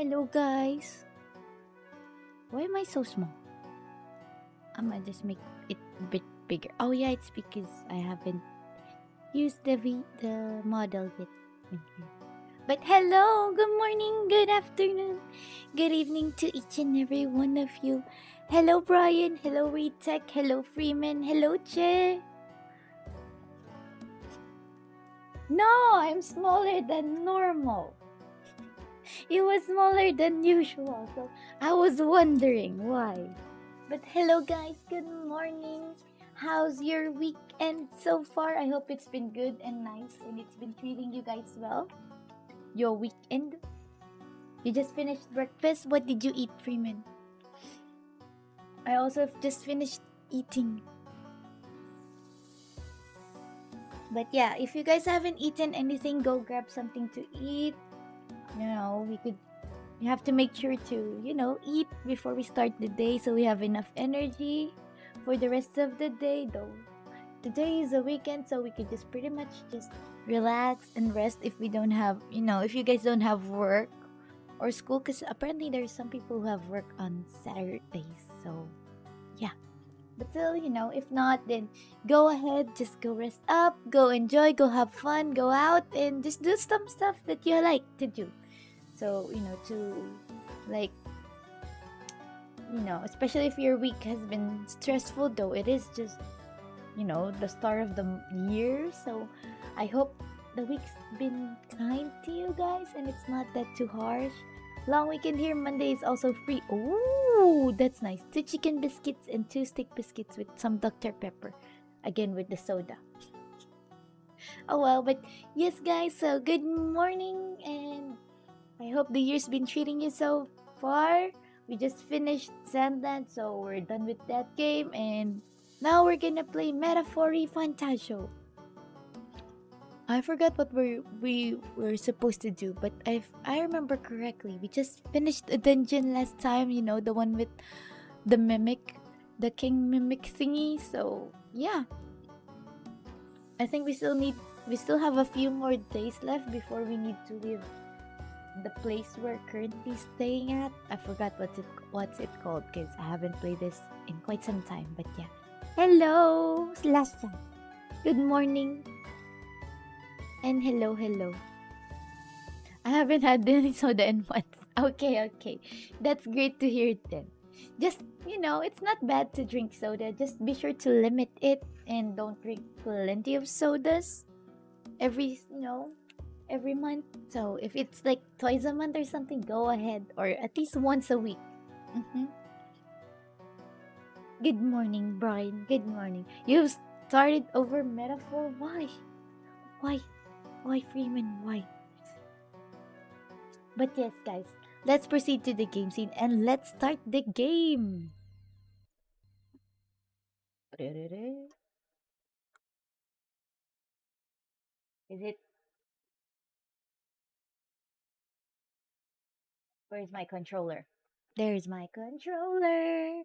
Hello guys. Why am I so small? I'm gonna just make it a bit bigger. Oh yeah, it's because I haven't used the model yet. But hello, good morning, good afternoon, good evening to each and every one of you. Hello Brian, hello Retech, hello Freeman, hello Che. No, I'm smaller than normal. It was smaller than usual, so I was wondering why. But hello guys, good morning. How's your weekend so far? I hope it's been good and nice and it's been treating you guys well. Your weekend? You just finished breakfast? What did you eat, Freeman? I also just finished eating. But yeah, if you guys haven't eaten anything, go grab something to eat. You know, you have to make sure to, eat before we start the day so we have enough energy for the rest of the day, though. Today is a weekend, so we could just pretty much just relax and rest if we don't have, if you guys don't have work or school, because apparently there's some people who have work on Saturdays, so yeah. But still, if not, then go ahead, just go rest up, go enjoy, go have fun, go out, and just do some stuff that you like to do. So, especially if your week has been stressful, though it is just, the start of the year. So, I hope the week's been kind to you guys and it's not that too harsh. Long weekend here, Monday is also free. Ooh, that's nice. 2 chicken biscuits and 2 stick biscuits with some Dr. Pepper. Again, with the soda. Oh well, but yes guys, so good morning and I hope the year's been treating you so far. We just finished Sandland, so we're done with that game and now we're gonna play ReFantazio. I forgot what we were supposed to do, but if I remember correctly, we just finished a dungeon last time, the one with the mimic, the king mimic thingy, so yeah. I think we still have a few more days left before we need to leave the place we're currently staying at. I forgot what's it called because I haven't played this in quite some time, but yeah. Hello, Slasha. Good morning. And hello. I haven't had any soda in months. Okay. That's great to hear then. Just, it's not bad to drink soda. Just be sure to limit it and don't drink plenty of sodas every month. So if it's like twice a month or something, go ahead. Or at least once a week. Good morning, Brian. Good morning. You've started over metaphor? Why? Why, Freeman? Why? But yes, guys, let's proceed to the game scene and let's start the game. Is it? Where's my controller? There's my controller.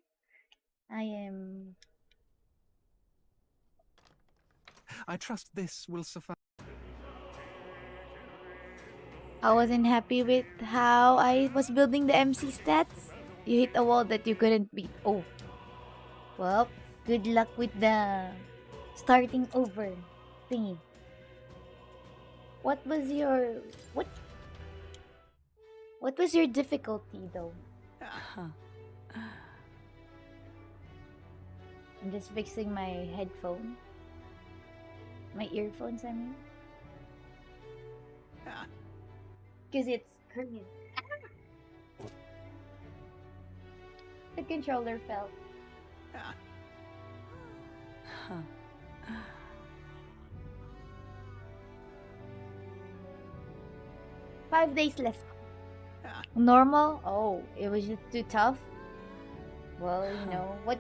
I trust this will suffice. I wasn't happy with how I was building the MC stats. You hit a wall that you couldn't beat. Oh. Well, good luck with the starting over thingy. What was your difficulty though? I'm just fixing my headphone. My earphones, I mean. Because it's curved. The controller fell. 5 days left. Normal? Oh, it was just too tough? Well, what...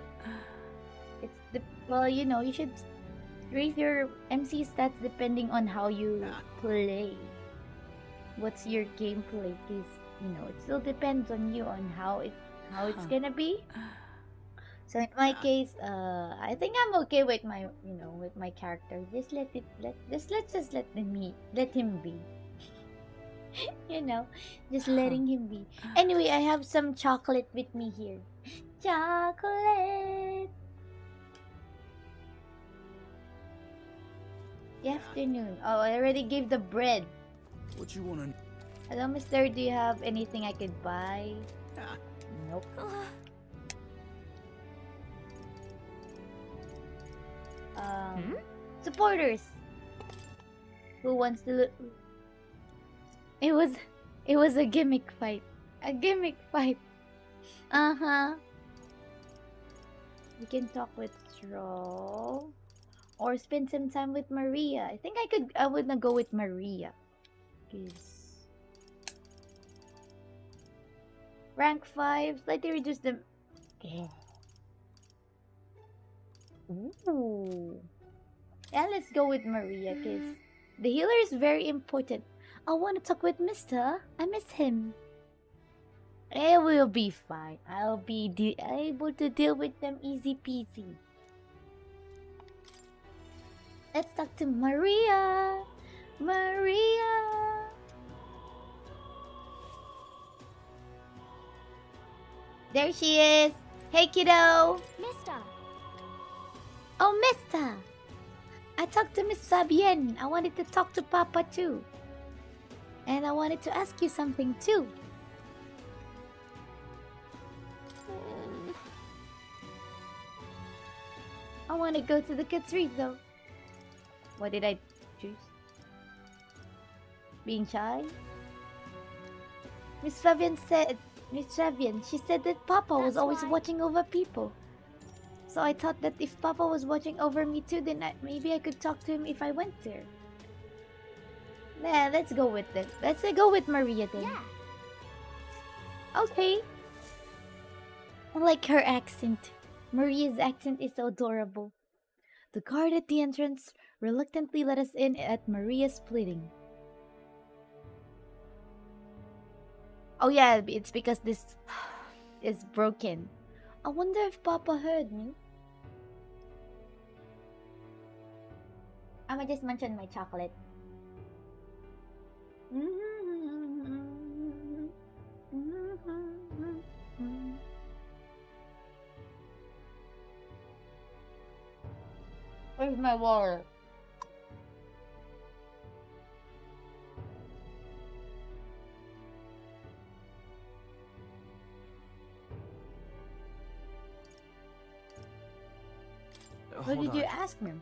you should raise your MC stats depending on how you play. What's your gameplay? Because, it still depends on you on how it's gonna be. So in my case, I think I'm okay with my, with my character. Just let him be. You know, just letting him be. Anyway, I have some chocolate with me here. Chocolate! Good afternoon. Oh, I already gave the bread. What you wanna? Hello, mister. Do you have anything I could buy? Nope. Supporters. Who wants to look? It was a gimmick fight. A gimmick fight. Uh-huh. We can talk with Stroll. Or spend some time with Maria. I think I would not go with Maria. Cause rank 5, slightly reduce the Ooh. Yeah, let's go with Maria, cause the healer is very important. I want to talk with Mister. I miss him. It will be fine. I'll be able to deal with them easy peasy. Let's talk to Maria. Maria. There she is. Hey, kiddo. Mister. Oh, Mister. I talked to Miss Fabienne. I wanted to talk to Papa too. And I wanted to ask you something too. I want to go to the kids' read though. What did I choose? Being shy? Miss Fabienne, she said that Papa was always watching over people. So I thought that if Papa was watching over me too, then maybe I could talk to him if I went there. Nah, let's go with it. Let's go with Maria then. Yeah. Okay. I like her accent. Maria's accent is so adorable. The guard at the entrance reluctantly let us in at Maria's pleading. Oh yeah, it's because this is broken. I wonder if Papa heard me. I'ma just mention my chocolate. Where's my water? What did you ask me?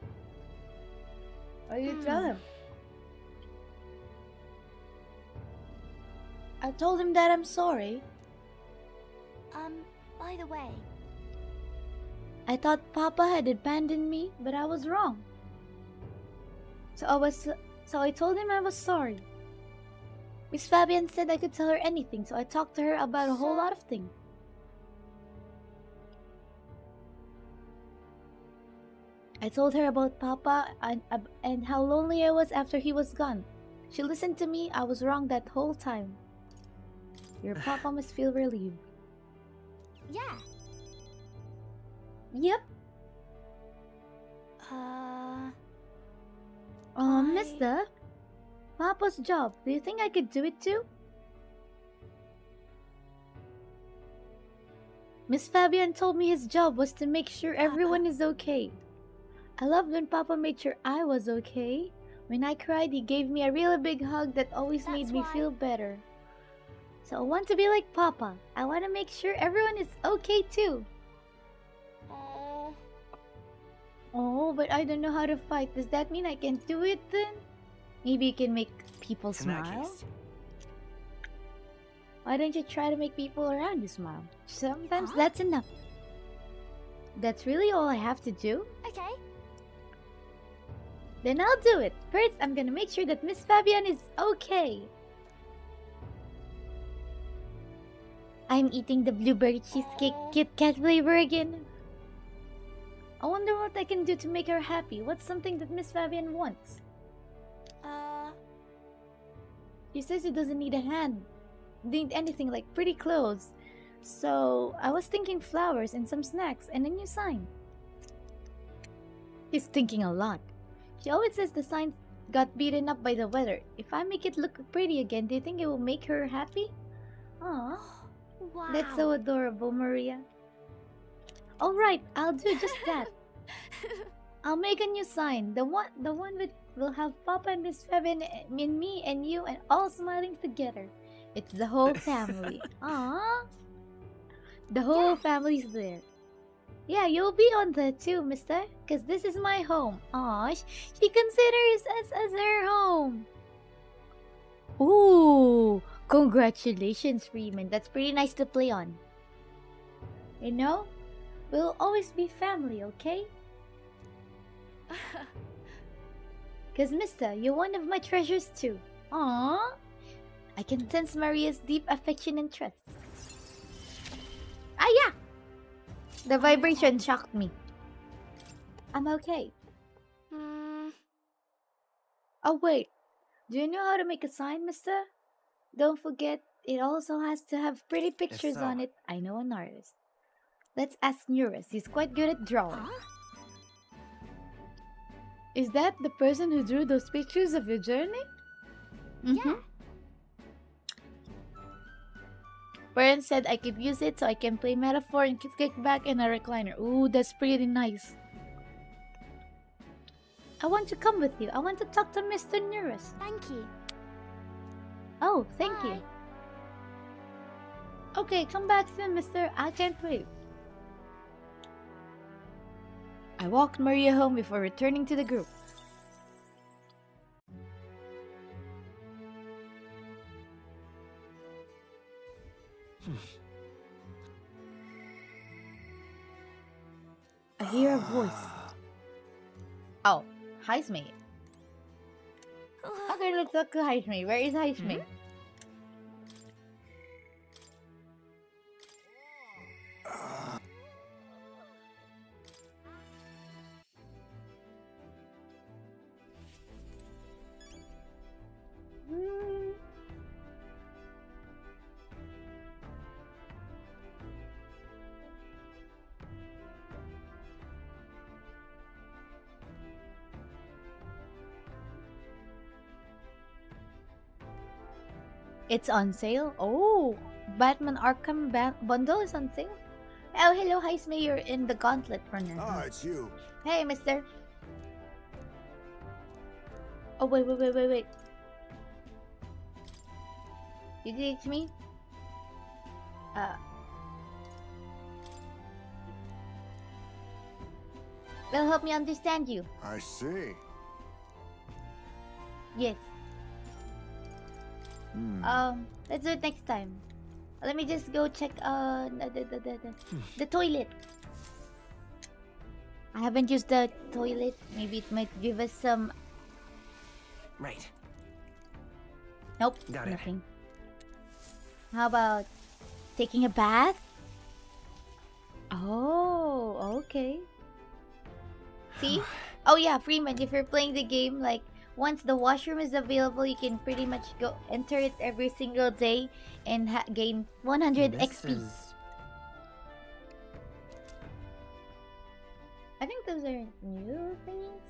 What did you tell him? I told him that I'm sorry. By the way. I thought Papa had abandoned me, but I was wrong. So I told him I was sorry. Miss Fabienne said I could tell her anything, so I talked to her about a whole lot of things. I told her about Papa and how lonely I was after he was gone. She listened to me. I was wrong that whole time. Your Papa must feel relieved. Yeah. Yep. Mister, Papa's job. Do you think I could do it too? Miss Fabienne told me his job was to make sure everyone is okay. I loved when Papa made sure I was okay. When I cried, he gave me a really big hug that always made me feel better. So I want to be like Papa. I want to make sure everyone is okay too. Oh, but I don't know how to fight. Does that mean I can do it then? Maybe you can make people smile? Why don't you try to make people around you smile? Sometimes that's enough. That's really all I have to do? Okay. Then I'll do it. First, I'm gonna make sure that Miss Fabienne is okay. I'm eating the blueberry cheesecake Kit Kat flavor again. I wonder what I can do to make her happy. What's something that Miss Fabienne wants? She says she doesn't need a hand. Need anything like pretty clothes. So I was thinking flowers and some snacks and a new sign. She's thinking a lot. She always says the signs got beaten up by the weather. If I make it look pretty again, do you think it will make her happy? Aw, Wow. that's so adorable, Maria. Alright, I'll do just that. I'll make a new sign. The one with will have Papa and Miss Feb and me and you and all smiling together. It's the whole family. Aww. The whole family's there. Yeah, you'll be on that too, mister. Cause this is my home. Aw, she considers us as her home. Ooh, congratulations, Freeman. That's pretty nice to play on. You know, we'll always be family, okay? Cause mister, you're one of my treasures too. Aww. I can sense Maria's deep affection and trust. Ah, yeah! The vibration shocked me. I'm okay. Oh, wait. Do you know how to make a sign, mister? Don't forget, it also has to have pretty pictures so. on it. I know an artist. Let's ask Nurus. He's quite good at drawing. Is that the person who drew those pictures of your journey? Yeah. Parents said I could use it so I can play metaphor and kick back in a recliner. Ooh, that's pretty nice. I want to come with you. I want to talk to Mr. Nurus. Thank you. Oh, thank Bye. you. Okay, come back soon, mister. I can't wait. I walked Maria home before returning to the group. I hear a voice. Oh, Heisme. Okay, let's talk to Heisme. Where is Heisme? It's on sale. Oh, Batman Arkham bundle is on sale. Oh, hello, Heisme. You're in the gauntlet for now. Ah, it's you. Hey, mister. Oh, wait. You did it to me? That'll help me understand you. I see. Yes. Hmm. Let's do it next time. Let me just go check the toilet. I haven't used the toilet. Maybe it might give us some. Right. Nope, Got it. nothing. How about taking a bath? Oh, okay. See? Oh yeah, Freeman, if you're playing the game, like, once the washroom is available, you can pretty much go enter it every single day and gain 100 This XP. is- I think those are new things.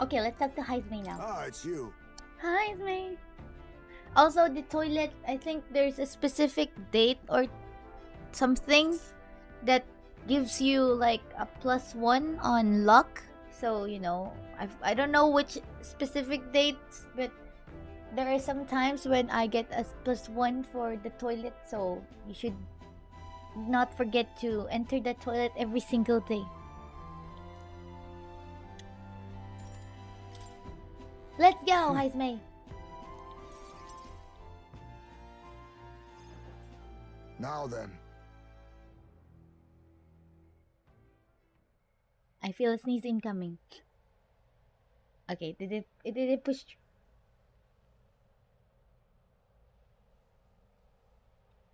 Okay, let's talk to Heisme now. Ah, it's you. Heisme! Also, the toilet, I think there's a specific date or something that gives you like a +1 on luck. So, you know, I don't know which specific dates, but there are some times when I get a +1 for the toilet. So, you should not forget to enter the toilet every single day. Let's go, Heisme! Now then. I feel a sneeze incoming. Okay, did it push through?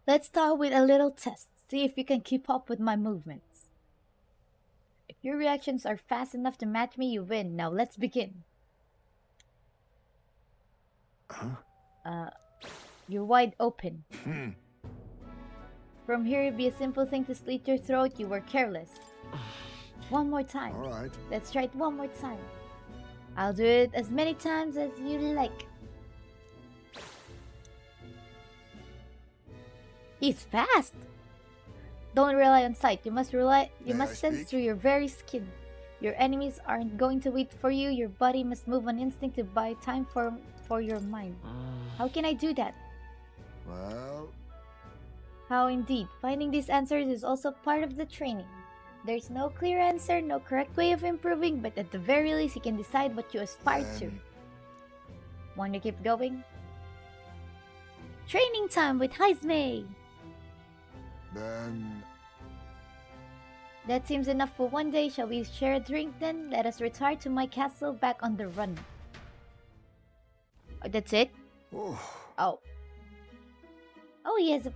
Let's start with a little test. See if you can keep up with my movements. If your reactions are fast enough to match me, you win. Now let's begin. Huh? You're wide open. Hmm. From here, it'd be a simple thing to slit your throat. You were careless. One more time. All right. Let's try it one more time. I'll do it as many times as you like. He's fast. Don't rely on sight. You must May I sense speak? through your very skin. Your enemies aren't going to wait for you. Your body must move on instinct to buy time for your mind. How can I do that? Well, How indeed. Finding these answers is also part of the training. There's no clear answer, no correct way of improving, but at the very least you can decide what you aspire to. then, Want to keep going? Training time with Heisme! then, That seems enough for one day. Shall we share a drink then? Let us retire to my castle back on the run. Oh, that's it? oh, Oh. Oh yes,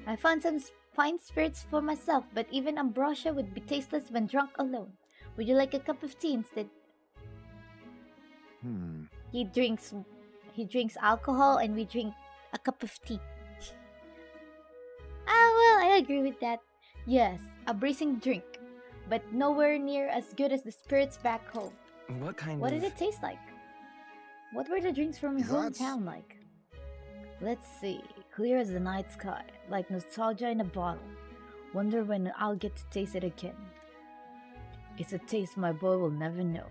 I found some fine spirits for myself, but even ambrosia would be tasteless when drunk alone. Would you like a cup of tea instead? He drinks alcohol and we drink a cup of tea. Well, I agree with that. Yes, a bracing drink, but nowhere near as good as the spirits back home. What did it taste like? What were the drinks from your That's- hometown like? Let's see. Clear as the night sky, like nostalgia in a bottle. Wonder when I'll get to taste it again. It's a taste my boy will never know.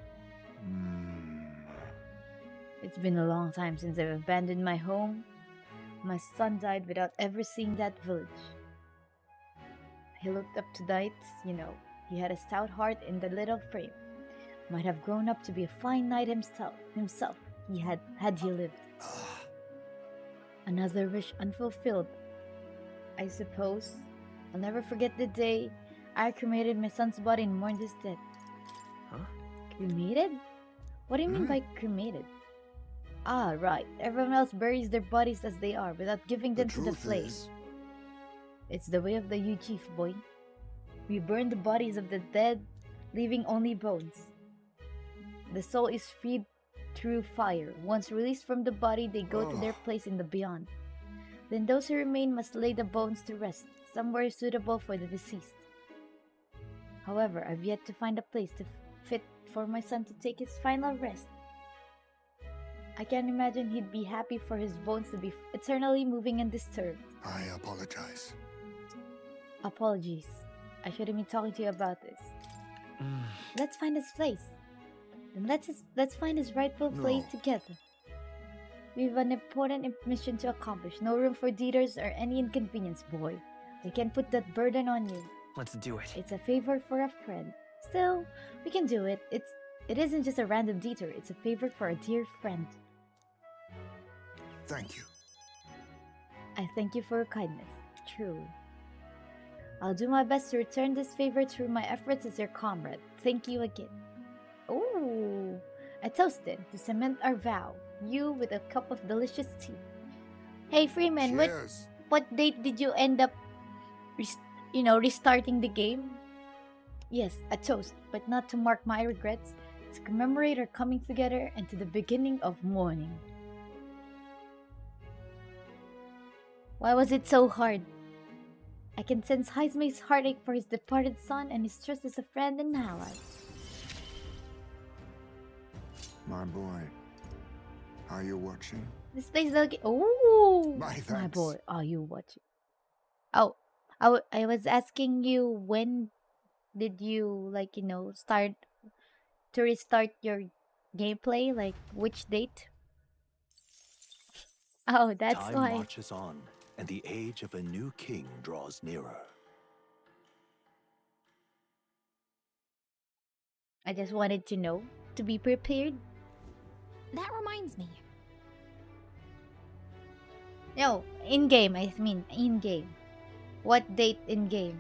It's been a long time since I've abandoned my home. My son died without ever seeing that village. He looked up to knights, He had a stout heart in the little frame. Might have grown up to be a fine knight himself. Had he lived. Another wish unfulfilled, I suppose. I'll never forget the day I cremated my son's body and mourned his death. Huh? Cremated? What do you mean by cremated? Ah, right. Everyone else buries their bodies as they are without giving them to the truth flames. is, It's the way of the Yu Chief, boy. We burn the bodies of the dead, leaving only bones. The soul is freed through fire. Once released from the body, they go to their place in the beyond. Then those who remain must lay the bones to rest, somewhere suitable for the deceased. However, I've yet to find a place fit for my son to take his final rest. I can't imagine he'd be happy for his bones to be eternally moving undisturbed. I apologize. Apologies. I shouldn't be talking to you about this. Let's find his place. Then let's find his rightful place No. together. We've an important mission to accomplish. No room for detours or any inconvenience, boy. We can't put that burden on you. Let's do it. It's a favor for a friend. Still, we can do it. It isn't just a random detour. It's a favor for a dear friend. Thank you. I thank you for your kindness. Truly. I'll do my best to return this favor through my efforts as your comrade. Thank you again. Oh, I toasted to cement our vow. You with a cup of delicious tea. Hey Freeman, Cheers. what date did you end up, restarting the game? Yes, a toast, but not to mark my regrets. To commemorate our coming together and to the beginning of mourning. Why was it so hard? I can sense Heisme's heartache for his departed son and his trust as a friend and ally. My boy, are you watching? This place like oh My my thanks. boy, are you watching? Oh, I was asking you when did you start to restart your gameplay? Like which date? Oh, that's Time why. marches on, and the age of a new king draws nearer. I just wanted to know to be prepared. That reminds me. No, in game. I mean, in game. What date in game?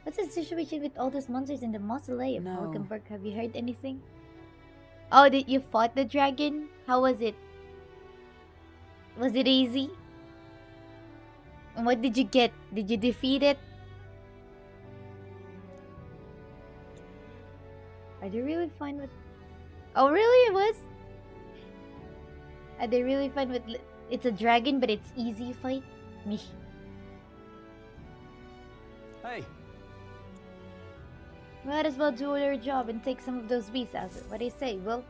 What's the situation with all those monsters in the mausoleum? No. Hulkenberg, have you heard anything? Oh, did you fought the dragon? How was it? Was it easy? And what did you get? Did you defeat it? Are they really fine with... Oh, really? It was? Are they really fine with it's a dragon, but it's easy fight. Me. Hey, Might as well do your job and take some of those beasts out. What do you say, Will?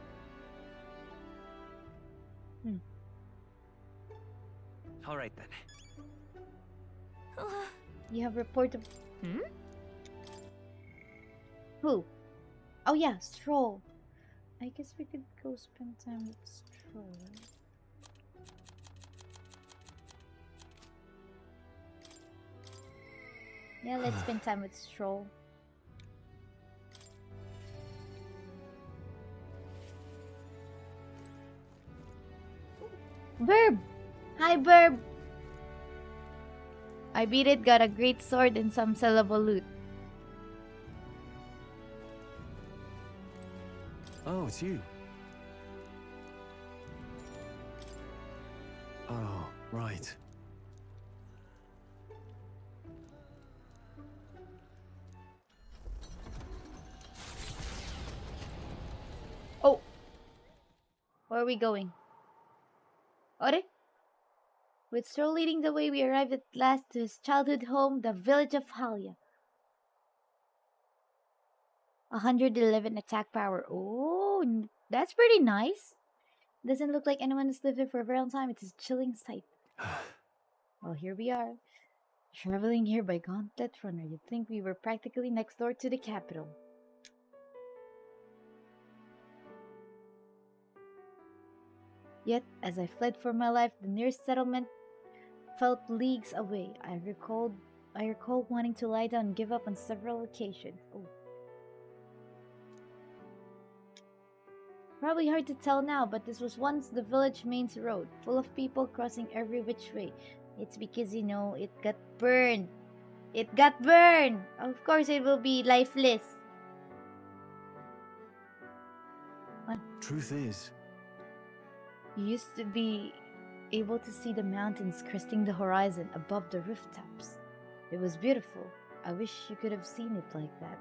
all right then. You have report of Hmm? who? Oh yeah, Stroll. I guess we could go spend time with Stroll. Yeah, let's spend time with Stroll. Burb! Hi, Burb! I beat it, got a great sword and some sellable loot. Oh, it's you. Oh, right. Oh! Where are we going? Ore? With Stroll leading the way, we arrived at last to his childhood home, the village of Halia. 111 attack power. Oh, that's pretty nice. Doesn't look like anyone has lived here for a very long time. It's a chilling sight. Well, here we are. Traveling here by Gauntlet Runner. You'd think we were practically next door to the capital. Yet, as I fled for my life, the nearest settlement felt leagues away. I recall wanting to lie down and give up on several occasions. Oh. Probably hard to tell now, but this was once the village main road, full of people crossing every which way. It's because, you know, it got burned. It got burned! Of course it will be lifeless. What? Truth is, You used to be able to see the mountains cresting the horizon above the rooftops. It was beautiful. I wish you could have seen it like that.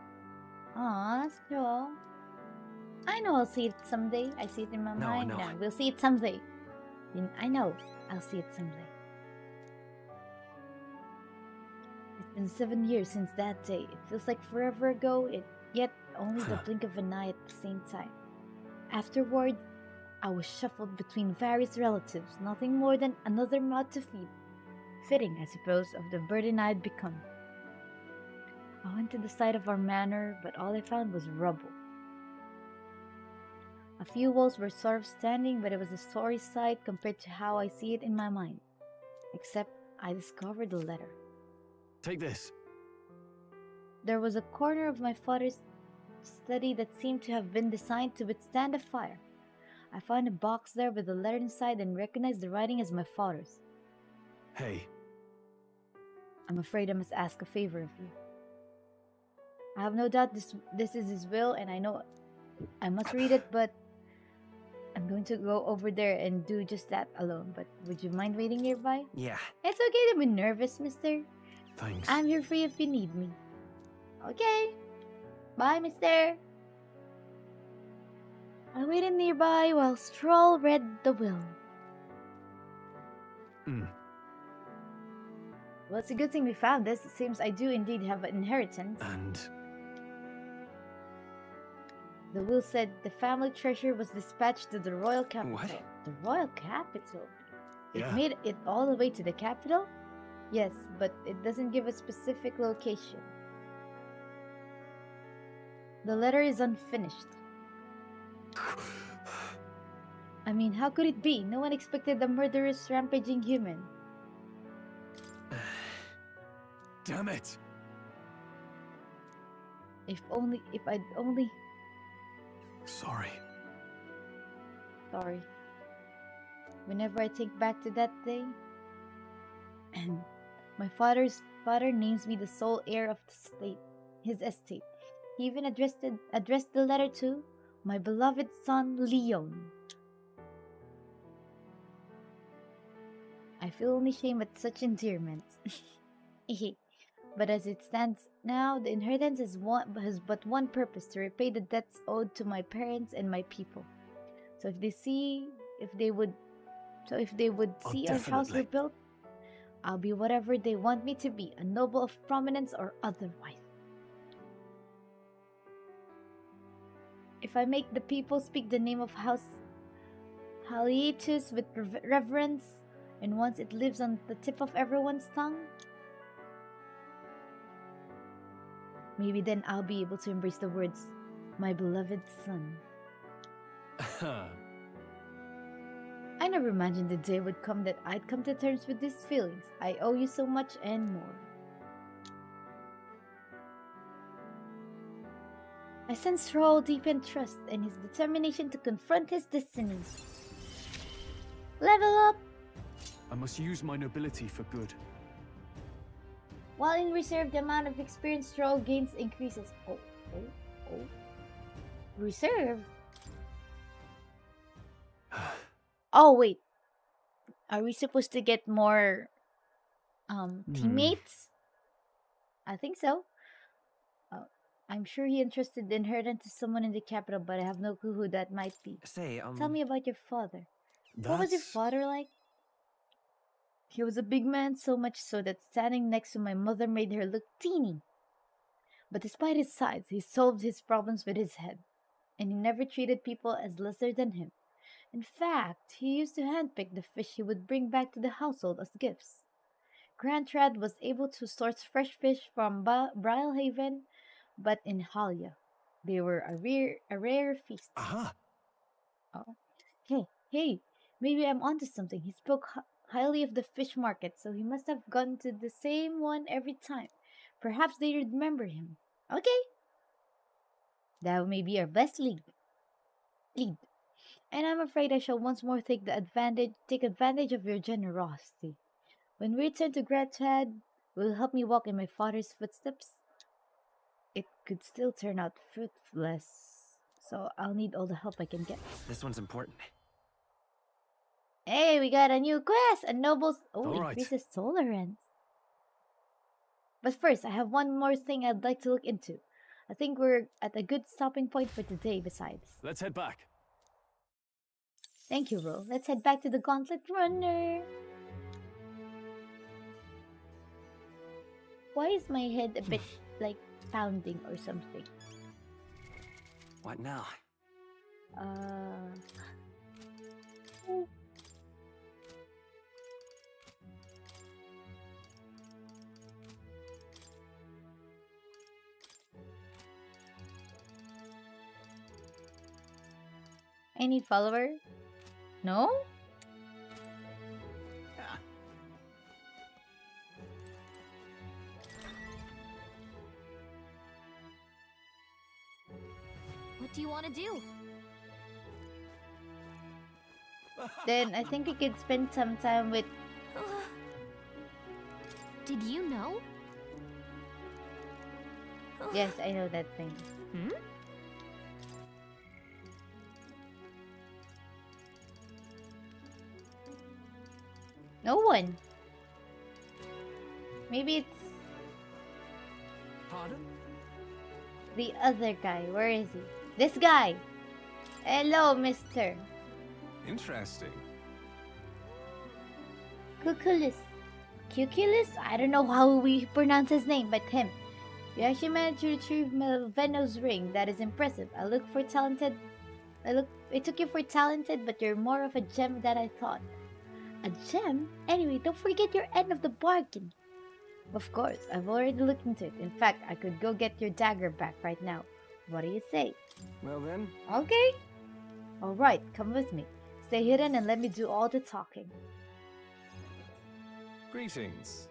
Aw, Stroll. I know I'll see it someday. I see it in my mind no. now. We'll see it someday. I know I'll see it someday. It's been 7 years since that day. It feels like forever ago, yet only the blink of an eye at the same time. Afterward, I was shuffled between various relatives, nothing more than another mouth to feed. Fitting, I suppose, of the burden I had become. I went to the site of our manor, but all I found was rubble. A few walls were sort of standing, but it was a sorry sight compared to how I see it in my mind. Except I discovered a letter. take this. There was a corner of my father's study that seemed to have been designed to withstand a fire. I found a box there with a letter inside and recognized the writing as my father's. Hey, I'm afraid I must ask a favor of you. I have no doubt this is his will, and I know I must read it, but I'm going to go over there and do just that alone. But would you mind waiting nearby? yeah, It's okay to be nervous, mister. thanks. I'm here for you if you need me. Okay. Bye, mister. I waited nearby while Stroll read the will. Well, it's a good thing we found this. It seems I do indeed have an inheritance. And The will said the family treasure was dispatched to the royal capital. What? The royal capital? It Yeah. made it all the way to the capital? Yes, but it doesn't give a specific location. The letter is unfinished. I mean, how could it be? No one expected a murderous, rampaging human. damn it. If I'd only... Sorry. Sorry. Whenever I think back to that day, and my father names me the sole heir of his estate. He even addressed the letter to my beloved son Leon. I feel only shame at such endearment. But as it stands now, the inheritance has but one purpose: to repay the debts owed to my parents and my people. So if they would So if they would Oh, see our house definitely. rebuilt, I'll be whatever they want me to be, a noble of prominence or otherwise. If I make the people speak the name of House Halietus with reverence, and once it lives on the tip of everyone's tongue, maybe then I'll be able to embrace the words, my beloved son. I never imagined the day would come that I'd come to terms with these feelings. I owe you so much and more. I sense Thrall deepened trust and his determination to confront his destiny. Level up! I must use my nobility for good. While in reserve, the amount of experience Thrall gains increases. Oh. Reserve? Oh, wait. Are we supposed to get more teammates? I think so. I'm sure he entrusted inheritance to someone in the capital, but I have no clue who that might be. Say, Tell me about your father. That's... What was your father like? He was a big man, so much so that standing next to my mother made her look teeny. But despite his size, he solved his problems with his head, and he never treated people as lesser than him. In fact, he used to handpick the fish he would bring back to the household as gifts. Grantrad was able to source fresh fish from Brilhaven, but in Halia, they were a rare feast. Aha! Oh, hey, maybe I'm onto something. He spoke highly of the fish market, so he must have gone to the same one every time. Perhaps they remember him. Okay, that may be our best lead. And I'm afraid I shall once more take advantage of your generosity. When we return to Grantrad, will you help me walk in my father's footsteps? It could still turn out fruitless, so I'll need all the help I can get. this one's important. Hey, we got a new quest! A noble's... Oh, All right. increases tolerance. But first, I have one more thing I'd like to look into. I think we're at a good stopping point for today besides. Let's head back. Thank you, Ro. Let's head back to the Gauntlet Runner. Why is my head a bit, like, pounding or something? What now? Any follower? No? What do you want to do? Then I think we could spend some time with... Did you know? Yes, I know that thing. Hmm? No one. Maybe it's Pardon? the other guy. Where is he? This guy! Hello, mister. Interesting. Cuculus. Cuculus? I don't know how we pronounce his name, but him. You actually managed to retrieve Melveno's ring. That is impressive. It took you for talented, but you're more of a gem than I thought. A gem? Anyway, don't forget your end of the bargain. Of course, I've already looked into it. In fact, I could go get your dagger back right now. What do you say? Well then. Okay. Alright, come with me. Stay hidden and let me do all the talking. Greetings.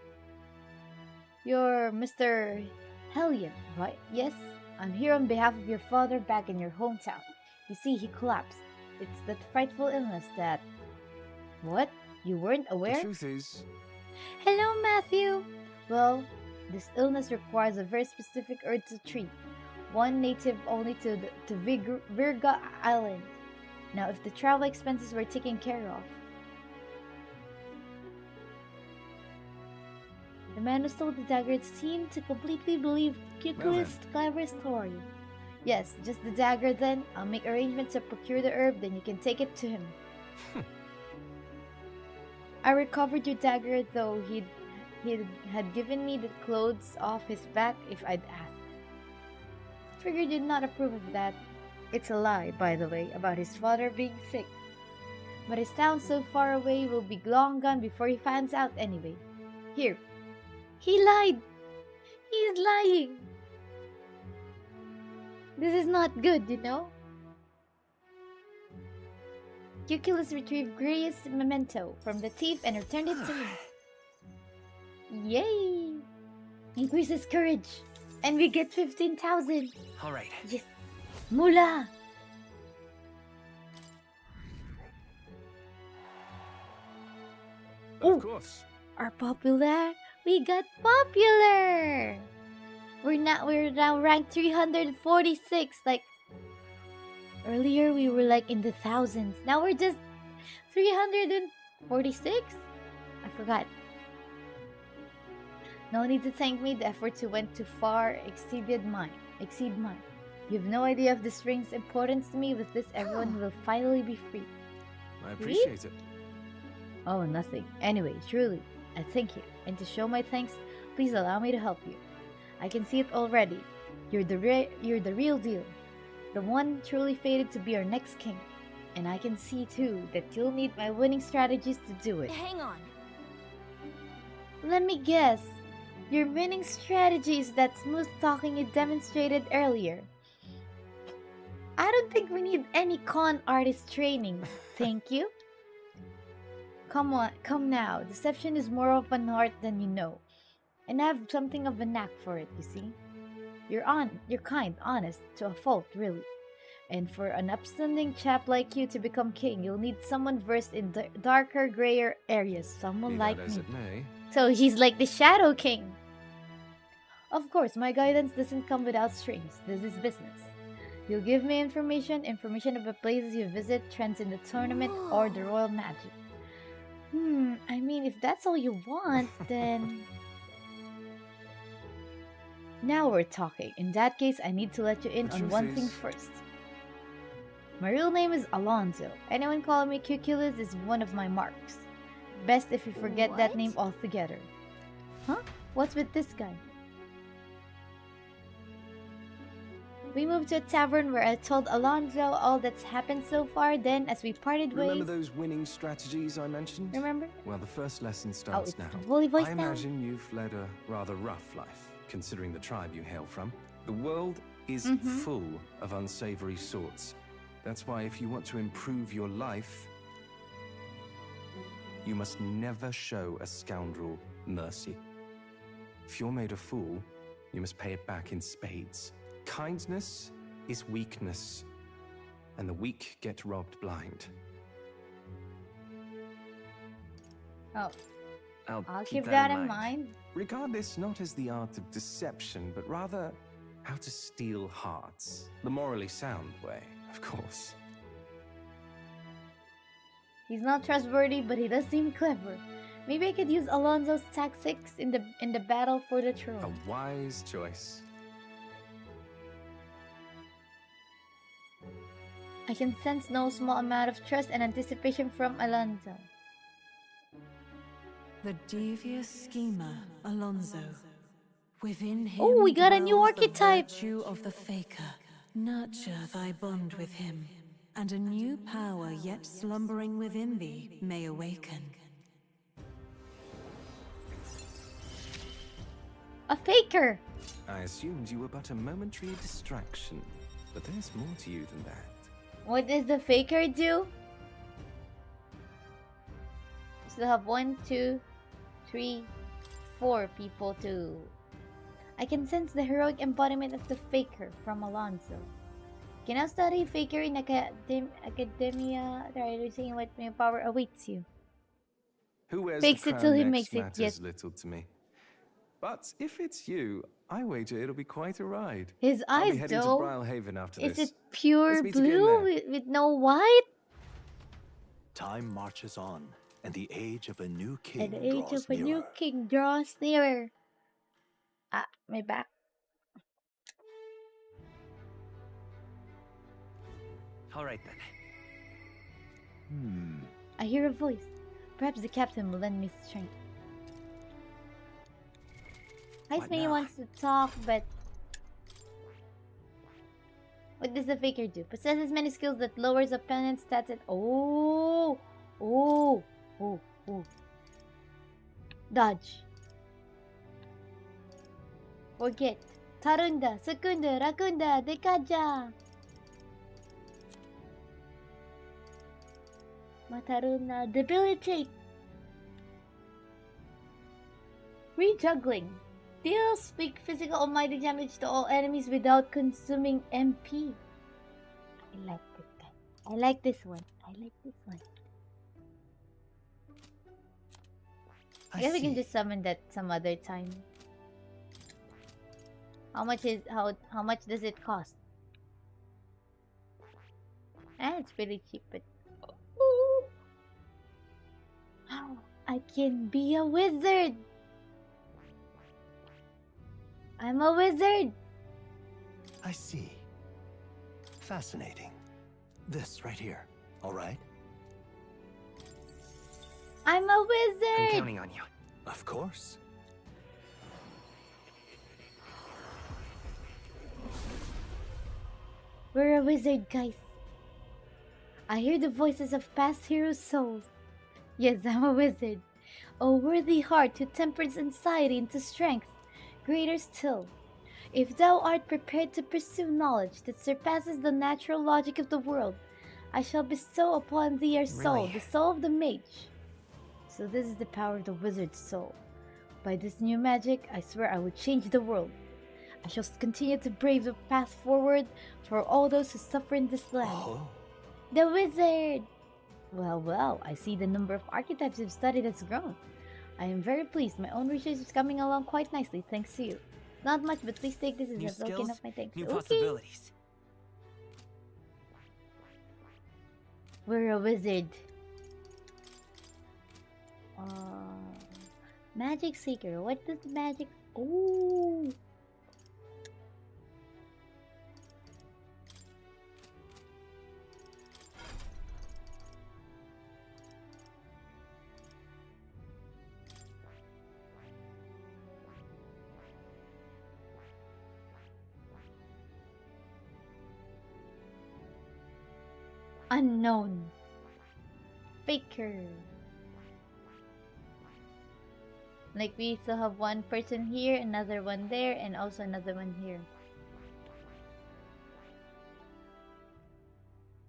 You're Mr. Hellion, right? Yes, I'm here on behalf of your father back in your hometown. You see, he collapsed. It's that frightful illness that... What? You weren't aware? The truth is... Hello, Matthew! Well, this illness requires a very specific herb to treat. One native only to Virga Island. Now, if the travel expenses were taken care of... The man who stole the dagger seemed to completely believe Cuculus's clever story. Yes, just the dagger then. I'll make arrangements to procure the herb, then you can take it to him. I recovered your dagger, though he had given me the clothes off his back if I'd asked. Figured you'd not approve of that. It's a lie, by the way, about his father being sick. But his town so far away will be long gone before he finds out anyway. Here. He lied! He's lying! This is not good, you know? Cuculus retrieved Gray's memento from the thief and returned it to me. Yay! Increases courage. And we get 15,000. All right. Yes. Mula! Of course. Are popular? We got popular! We're now ranked 346. Like, earlier we were like in the thousands. Now we're just 346? I forgot. No need to thank me. The efforts you went too far exceed mine. You have no idea of this ring's importance to me. With this, everyone will finally be free. I appreciate it. Oh, nothing. Anyway, truly, I thank you. And to show my thanks, please allow me to help you. I can see it already. You're the real deal. The one truly fated to be our next king. And I can see too that you'll need my winning strategies to do it. Hang on. Let me guess. Your winning strategy is that smooth talking you demonstrated earlier. I don't think we need any con artist training. Thank you. Come on, come now. Deception is more of an art than you know. And I have something of a knack for it, you see. You're kind, honest, to a fault, really. And for an upstanding chap like you to become king, you'll need someone versed in darker, grayer areas. Someone Be like that as me. it may. So he's like the Shadow King. Of course, my guidance doesn't come without strings. This is business. You'll give me information of the places you visit, trends in the tournament, or the royal magic. I mean, if that's all you want, then... Now we're talking. In that case, I need to let you in The on truth one thing is- first. My real name is Alonzo. Anyone calling me Cuculus is one of my marks. Best if you forget that What? name altogether. Huh? What's with this guy? We moved to a tavern where I told Alonzo all that's happened so far. Then, as we parted ways... Remember those winning strategies I mentioned? Remember? Well, the first lesson Oh, starts it's now. fully voiced I now. imagine you've led a rather rough life, considering the tribe you hail from. The world is full of unsavory sorts. That's why if you want to improve your life, you must never show a scoundrel mercy. If you're made a fool, you must pay it back in spades. Kindness is weakness, and the weak get robbed blind. Oh, I'll keep that in mind. Regard this not as the art of deception, but rather how to steal hearts. The morally sound way, of course. He's not trustworthy, but he does seem clever. Maybe I could use Alonzo's tactics in the battle for the throne. A wise choice. I can sense no small amount of trust and anticipation from Alonzo. The devious schemer, Alonzo. Within him Oh, we got a new dwells the archetype. virtue of the faker. Nurture thy bond with him, and a new power yet slumbering within thee may awaken. A faker! I assumed you were but a momentary distraction, but there's more to you than that. What does the faker do? Still have 1, 2, 3, 4 people to... I can sense the heroic embodiment of the faker from Alonzo. Can I study faker in academia? Try seeing what my power awaits you. Who wears Fakes the it till crown he next makes it, matters yes. little to me. But if it's you, I wager it'll be quite a ride. His I'll be eyes, heading to though. Brylehaven after Is this. it pure Let's meet again blue there. with no white? Time marches on, and the age of a new king And the age draws of a new nearer. king draws nearer. Ah, my back. All right then. I hear a voice. Perhaps the captain will lend me strength. What Heisme now? wants to talk, but what does the faker do? Possesses many skills that lowers opponent's stats and oh. Dodge. Forget. Tarunda, Secunda, Rakunda, Dekaja. Mataruna, debilitate. Rejuggling. Deals weak physical almighty damage to all enemies without consuming MP. I like this guy. I like this one. I guess we can just summon that some other time. How much does it cost? It's pretty cheap, but I can be a wizard. I'm a wizard. I see. Fascinating. This right here, all right? I'm a wizard. I'm counting on you. Of course. We're a wizard, guys. I hear the voices of past heroes' souls. Yes, I'm a wizard. A worthy heart who tempers anxiety into strength. Greater still, if thou art prepared to pursue knowledge that surpasses the natural logic of the world, I shall bestow upon thee a soul, Really? the soul of the mage. So this is the power of the wizard's soul. By this new magic, I swear I will change the world. I shall continue to brave the path forward for all those who suffer in this land. Oh, The wizard! Well, I see the number of archetypes you've studied has grown. I am very pleased. My own research is coming along quite nicely, thanks to you. Not much, but please take this as New a token skills, of my thanks. new Okay. possibilities. We're a wizard. Magic Seeker. What does magic... Ooh! Unknown. Faker. Like we still have one person here, another one there, and also another one here.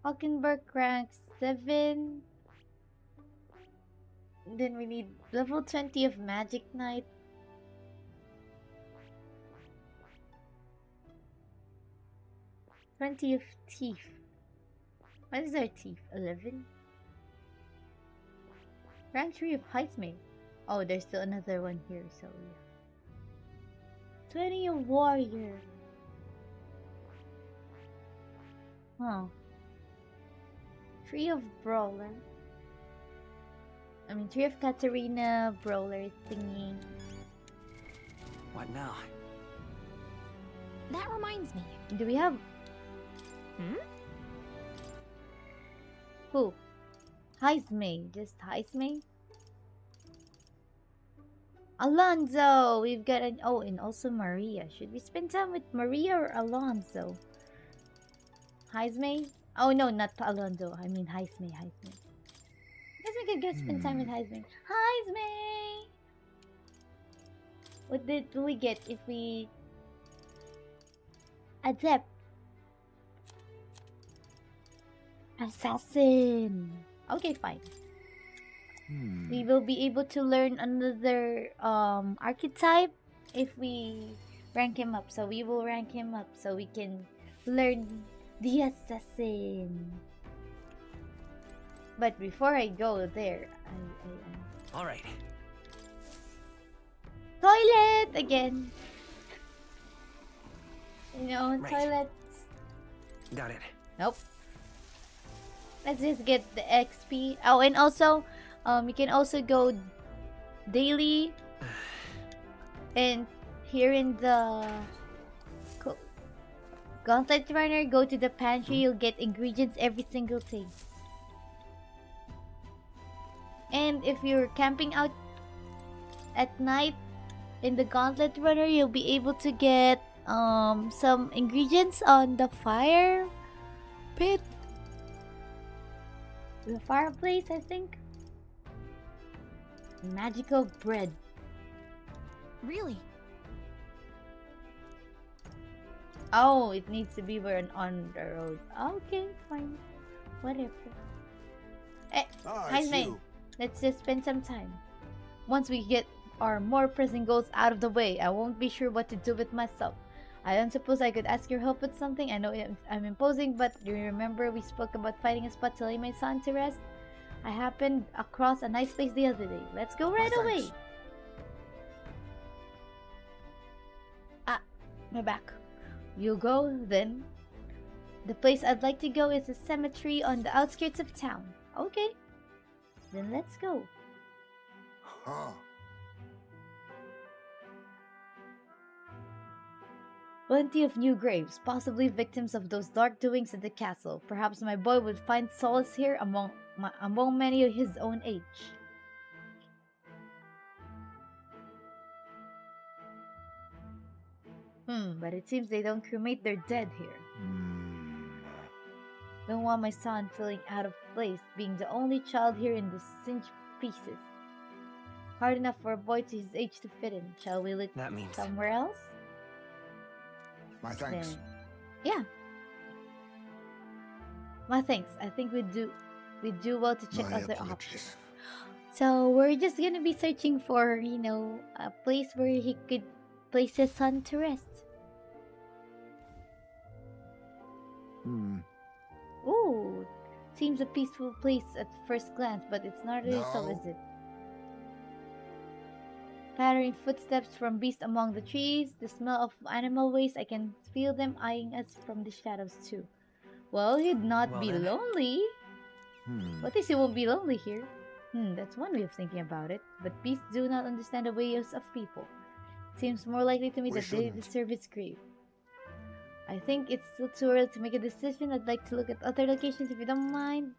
Hockenberg rank 7. Then we need level 20 of Magic Knight. '20 of Thief. What is our Thief? 11? Rank 3 of Heisme. Oh, there's still another one here, so yeah. 20 of Warrior. Huh. 3 of Brawler. 3 of Katarina, Brawler thingy. What now? That reminds me. Do we have... Who? Heisme. Just Heisme? Alonzo! We've got an... Oh, and also Maria. Should we spend time with Maria or Alonzo? Heisme? Oh, no, not Alonzo. I mean Heisme. I guess we could spend time with Heisme. Heisme! What do we get if we... Adept? Assassin! Okay, fine. We will be able to learn another archetype if we rank him up. So we will rank him up so we can learn the assassin. But before I go there, All right. toilet again. You know, Right. toilets. Got it. Nope. Let's just get the XP. Oh, and also, you can also go daily. And here in the Gauntlet Runner, go to the pantry. You'll get ingredients every single day. And if you're camping out at night in the Gauntlet Runner, you'll be able to get some ingredients on the fire pit. The fireplace, I think. Magical bread. Really? Oh, it needs to be on the road. Okay, fine. Whatever. Hi, mate. Let's just spend some time. Once we get our more pressing goals out of the way, I won't be sure what to do with myself. I don't suppose I could ask your help with something. I know I'm imposing, but do you remember we spoke about finding a spot to lay my son to rest? I happened across a nice place the other day. Let's go right away. Ah, my back. You go, then. The place I'd like to go is a cemetery on the outskirts of town. Okay. Then let's go. Huh. Plenty of new graves, possibly victims of those dark doings at the castle. Perhaps my boy would find solace here among many of his own age. But it seems they don't cremate their dead here. Don't want my son feeling out of place, being the only child here in the singed pieces. Hard enough for a boy to his age to fit in. Shall we look somewhere else? My thanks. Then, yeah. My thanks. I think we do well to check other options. So we're just gonna be searching for, a place where he could place his son to rest. Ooh, seems a peaceful place at first glance, but it's not really so, is it? Pattering footsteps from beasts among the trees, the smell of animal waste. I can feel them eyeing us from the shadows too. Well, he'd not be lonely. What is he won't be lonely here? That's one way of thinking about it. But beasts do not understand the ways of people. Seems more likely to me that they deserve its grave. I think it's still too early to make a decision. I'd like to look at other locations if you don't mind.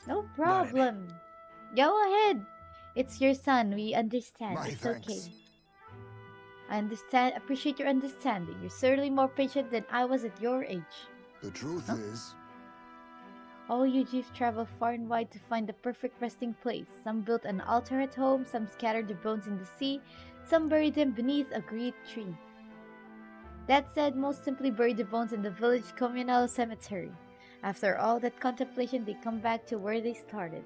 No problem. Go ahead. It's your son. We understand. It's okay. I appreciate your understanding. You're certainly more patient than I was at your age. The truth is... All you youths travel far and wide to find the perfect resting place. Some built an altar at home, some scattered their bones in the sea, some buried them beneath a great tree. That said, most simply bury the bones in the village communal cemetery. After all that contemplation, they come back to where they started.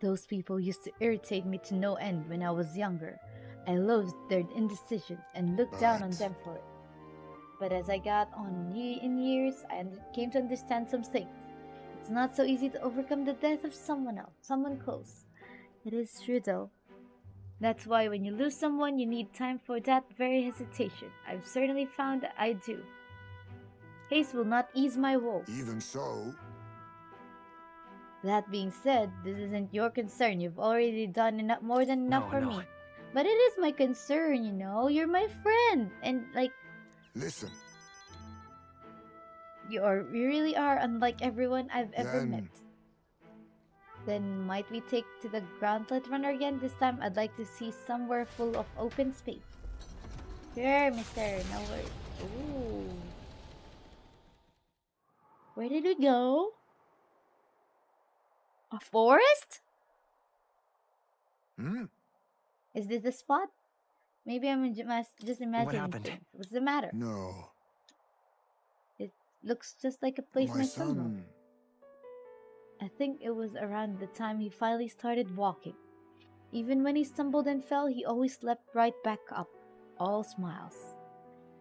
Those people used to irritate me to no end when I was younger. I loathed their indecision and looked down on them for it. But as I got on in years, I came to understand some things. It's not so easy to overcome the death of someone close. It is true though. That's why when you lose someone, you need time for that very hesitation. I've certainly found that I do. Haste will not ease my woe. Even so... That being said, this isn't your concern. You've already done more than enough for me. But it is my concern, You're my friend. And, Listen. You really are unlike everyone I've ever met. Then might we take to the Gauntlet Runner again? This time I'd like to see somewhere full of open space. Sure, mister. No worries. Ooh. Where did we go? A forest? Is this the spot? Maybe I'm just imagining What happened? things. What's the matter? No. It looks just like a place my son son. knows. I think it was around the time he finally started walking. Even when he stumbled and fell, he always leapt right back up, all smiles.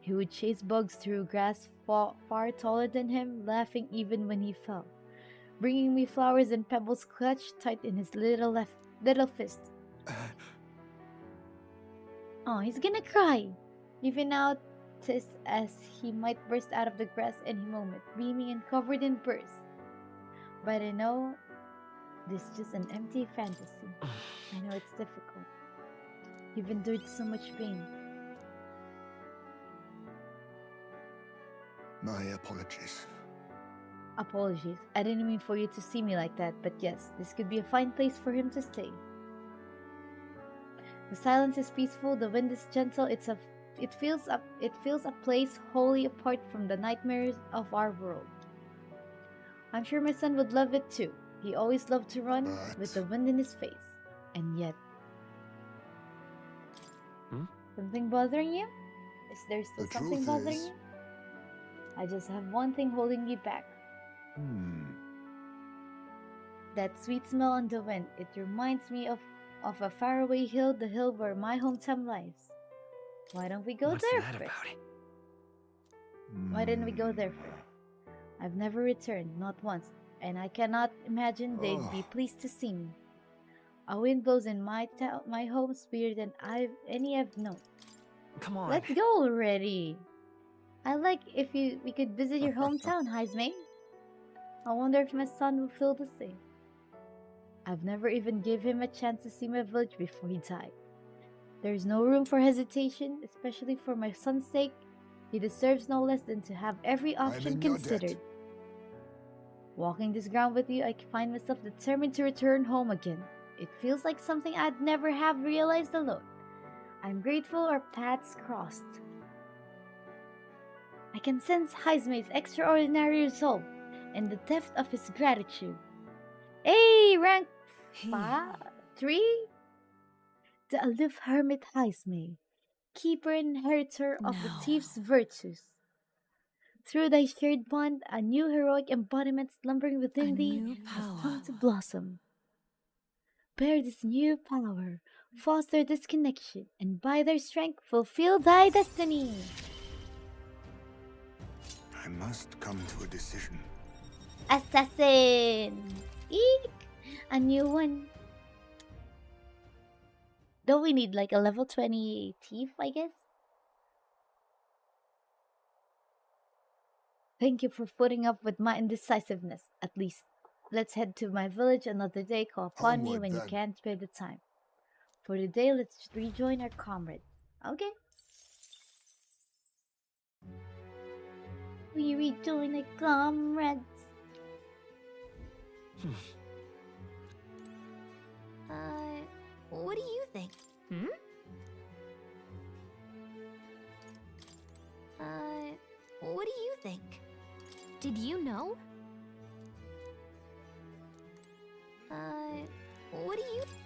He would chase bugs through grass far taller than him, laughing even when he fell, bringing me flowers and pebbles clutched tight in his little fist. Oh, he's gonna cry! Even now, 'tis as he might burst out of the grass any moment, beaming and covered in burrs. But I know this is just an empty fantasy. I know it's difficult. You've endured so much pain. My apologies. Apologies. I didn't mean for you to see me like that, but yes, this could be a fine place for him to stay. The silence is peaceful, the wind is gentle, it feels a place wholly apart from the nightmares of our world. I'm sure my son would love it too. He always loved to run with the wind in his face. And yet... Something bothering you? Is there still something bothering you? I just have one thing holding me back. That sweet smell on the wind. It reminds me of a faraway hill, the hill where my hometown lies. Why don't we go there first? About it? Why didn't we go there first? I've never returned, not once, and I cannot imagine they'd be pleased to see me. A wind blows in my home sweeter than any I've known. Come on. Let's go already. I like if we could visit your hometown, Heismay. I wonder if my son will feel the same. I've never even gave him a chance to see my village before he died. There's no room for hesitation, especially for my son's sake. He deserves no less than to have every option considered. Walking this ground with you, I find myself determined to return home again. It feels like something I'd never have realized alone. I'm grateful our paths crossed. I can sense Heismay's extraordinary resolve and the depth of his gratitude. Hey, rank 3? The aloof hermit Heismay, keeper and inheritor of the thief's virtues. Through thy shared bond, a new heroic embodiment slumbering within thee has come to blossom. Bear this new power, foster this connection, and by their strength fulfill thy destiny. I must come to a decision. Assassin! Eek! A new one. Don't we need like a level 20 thief, I guess? Thank you for putting up with my indecisiveness, at least. Let's head to my village another day. Call upon me when you can't spare the time. For today, let's rejoin our comrades. Okay? We rejoin our comrades. What do you think? What do you think? Did you know?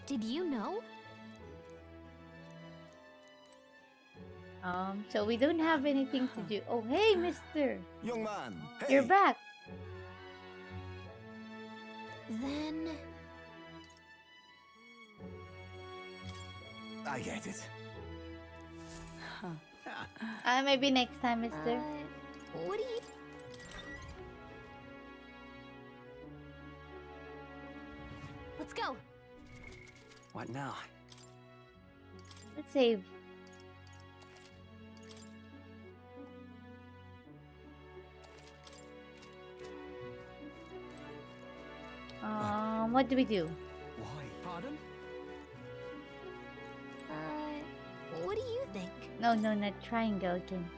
Did you know? So we don't have anything to do. Oh, hey, mister! Young man, hey. You're back! Then... I get it. Maybe next time, mister. What do you... Let's go! What now? Let's save. What do we do? Why? Pardon? What do you think? No, not triangle again.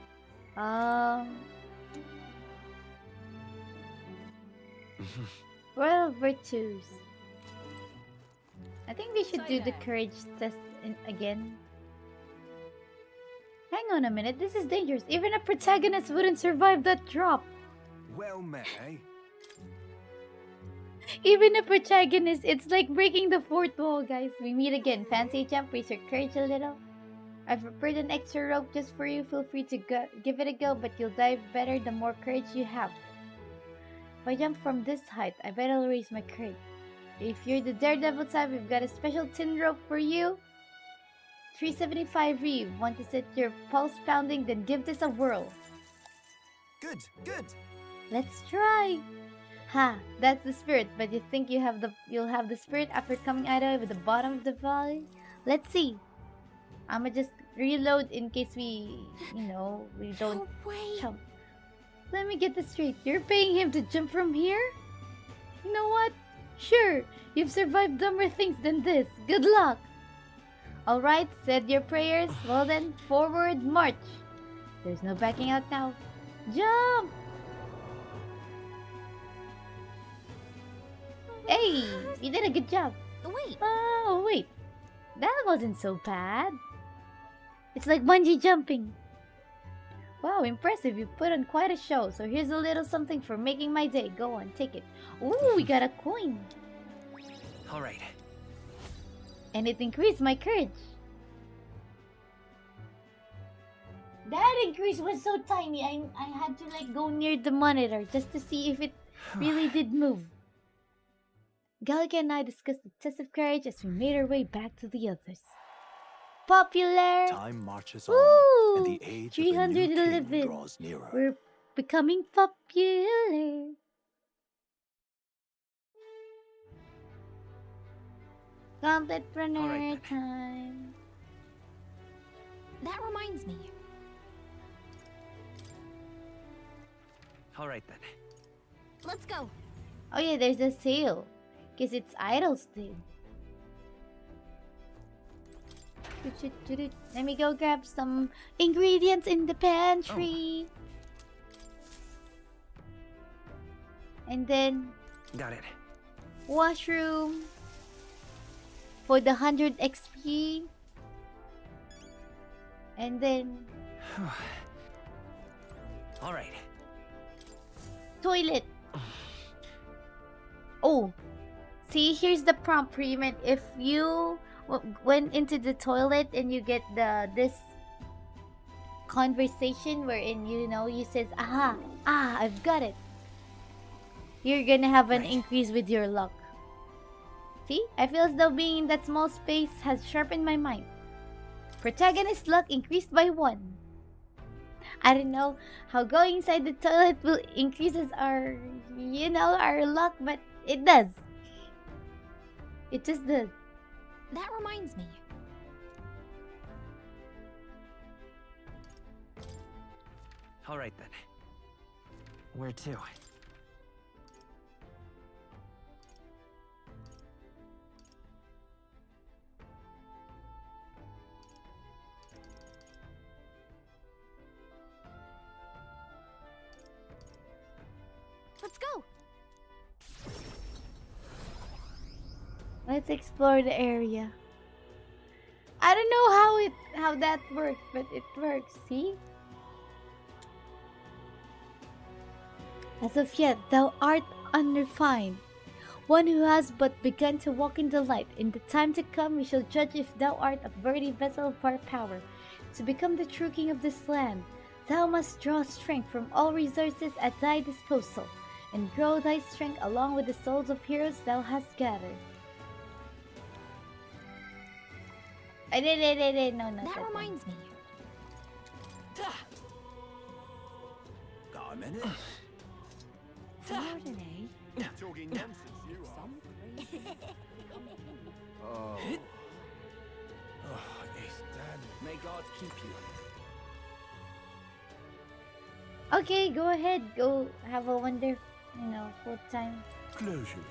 Royal virtues. I think we should do the courage test again. Hang on a minute, this is dangerous. Even a protagonist wouldn't survive that drop. Well met, eh? Even a protagonist, it's like breaking the fourth wall, guys. We meet again. Fancy jump, raise your courage a little. I've prepared an extra rope just for you. Feel free to give it a go, but you'll dive better the more courage you have. If I jump from this height, I bet I'll raise my courage. If you're the daredevil type, we've got a special tin rope for you. 375 Reeve. Want to set your pulse pounding? Then give this a whirl. Good. Let's try. Ha! That's the spirit. But you think you'll have the spirit after coming out of the bottom of the valley? Let's see. I'ma just reload in case we don't jump. Let me get this straight. You're paying him to jump from here? You know what? Sure, you've survived dumber things than this. Good luck. Alright, said your prayers. Well then, forward march. There's no backing out now. Jump! Hey, you did a good job. Wait, Oh, wait. That wasn't so bad. It's like bungee jumping. Wow, impressive. You put on quite a show. So here's a little something for making my day. Go on, take it. Ooh, we got a coin. All right. And it increased my courage. That increase was so tiny. I had to like go near the monitor just to see if it really did move. Gallica and I discussed the test of courage as we made our way back to the others. Popular! Time marches on, Woo! and the age of a new king 311. draws nearer. We're becoming popular. Gauntlet runner Alright then. time. that reminds me. All right then. Let's go. Oh yeah, there's a sale. Guess it's Idol's Day. Let me go grab some ingredients in the pantry. And then Got it. washroom for the 100 XP. And then All right. toilet. Oh, see, here's the prompt, Prement. If you went into the toilet and you get this conversation wherein you says, I've got it. You're gonna have an Right. increase with your luck. See, I feel as though being in that small space has sharpened my mind. Protagonist luck increased by 1. I don't know how going inside the toilet will increases our luck, but it does. It just does. That reminds me. All right then. Where to? Let's go. Let's explore the area. I don't know how that works, but it works, see? As of yet, thou art unrefined, one who has but begun to walk in the light. In the time to come, we shall judge if thou art a worthy vessel of our power. To become the true king of this land, thou must draw strength from all resources at thy disposal, and grow thy strength along with the souls of heroes thou hast gathered. No, not That that one. reminds me. Got a minute? Talking nonsense, you are. Oh. May God keep you. Okay, go ahead. Go have a full time. Closure.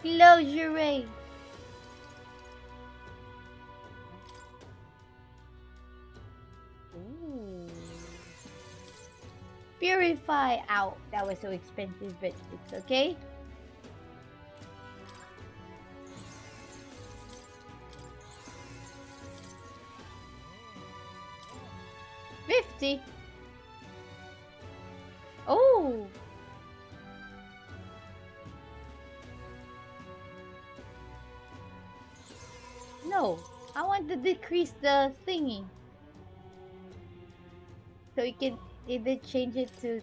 Closure. Ooh. Purify. Ow, that was so expensive, but it's okay. $50. Oh. No, I want to decrease the thingy. So you can either change it to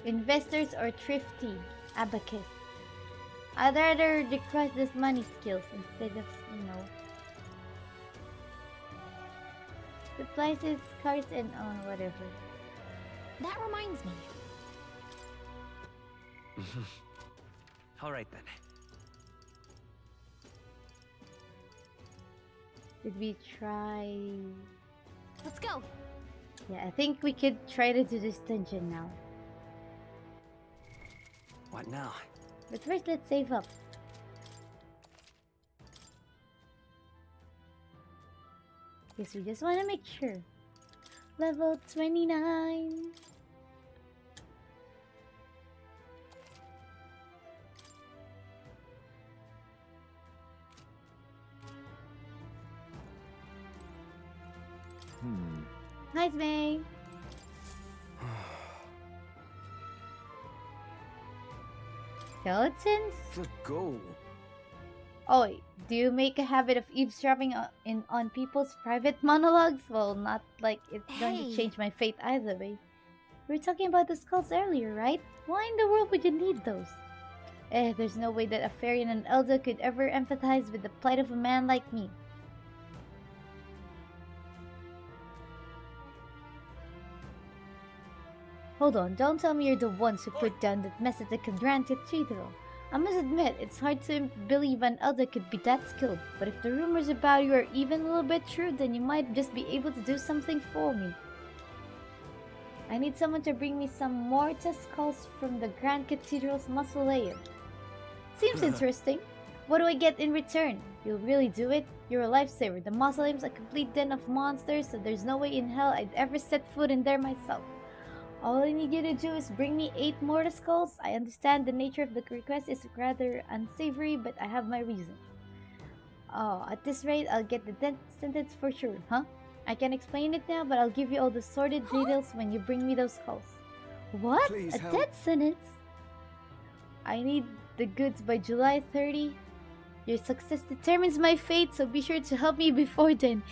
investors or thrifty abacus. I'd rather decrease this money skills instead of, supplies, cards, and whatever. That reminds me. All right then. Did we try? Let's go. Yeah, I think we could try to do this dungeon now. What now? But first, let's save up. Guess we just want to make sure. Level 29. Nice, May. Skeletons? The goal. Oh, do you make a habit of eavesdropping on people's private monologues? Well, not like it's going to Hey. change my fate either way. We were talking about the skulls earlier, right? Why in the world would you need those? There's no way that a fairy and an elder could ever empathize with the plight of a man like me. Hold on, don't tell me you're the ones who put down that mess at the Grand Cathedral. I must admit, it's hard to believe an elder could be that skilled, but if the rumors about you are even a little bit true, then you might just be able to do something for me. I need someone to bring me some mortar skulls from the Grand Cathedral's mausoleum. Seems interesting. What do I get in return? You'll really do it? You're a lifesaver. The mausoleum's a complete den of monsters, so there's no way in hell I'd ever set foot in there myself. All I need you to do is bring me 8 mortar skulls. I understand the nature of the request is rather unsavory, but I have my reason. Oh, at this rate, I'll get the death sentence for sure, huh? I can explain it now, but I'll give you all the sordid details when you bring me those skulls. What? Please a help. death sentence? I need the goods by July 30. Your success determines my fate, so be sure to help me before then.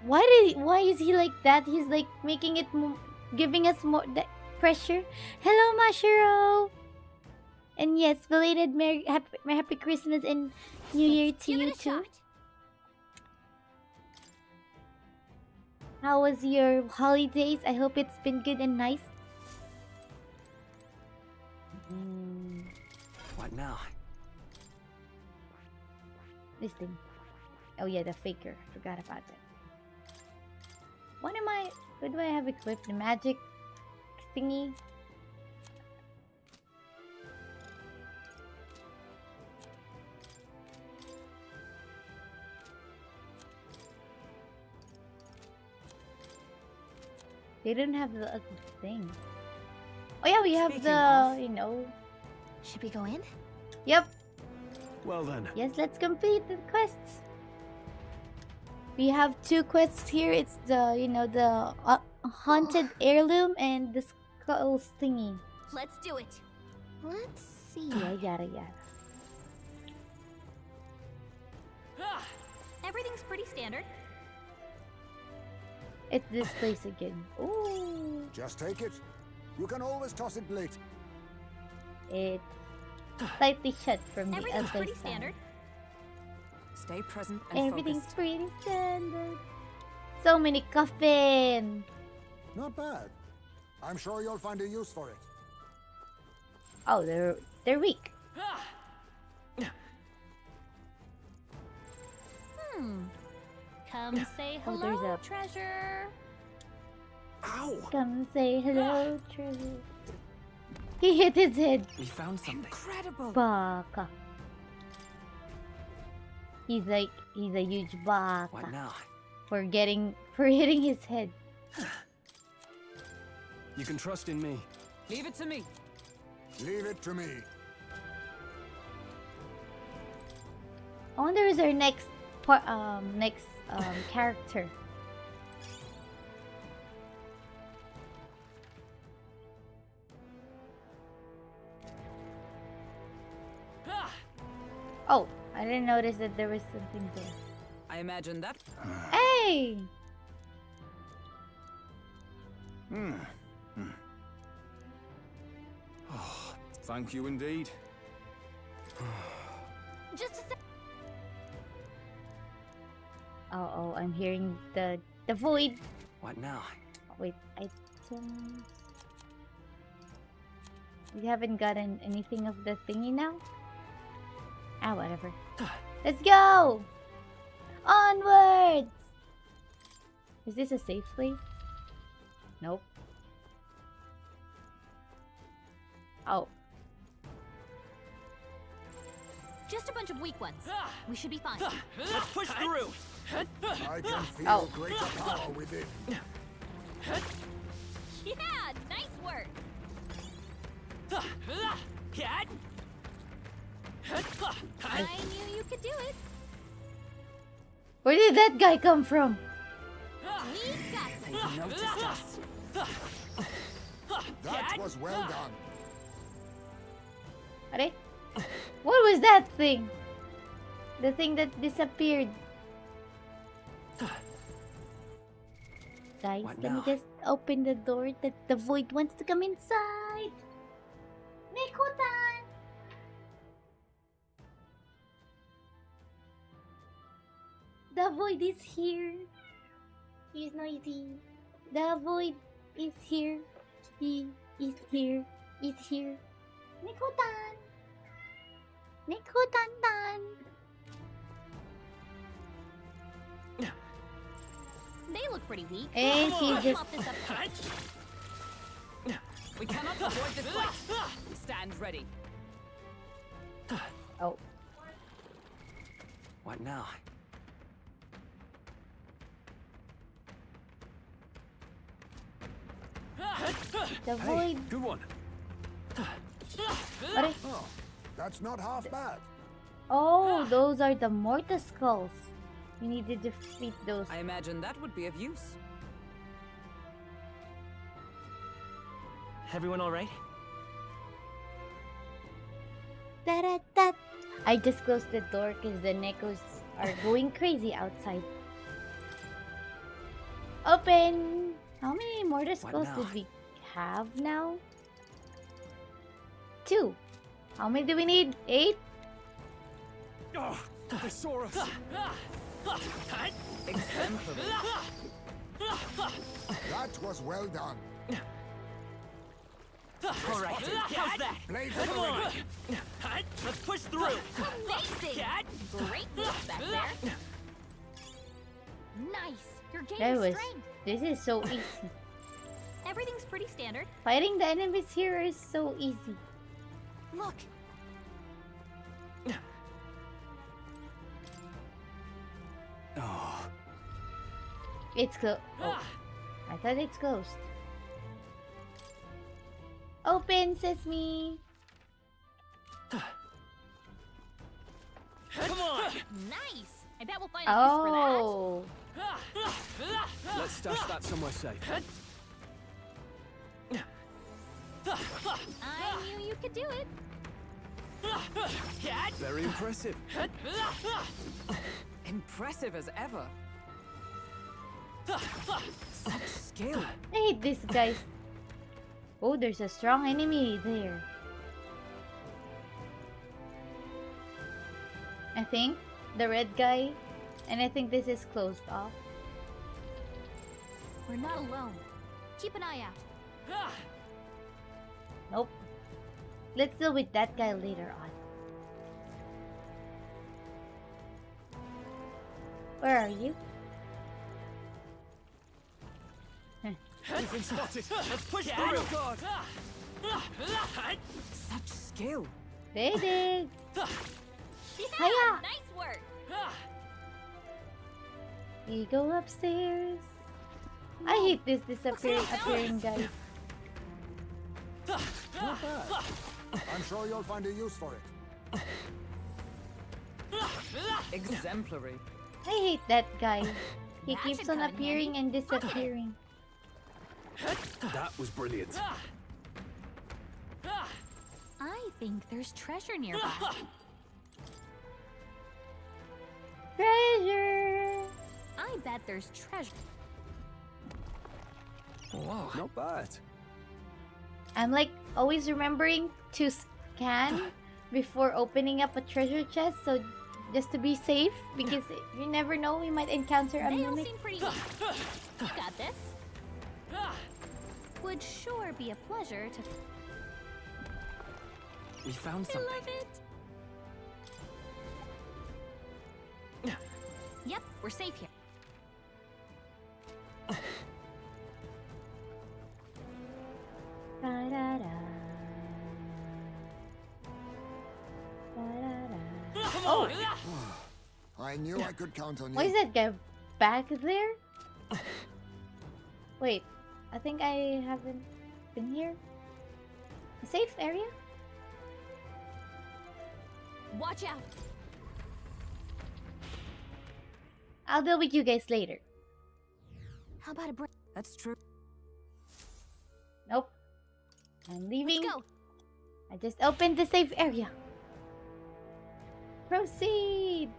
Why is he like that? He's like making it giving us more pressure. Hello, Mashiro. And yes, belated happy Christmas and New Year to Give you it a too. shot. How was your holidays? I hope it's been good and nice. What now? This thing. Oh yeah, the faker. Forgot about it. What do I have equipped? The magic thingy? They don't have the other thing. Oh yeah, we have Speaking the, of- you know. Should we go in? Yep. Well then, Yes, let's complete the quests. We have 2 quests here. It's the, you know, the haunted heirloom and the skulls thingy. Let's do it. Let's see. Yada. Everything's pretty standard. It's this place again. Ooh. Just take it. You can always toss it late. It's slightly shut from the Everything's other pretty side. standard. Stay present and Everything's focused. pretty standard. So many coffins. Not bad. I'm sure you'll find a use for it. Oh, they're weak. Come say Oh, hello, there's a- treasure. ow! Come say hello, Trevor. He hit his head. We found something. Incredible! Baka. He's a huge baka. What now? For hitting his head. You can trust in me. Leave it to me. Leave it to me. I wonder who's our next character. Oh, I didn't notice that there was something there. I imagine that. Hey! Thank you indeed. Just a sec. Oh, I'm hearing the void. What now? Wait, items. We haven't gotten anything of the thingy now? Ah, whatever. Let's go! Onwards! Is this a safe place? Nope. Oh. Just a bunch of weak ones. We should be fine. Let's push through. I can feel Oh. greater power within. Yeah, nice work. Cat. I knew you could do it. Where did that guy come from? We He noticed us. That was well done. Are? What was that thing? The thing that disappeared. Guys, What let me now? just open the door that the void wants to come inside. Nikutan! The void is here. He's noisy. The void is here. He is here. Is here. Nikutan! Nikutan-tan! They look pretty weak. And she just... Pop this up. We cannot avoid this fight. Stand ready. Oh. What now? The Hey, void... good one. Are? Oh, that's not half bad. Oh, those are the mortar skulls. We need to defeat those. I imagine that would be of use. Everyone all right? Da-da-da. I just closed the door because the Nekos are going crazy outside. Open! How many mortar skulls now? did we have now? 2. How many do we need? 8? Oh, they saw us. Exemplary. That was well done. All right. How's that? Blades Come at the on. ready. Let's push through. Amazing! Great move back there. Nice. Your game That is was... strength. This is so easy. Everything's pretty standard. Fighting the enemies here is so easy. Look, Oh, It's closed. Oh, I thought it's closed. Open, Sesame! Come on. nice. I bet we'll find a use for that. Oh! let's stash that somewhere safe. I knew you could do it. Very impressive. Impressive as ever. Such skill. I hate this guy. Oh, there's a strong enemy there. I think the red guy, and I think this is closed off. We're not alone. Keep an eye out. Nope. Let's deal with that guy later on. Where are you? We've been spotted. Let's push Oh through. God! Such skill. They did. Yeah, Hiya. nice work. We go upstairs. I hate this appearing guy. Not bad. I'm sure you'll find a use for it. Exemplary. I hate that guy. He That keeps should on come in appearing and disappearing. That was brilliant. I think there's treasure nearby. Treasure! I bet there's treasure. Whoa. Not bad. I'm like always remembering to scan before opening up a treasure chest, so just to be safe, because you never know, we might encounter a They all mimic. seem pretty weak. You got this. Would sure be a pleasure to... We found I something. love it. Yep, we're safe here. Da-da-da. Da-da-da. Come Oh. on. I knew I could count on Why is you. that guy back there? Wait, I think I haven't been here. A safe area? Watch out. I'll deal with you guys later. How about a break? That's true. Nope. I'm leaving. Let's go. I just opened the safe area. Proceed.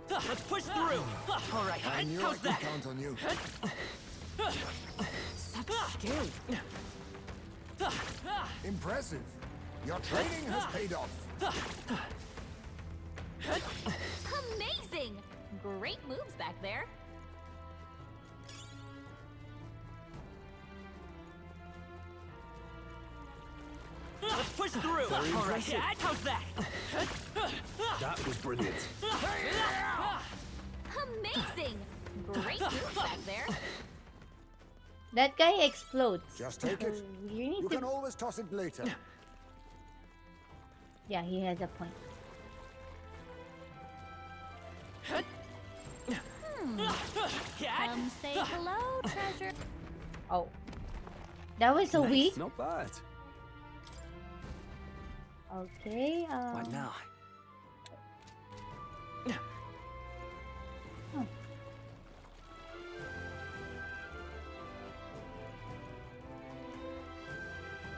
Let's push through. All right, I knew I how's could that? count on you. Such skill. Impressive. Your training has paid off. Amazing! Great moves back there. Let's push through. All right, how's that? That was brilliant. Amazing! Great moves back there. That guy explodes. Just take it. You need You to. can always toss it later. Yeah, he has a point. Come say hello, treasure. Oh, that was so weak. Not bad. Okay. What now?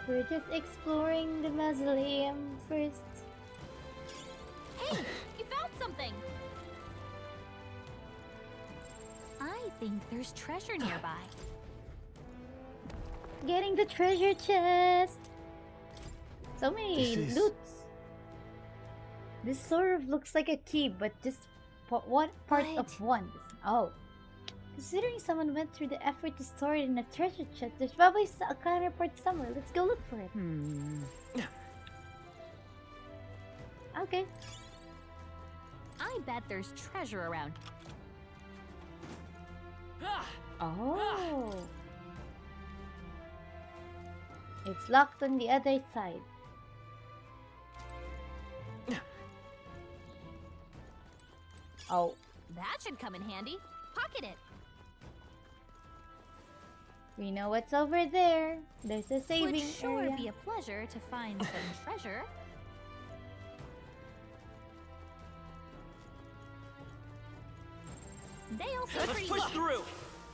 We're just exploring the mausoleum first. Hey, you found something. I think there's treasure nearby. Getting the treasure chest. So many This is- loots. This sort of looks like a key, but just what part of one? Oh. Considering someone went through the effort to store it in a treasure chest, there's probably a counterpart somewhere. Let's go look for it. Okay. I bet there's treasure around. Oh. It's locked on the other side. Oh. That should come in handy. Pocket it. We know what's over there. There's a saving Would sure area. be a pleasure to find some treasure. They also Let's pretty push low. through.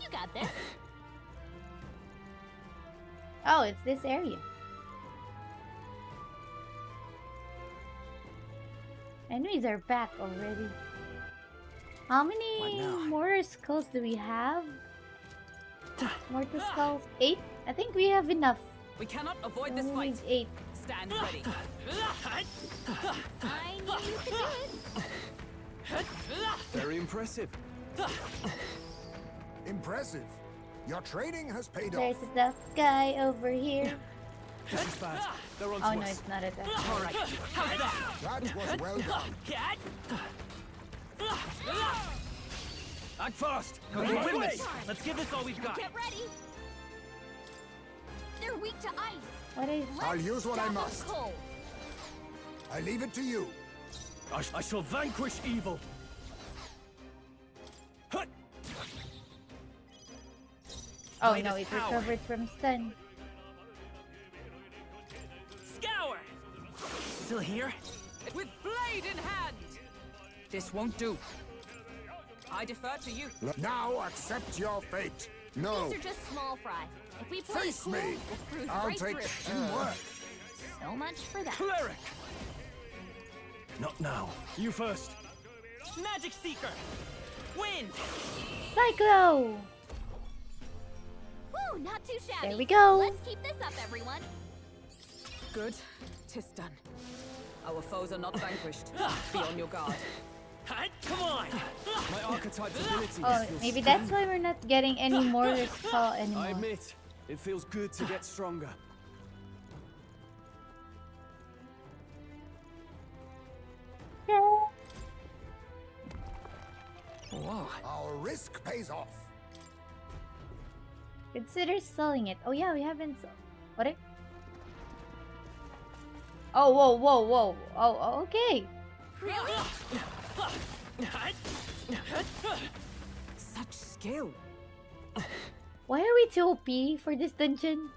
You got this. Oh, it's this area. Enemies are back already. How many What now? mortar skulls do we have? Mortar skulls? 8? I think we have enough. We cannot avoid We this only fight. need 8. Stand ready. I knew you could do it. Very impressive. Impressive. Your training has paid There's off. a tough guy over here. This is bad. They're on Oh to no, us. it's not a tough All right, how's that? That was well done. Cat? Act fast. We can win this. Let's give this all we've got. Get ready. They're weak to ice. What is... I'll Let's use what I stop 'em must. cold. I leave it to you. I shall vanquish evil. Hut! Oh Light no, is it power. recovered from stun. Scour. Still here? With blade in hand. This won't do. I defer to you. Now accept your fate. No. These are just small fry. If we play Face cool, me. we'll cruise I'll right take through. teamwork. So much for that. Cleric. Not now. You first. Magic Seeker. Wind. Cyclo! Woo, not too shabby. There we go. Let's keep this up, everyone. Good. 'Tis done. Our foes are not vanquished. Be on your guard. Hut, come on. My archetype's ability. Oh, feels maybe that's strong. why we're not getting any mortar skull anymore. I admit, it feels good to get stronger. Whoa. Our risk pays off. Consider selling it. Oh yeah, we haven't sold. What? Oh, whoa, whoa, whoa. Oh, okay. Really? Such skill. Why are we too OP for this dungeon?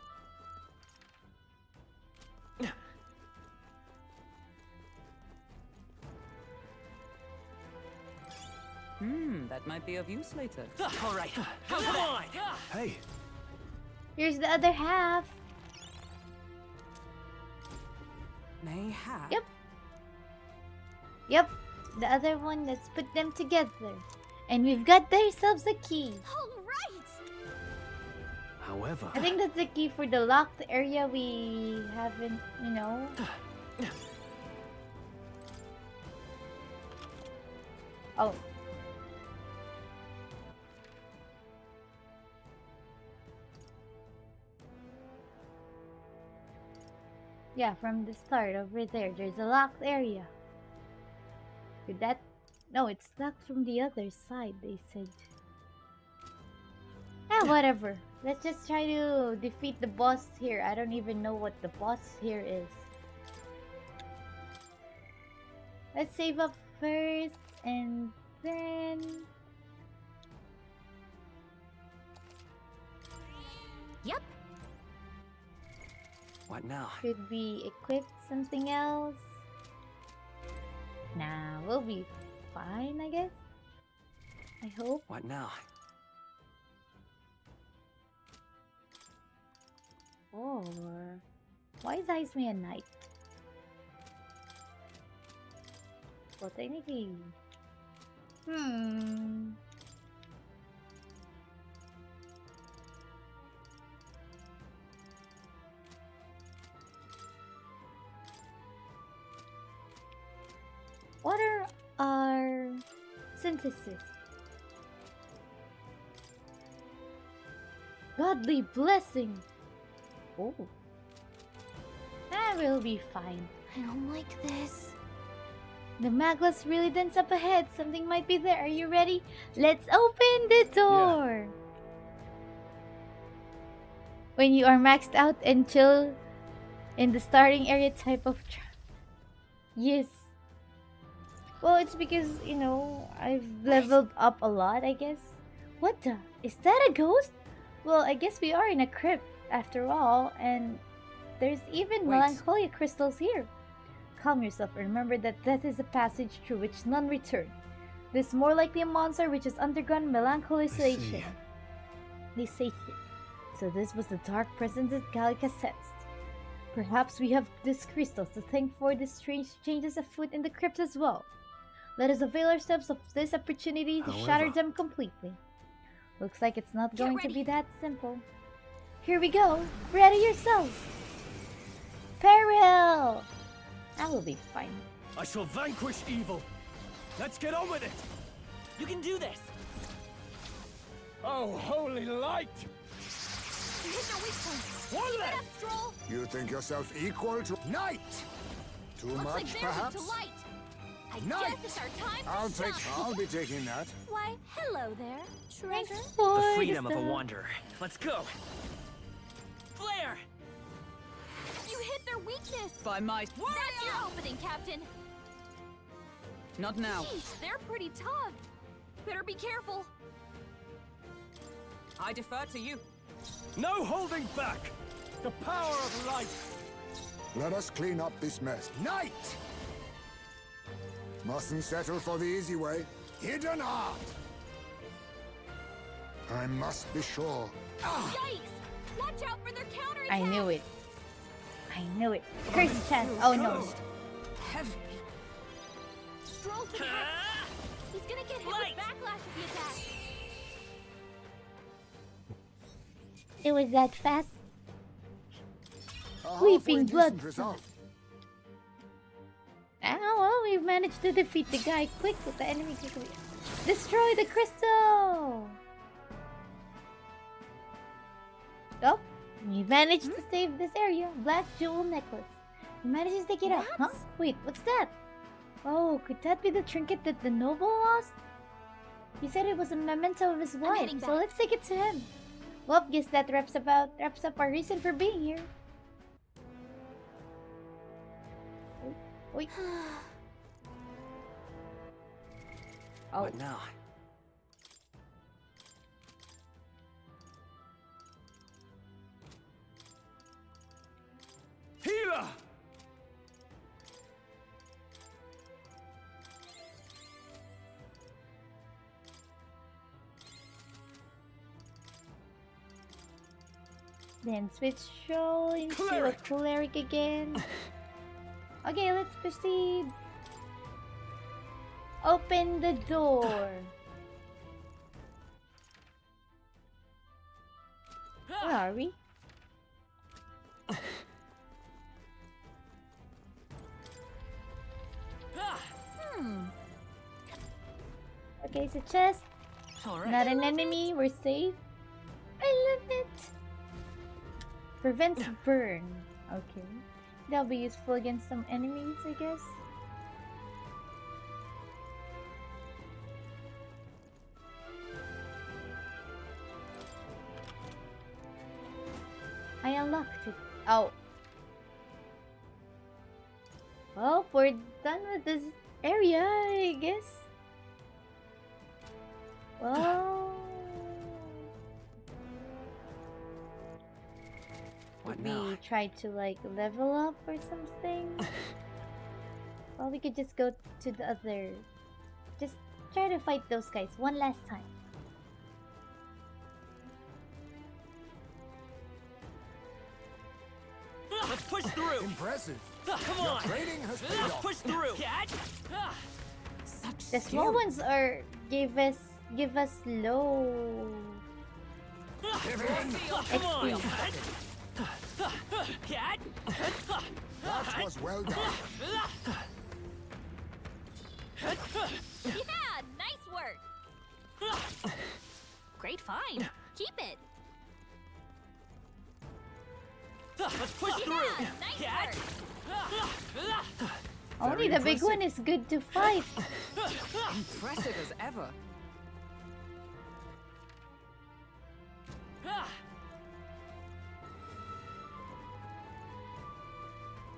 That might be of use later. All right, come on! Hey, Here's the other half. Mayhap. Yep. Yep. The other one, let's put them together. And we've got ourselves a key. All right! however, I think that's the key for the locked area we haven't, you know. Oh. Yeah, from the start over there, there's a locked area. Could that? No, it's locked from the other side, they said. Ah, whatever. Let's just try to defeat the boss here. I don't even know what the boss here is. Let's save up first, and then... Yep. what now? Could we equip something else? Nah, we'll be fine, I guess. I hope. What now? Or... why is Aisme a knight? Well, technically... What are our synthesis? Godly blessing! Oh. That will be fine. I don't like this. The Magla's really dense up ahead. Something might be there. Are you ready? Let's open the door! When you are maxed out and chill in the starting area type of yes. Well, it's because, you know, I've leveled up a lot, I guess. What the? Is that a ghost? Well, I guess we are in a crypt, after all, and there's even melancholia crystals here. Calm yourself and remember that death is a passage through which none return. This is more likely a monster which has undergone melancholization. They say here. So this was the dark presence that Gallica sensed. Perhaps we have these crystals to thank for the strange changes afoot in the crypt as well. Let us avail ourselves of this opportunity to shatter them completely. Looks like it's not going to be that simple. Here we go. Ready yourselves. Peril! I will be fine. I shall vanquish evil. Let's get on with it. You can do this. Oh, holy light! You hit the weak point. One Keep it left. up, Stroll. You think yourself equal to night? Too Looks much, like they're weak perhaps? to light. I Night. guess it's our time to shine. I'll be taking that. Why, hello there, treasure. The freedom of a wanderer. Let's go. Flare! You hit their weakness. By my... That's your opening, Captain. Not now. Sheesh, they're pretty tough. Better be careful. I defer to you. No holding back. The power of light. Let us clean up this mess. Night! Mustn't settle for the easy way. Hidden art! I must be sure. Yikes! Watch out for their counterattack. I knew it. I knew it. Curse chest. Oh no. Heavy. Stroll's the next. He's gonna get hit with backlash if he attacks. It was that fast. A Weeping halfway blood. decent result. Ah, well, we've managed to defeat the guy quick with the enemy quickly. Destroy the crystal! Oh, we managed to save this area. Black jewel necklace. We managed to take it out. Huh? Wait, what's that? Oh, could that be the trinket that the noble lost? He said it was a memento of his wife, heading so back. let's take it to him. Well, guess that wraps up our reason for being here. Wait. Oh. What now? Healer! Then switch role into a cleric again. Okay, let's proceed. Open the door. Where are we? Okay, so chest. Not an enemy, we're safe. I love it. Prevents burn. Okay. That'll be useful against some enemies, I guess. I unlocked it. Oh. Well, we're done with this area, I guess. Well... we try to like level up or something. Well, we could just go to the other. Just try to fight those guys one last time. Let's push through. Impressive. Come Your on. training has paid Let's off. push through. The small ones are give us low Come on. That was well done. Yeah, nice work. Great find. Keep it. Let's push through. Nice work. Only the big one is good to fight. Impressive as ever.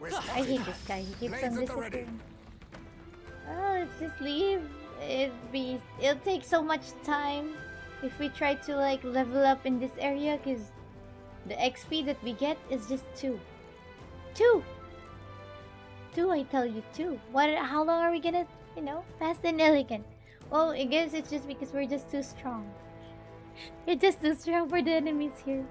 I hate this guy. He keeps on disappearing. Oh, let's just leave. It'll take so much time if we try to like level up in this area, because the XP that we get is just 2. 2! 2, I tell you, 2. How long are we gonna, fast and elegant? Well, I guess it's just because we're just too strong. We're just too strong for the enemies here.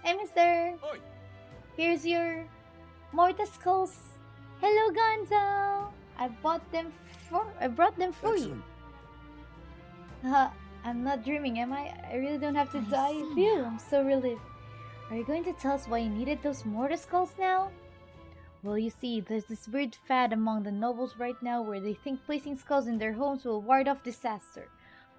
Hey, mister! Oi. Here's your mortar skulls. Hello, Gonzo! I brought them for you. I'm not dreaming, am I? I really don't have to die. Phew, I'm so relieved. Are you going to tell us why you needed those mortar skulls now? Well, you see, there's this weird fad among the nobles right now where they think placing skulls in their homes will ward off disaster.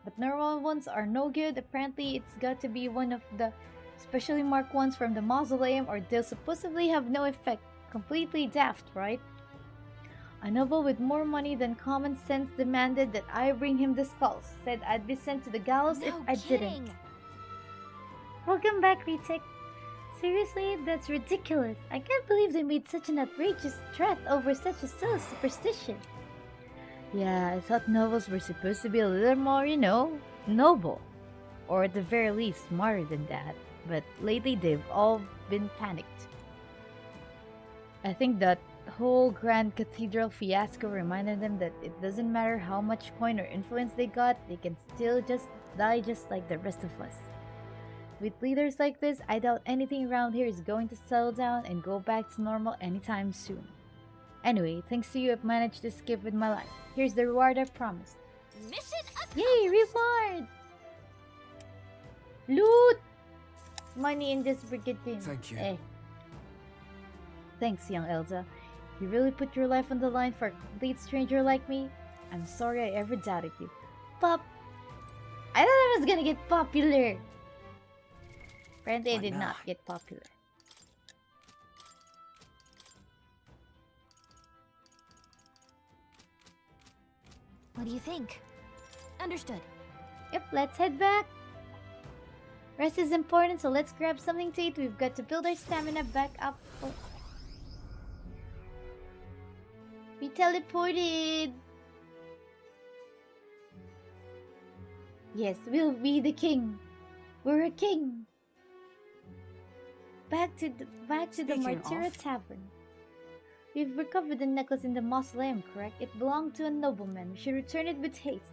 But normal ones are no good. Apparently, it's got to be one of the specially marked ones from the mausoleum, or they'll supposedly have no effect. Completely daft, right? A noble with more money than common sense demanded that I bring him the skulls. Said I'd be sent to the gallows if I didn't. Welcome back, Retic. Seriously, that's ridiculous. I can't believe they made such an outrageous threat over such a silly superstition. Yeah, I thought nobles were supposed to be a little more, noble. Or at the very least, smarter than that. But lately, they've all been panicked. I think that whole Grand Cathedral fiasco reminded them that it doesn't matter how much coin or influence they got, they can still just die just like the rest of us. With leaders like this, I doubt anything around here is going to settle down and go back to normal anytime soon. Anyway, thanks to you, I've managed to escape with my life. Here's the reward I promised. Mission accomplished. Yay, reward! Loot! Money in this brigade bin. Thank you. Thanks, young Elsa. You really put your life on the line for a complete stranger like me? I'm sorry I ever doubted you. I thought I was gonna get popular. Apparently I did not get popular. What do you think? Understood. Yep, let's head back. Rest is important, so let's grab something to eat. We've got to build our stamina back up. Oh. We teleported. Yes, we'll be the king. We're a king. back to the Speaking Martyra of- Tavern. We've recovered the necklace in the mausoleum, correct? It belonged to a nobleman. We should return it with haste.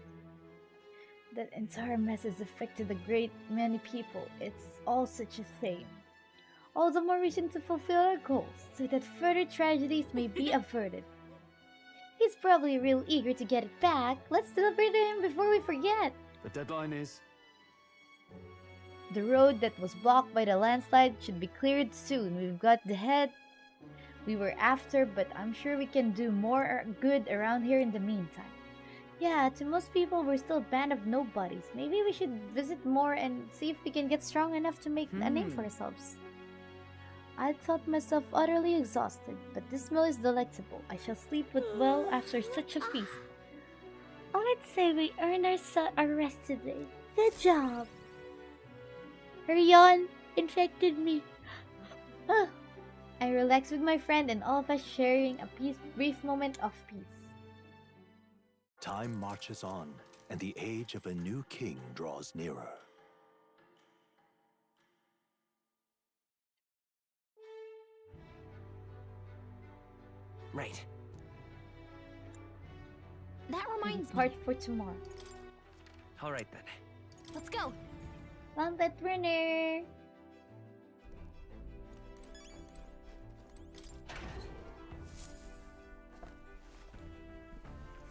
That entire mess has affected a great many people. It's all such a shame. All the more reason to fulfill our goals, so that further tragedies may be averted. He's probably real eager to get it back. Let's deliver to him before we forget. The deadline is... The road that was blocked by the landslide should be cleared soon. We've got the head we were after, but I'm sure we can do more good around here in the meantime. Yeah, to most people, we're still a band of nobodies. Maybe we should visit more and see if we can get strong enough to make a name for ourselves. I thought myself utterly exhausted, but this meal is delectable. I shall sleep well after such a feast. I'd say we earned our rest today. Good job. Her yawn infected me. I relaxed with my friend and all of us sharing a brief moment of peace. Time marches on, and the age of a new king draws nearer. Right. That reminds me. Part for tomorrow. All right then. Let's go. Trumpet winner.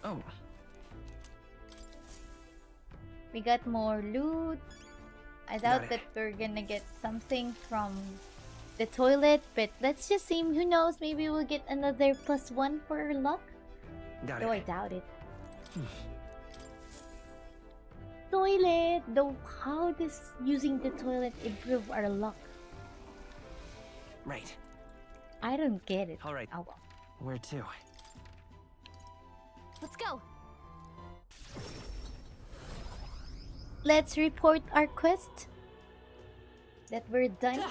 Oh. We got more loot. I doubt it. that we're gonna get something from the toilet, but let's just see. Who knows? Maybe we'll get another +1 for our luck. Got Though I it. doubt it. Toilet! Though, how does using the toilet improve our luck? Right. I don't get it. All right. Oh, well. Where to? Let's go. Let's report our quest. That we're done.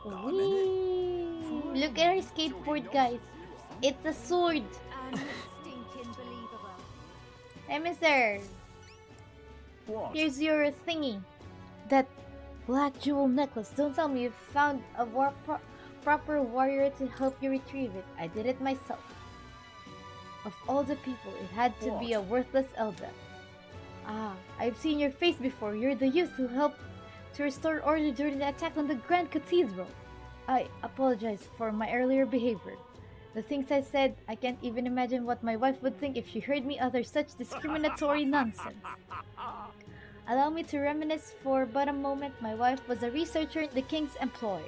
Whee! Look at our skateboard, guys. It's a sword. And stinking believable. Hey, mister. What? Here's your thingy. That black jewel necklace. Don't tell me you found a proper warrior to help you retrieve it. I did it myself. Of all the people, it had to be a worthless elder. Ah, I've seen your face before. You're the youth who helped to restore order during the attack on the Grand Cathedral. I apologize for my earlier behavior. The things I said, I can't even imagine what my wife would think if she heard me utter such discriminatory nonsense. Allow me to reminisce for but a moment. My wife was a researcher in the king's employ.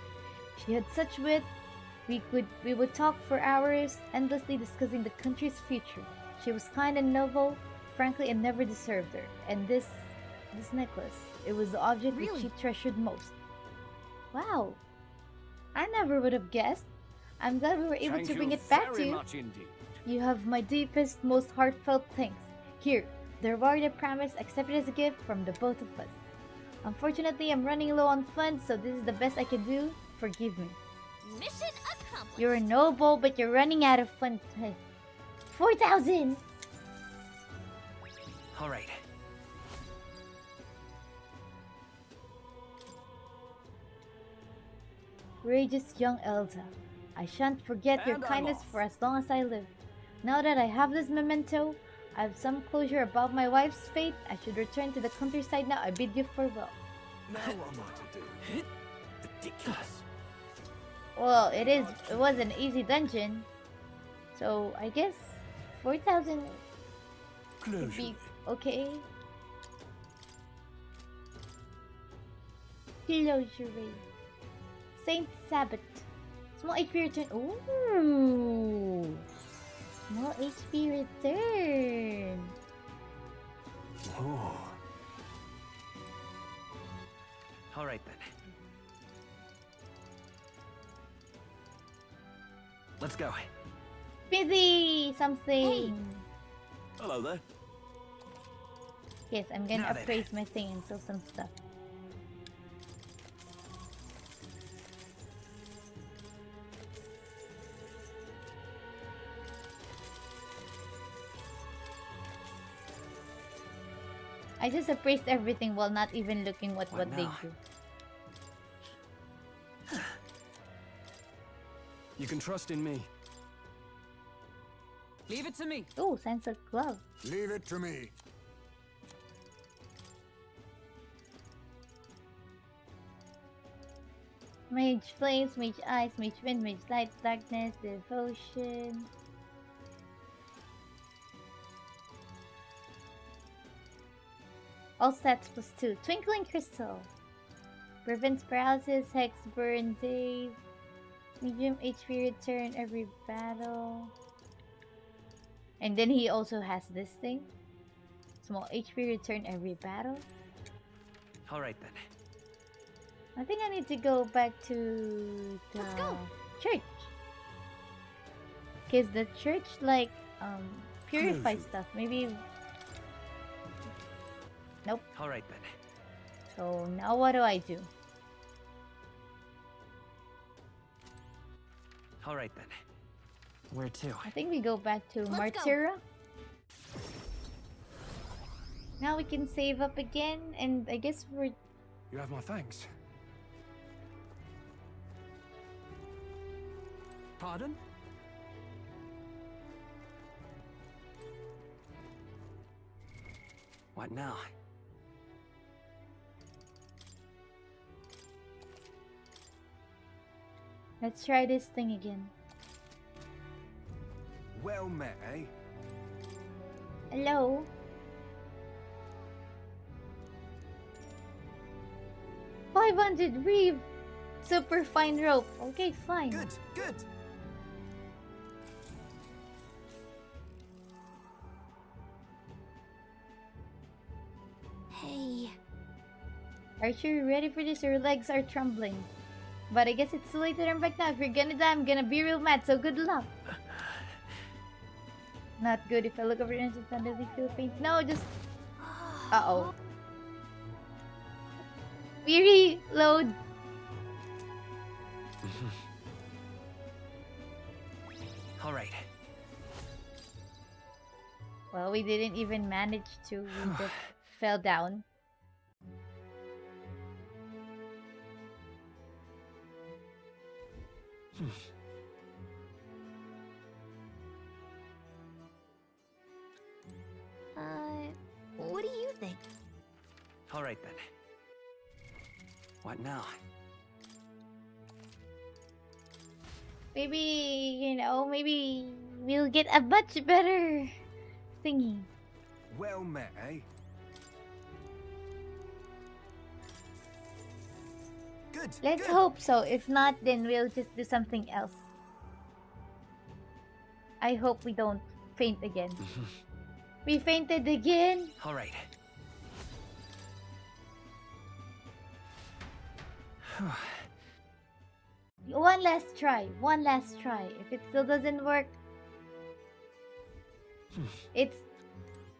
She had such wit. We would talk for hours, endlessly discussing the country's future. She was kind and noble. Frankly, I never deserved her. And this necklace, it was the object which she treasured most. Wow. I never would have guessed. I'm glad we were able to bring it back to you. Much indeed. You have my deepest, most heartfelt thanks. Here, the reward I promised, accepted as a gift from the both of us. Unfortunately, I'm running low on funds, so this is the best I can do. Forgive me. Mission accomplished. You're noble, but you're running out of funds. Hey. 4,000! All right. Courageous young Elsa, I shan't forget your And I'm kindness off. for as long as I live. Now that I have this memento, I have some closure about my wife's fate. I should return to the countryside now. I bid you farewell. Now what am I to do? Ridiculous. Well, it was an easy dungeon. So, I guess 4,000 would Closure. be okay. Closure. Saint Sabbath. Small HP return. Ooh. Small HP return. Oh, All right then. Let's go. Busy something. hello there. Yes, I'm gonna Now then. appraise my thing and sell some stuff. I just appraised everything while not even looking what What they now? do. You can trust in me. Leave it to me. Oh, sense of glove. Leave it to me. Mage flames, mage ice, mage wind, mage light, darkness, devotion. All stats +2. Twinkling crystal. Prevents paralysis, hex burn days. Medium HP return every battle. And then he also has this thing. Small HP return every battle. Alright then. I think I need to go back to the Let's go. church. Because the church like purifies stuff. Maybe. Nope. Alright then. So now what do I do? Alright then. Where to? I think we go back to Let's go. Martyra. Now we can save up again, and I guess we're. You have my thanks. Pardon? What now? Let's try this thing again. Well met, eh? Hello? $500 reeve! Super fine rope. Okay, fine. Good, good. Hey. Archer, you ready for this? Your legs are trembling. But I guess it's too late to turn back now. If you're gonna die, I'm gonna be real mad, so good luck. Not good if I look over and just suddenly feel faint. No, just... Uh-oh. We reload. Alright. Well, we didn't even manage to. We just fell down. What do you think? Alright then. What now? Maybe, you know, maybe we'll get a much better thingy. Well met, eh? Good. Let's good. hope so. If not, then we'll just do something else. I hope we don't faint again. We fainted again. Alright. One last try. One last try. If it still doesn't work, it's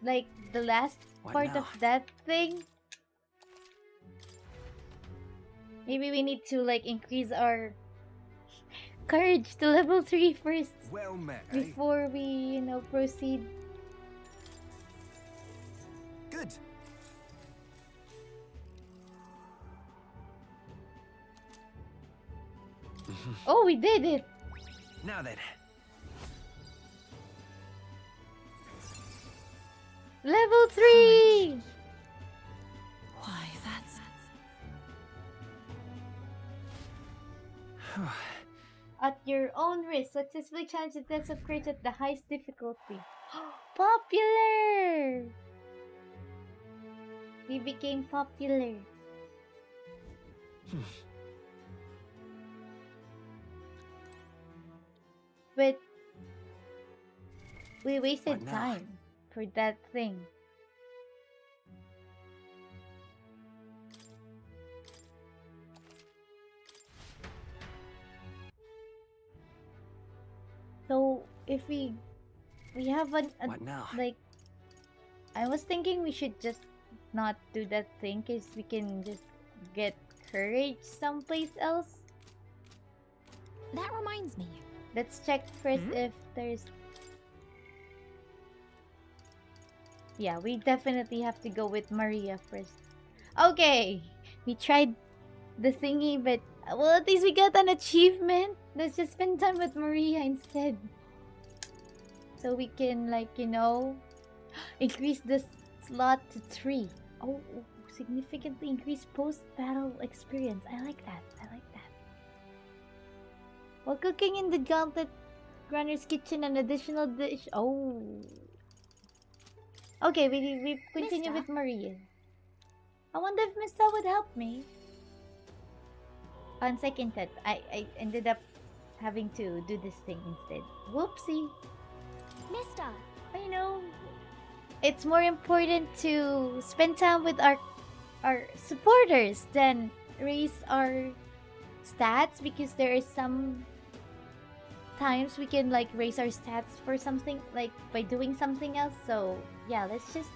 like the last What part now? of that thing. Maybe we need to like increase our courage to level 3 first Well met, eh? before we, you know, proceed. Good. Oh, we did it! Now then. Level 3! Why, that's... At your own risk, successfully challenge the test of courage at the highest difficulty. Popular! We became popular. But we wasted What now? time for that thing. So if we have a What now? like, I was thinking we should just not do that thing because we can just get courage someplace else. That reminds me. Let's check first if there's... Yeah, we definitely have to go with Maria first. Okay! We tried the thingy, but Well, at least we got an achievement. Let's just spend time with Maria instead. So we can, like, you know, increase this slot to 3. Oh, significantly increase post-battle experience. I like that. I like that. While cooking in the Gauntlet Grunner's Kitchen, an additional dish. Oh. Okay, we continue with Maria. I wonder if Mista would help me. On second thought, I ended up having to do this thing instead. Whoopsie. Mister. I know. It's more important to spend time with our supporters than raise our stats, because there is some times we can like raise our stats for something, like by doing something else. So yeah, let's just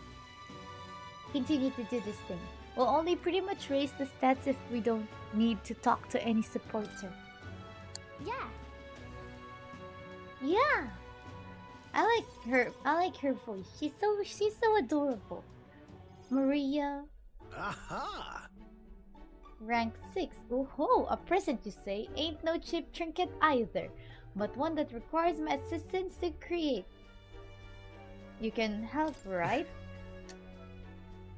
continue to do this thing. We'll only pretty much raise the stats if we don't need to talk to any supporter. Yeah. Yeah. I like her voice. She's so adorable. Maria. Aha! Rank 6. Oh, a present you say? Ain't no cheap trinket either, but one that requires my assistance to create. You can help, right?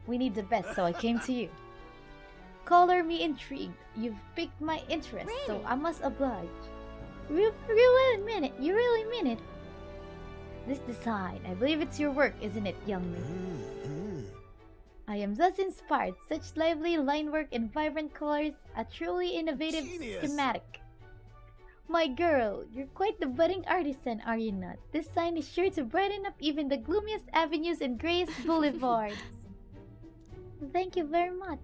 We need the best, so I came to you. Color me intrigued. You've piqued my interest, so I must oblige. You really mean it? You really mean it? This design, I believe it's your work, isn't it, young man? I am thus inspired. Such lively line work and vibrant colors, a truly innovative schematic. My girl, you're quite the budding artisan, are you not? This sign is sure to brighten up even the gloomiest avenues and grayest boulevards. Thank you very much.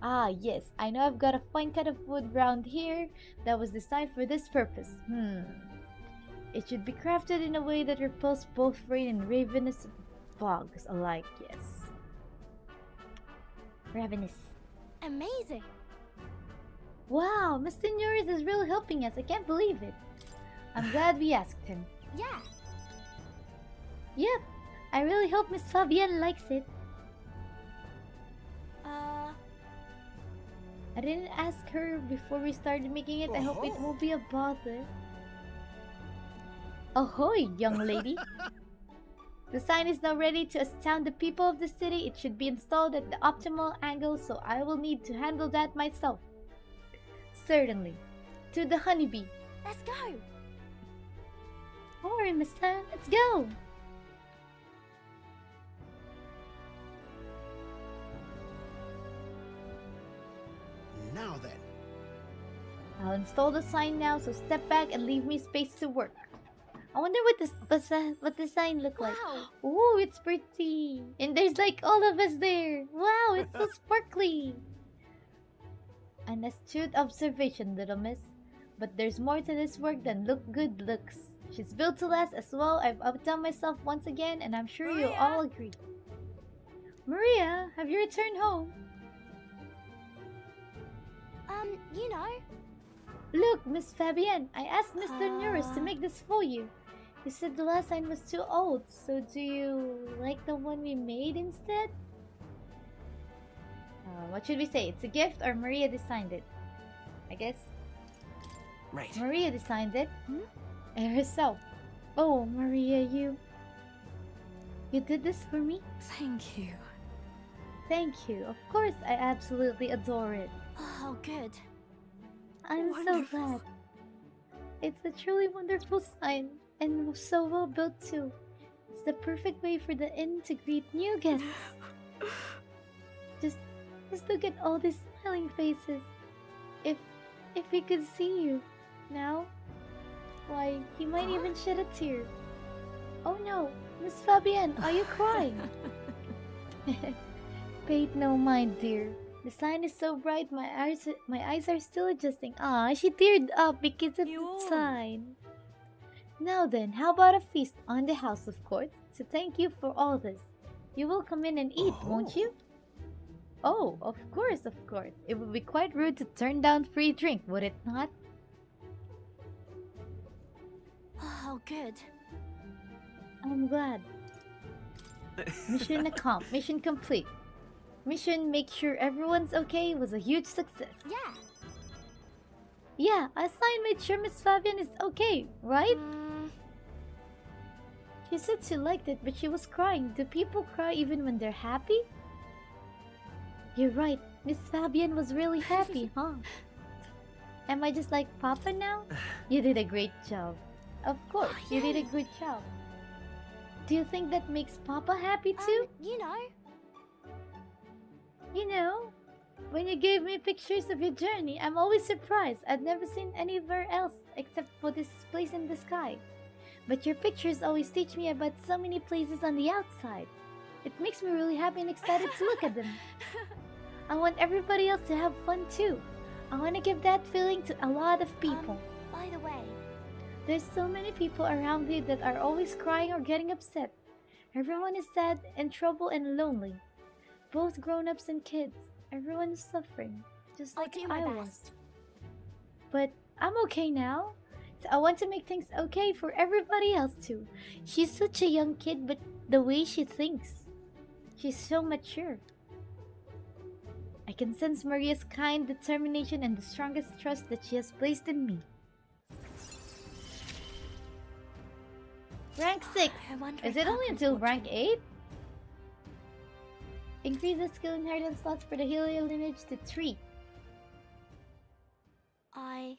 Ah, yes, I know I've got a fine cut of wood round here that was designed for this purpose. It should be crafted in a way that repels both rain and ravenous bugs alike, yes. Ravenous. Amazing. Wow, Mr. Norris is really helping us. I can't believe it. I'm glad we asked him. Yeah. Yep, I really hope Miss Fabienne likes it. I didn't ask her before we started making it. I hope it won't be a bother. Ahoy, young lady. The sign is now ready to astound the people of the city. It should be installed at the optimal angle, so I will need to handle that myself. Certainly. To the honeybee. Let's go. Alright, Miss Tan, let's go. Now then. I'll install the sign now, so step back and leave me space to work. I wonder what the sign look like. Oh, it's pretty. And there's like all of us there. Wow, it's so sparkly. An astute observation, little miss. But there's more to this work than look good looks. She's built to last as well. I've outdone myself once again, and I'm sure you'll all agree. Maria, have you returned home? You know. Look, Miss Fabienne, I asked Mr. Norris to make this for you. He said the last sign was too old, so do you like the one we made instead? What should we say? It's a gift or Maria designed it? I guess. Right. Maria designed it. And herself. Oh, Maria, you did this for me? Thank you. Thank you. Of course, I absolutely adore it. Oh, good. I'm so glad. It's a truly wonderful sign, and so well built too. It's the perfect way for the inn to greet new guests. Just look at all these smiling faces. If he could see you now, why, he might even shed a tear. Oh no, Miss Fabienne, are you crying? Pay it no mind, dear. The sign is so bright, my eyes are still adjusting. Ah, she teared up because of the sign. Now then, how about a feast on the house, of course, to thank you for all this. You will come in and eat, won't you? Oh, of course, of course. It would be quite rude to turn down free drink, would it not? Oh, good. I'm glad. Mission complete. Mission make sure everyone's okay was a huge success. Yeah. Yeah, a sign made sure Miss Fabian is okay, right? She said she liked it, but she was crying. Do people cry even when they're happy? You're right. Miss Fabian was really happy, huh? Am I just like Papa now? You did a great job. Of course, you did a good job. Do you think that makes Papa happy too? You know. You know, when you gave me pictures of your journey, I'm always surprised. I've never seen anywhere else except for this place in the sky. But your pictures always teach me about so many places on the outside. It makes me really happy and excited to look at them. I want everybody else to have fun too. I want to give that feeling to a lot of people. By the way, There's so many people around here that are always crying or getting upset. Everyone is sad and troubled and lonely. Both grown-ups and kids. Everyone is suffering, just I'll like do my I was. best. But I'm okay now. So I want to make things okay for everybody else too. She's such a young kid, but the way she thinks, she's so mature. I can sense Maria's kind determination and the strongest trust that she has placed in me. Rank 6. I wonder Is if it only Papa's until watching. rank 8? Increase the skill inheritance slots for the Helio lineage to 3. I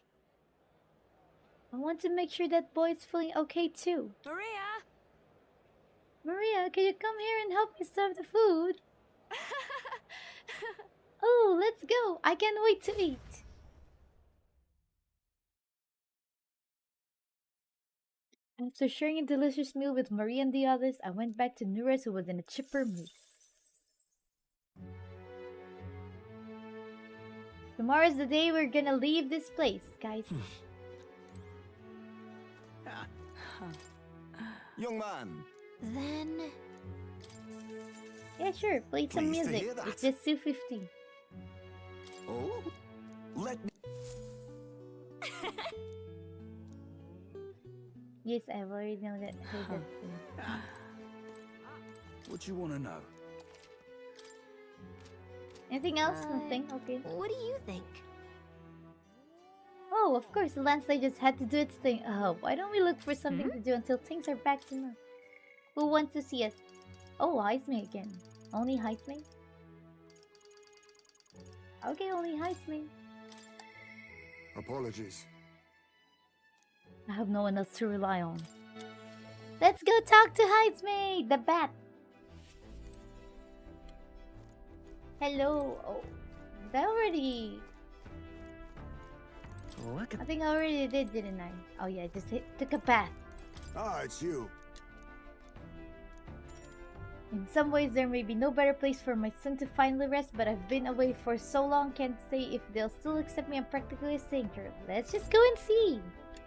want to make sure that boy is feeling okay too. Maria! Maria, can you come here and help me serve the food? Oh, let's go. I can't wait to eat. After sharing a delicious meal with Maria and the others, I went back to Nures, who was in a chipper mood. Tomorrow's the day we're gonna leave this place, guys. Young man, then Yeah, sure. Play some Pleased to music. hear that. It's just 2:50. oh, let me. Yes, I've already know that. Heard that thing. What you want to know? Anything else? Uh, Nothing? Okay. what do you think? Oh, of course, the landslide just had to do its thing. Why don't we look for something to do until things are back to normal? Who wants to see us? Oh, Heisme again. Only Heisme? Okay, only Heisme. Apologies. I have no one else to rely on. Let's go talk to Heisme, the bat. Hello. Oh, that already... Look I think I already did, didn't I? Oh yeah, just took a bath. Ah, it's you. In some ways, there may be no better place for my son to finally rest, but I've been away for so long, can't say if they'll still accept me. I'm practically a stranger. Let's just go and see.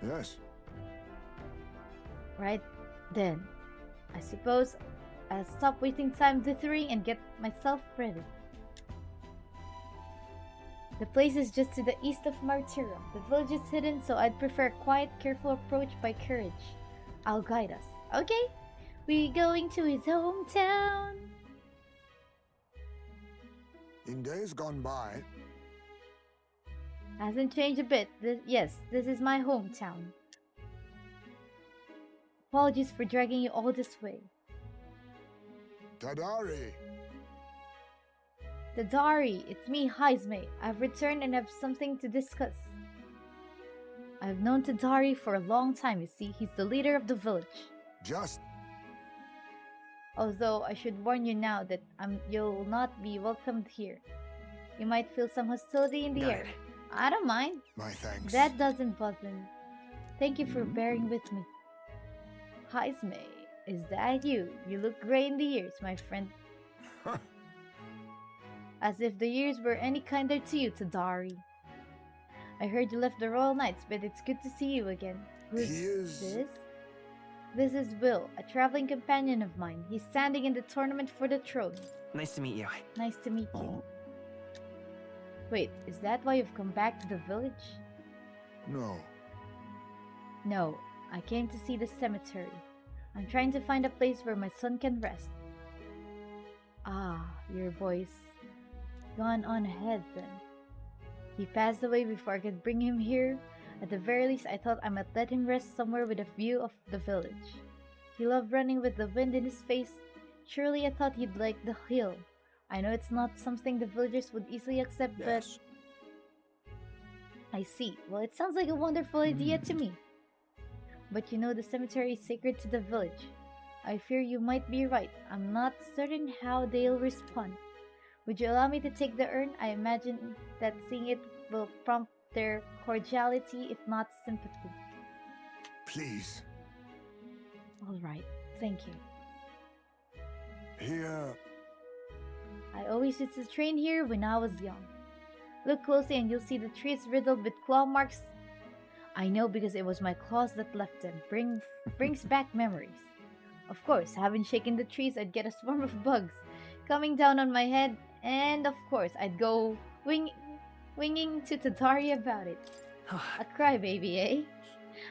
Yes. Right then, I suppose I'll stop wasting time dithering and get myself ready. The place is just to the east of Martyra. The village is hidden, so I'd prefer a quiet, careful approach by courage. I'll guide us. Okay? We going to his hometown. In days gone by, Hasn't changed a bit. Yes, this is my hometown. Apologies for dragging you all this way. Tadari. The Dari, it's me, Heisme. I've returned and have something to discuss. I've known Tadari for a long time, you see. He's the leader of the village. Just Although I should warn you now that you'll not be welcomed here. You might feel some hostility in the air. I don't mind. my thanks. That doesn't bother me. Thank you for bearing with me. Heisme, is that you? You look gray in the ears, my friend. As if the years were any kinder to you, Tadari. I heard you left the Royal Knights, but it's good to see you again. Who's He is- this? This is Will, a traveling companion of mine. He's standing in the tournament for the throne. Nice to meet you. Nice to meet you. Wait, is that why you've come back to the village? No. No, I came to see the cemetery. I'm trying to find a place where my son can rest. Ah, your voice. Gone on ahead then. He passed away before I could bring him here. At the very least, I thought I might let him rest somewhere with a view of the village. He loved running with the wind in his face. Surely I thought he'd like the hill. I know it's not something the villagers would easily accept, but... I see. Well, it sounds like a wonderful idea to me. But you know the cemetery is sacred to the village. I fear you might be right. I'm not certain how they'll respond. Would you allow me to take the urn? I imagine that seeing it will prompt their cordiality, if not sympathy. Please. All right. Thank you. Here. I always used to train here when I was young. Look closely and you'll see the trees riddled with claw marks. I know because it was my claws that left them. Brings back memories. Of course, having shaken the trees, I'd get a swarm of bugs coming down on my head, and of course, I'd go winging to Tadari about it. A crybaby, eh?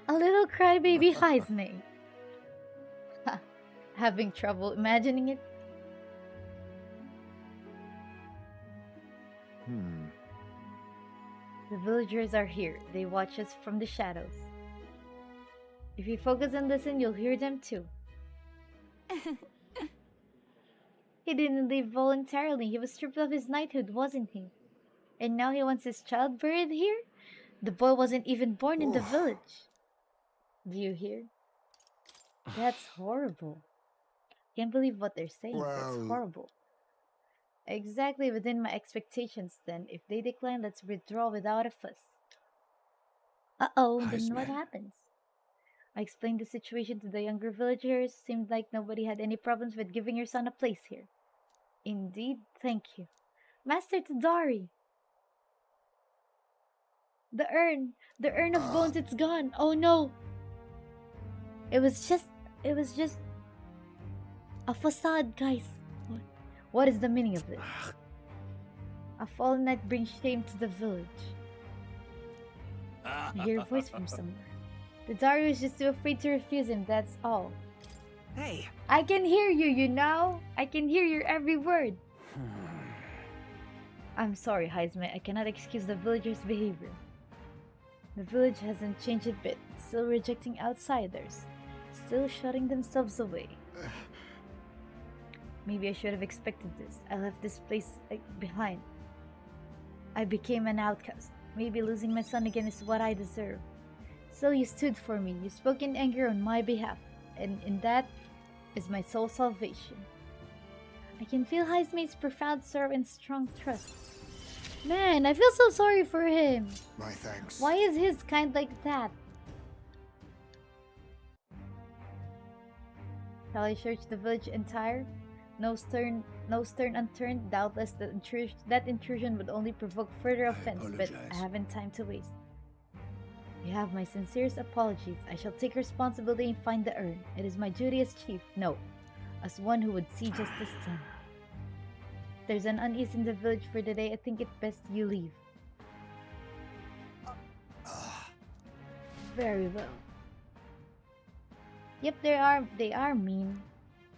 A little crybaby Heisme. Having trouble imagining it? The villagers are here. They watch us from the shadows. If you focus and listen, you'll hear them too. He didn't leave voluntarily. He was stripped of his knighthood, wasn't he? And now he wants his child buried here? The boy wasn't even born in the village. Do you hear? That's horrible. Can't believe what they're saying. That's horrible. Exactly within my expectations then. If they decline, let's withdraw without a fuss. Uh-oh, then what happens? I explained the situation to the younger villagers. Seemed like nobody had any problems with giving your son a place here. Indeed, thank you. Master Tadari! The urn of bones, it's gone. Oh no! It was just a facade, guys. What is the meaning of this? A fallen knight brings shame to the village. I hear a voice from somewhere. The Dario is just too afraid to refuse him, that's all. Hey! I can hear you, you know? I can hear your every word. I'm sorry, Heisme. I cannot excuse the villagers' behavior. The village hasn't changed a bit. Still rejecting outsiders. Still shutting themselves away. Maybe I should have expected this. I left this place behind. I became an outcast. Maybe losing my son again is what I deserve. Still, you stood for me. You spoke in anger on my behalf. And in that is my soul salvation. I can feel Heisme's profound sorrow and strong trust. Man, I feel so sorry for him. My thanks. Why is his kind like that? Shall I search the village entire? No stone unturned. Doubtless that intrusion would only provoke further offense, but I haven't time to waste. You have my sincerest apologies. I shall take responsibility and find the urn. It is my duty as chief. No, as one who would see justice done. There's an unease in the village for the day. I think it best you leave. Very well. Yep, they are mean.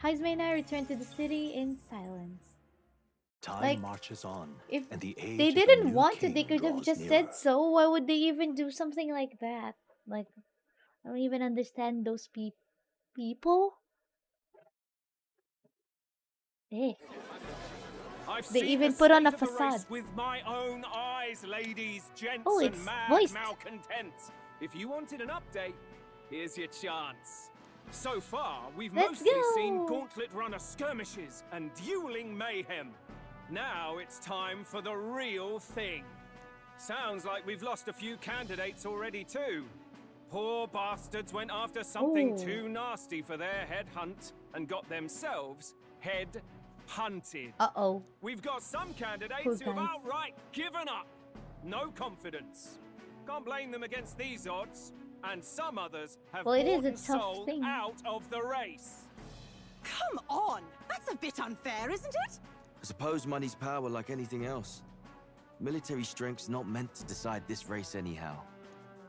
Heisme and I returned to the city in silence. Time marches on, if and the age they of didn't a new want to, king they could have draws just nearer. said so. Why would they even do something like that? Like, I don't even understand those people. Eh. They even put on a facade. With my own eyes, ladies, gents, Oh, and it's mad voiced. malcontents. If you wanted an update, here's your chance. So far, we've Let's mostly go. seen gauntlet runner skirmishes and dueling mayhem. Now it's time for the real thing. Sounds like we've lost a few candidates already too. Poor bastards went after something Ooh. too nasty for their head hunt and got themselves head hunted. Uh-oh. We've got some candidates Poor who've guys. outright given up. No confidence. Can't blame them against these odds. And some others have Well, it is bought a and tough sold thing. out of the race. Come on! That's a bit unfair, isn't it? I suppose money's power like anything else. Military strength's not meant to decide this race anyhow.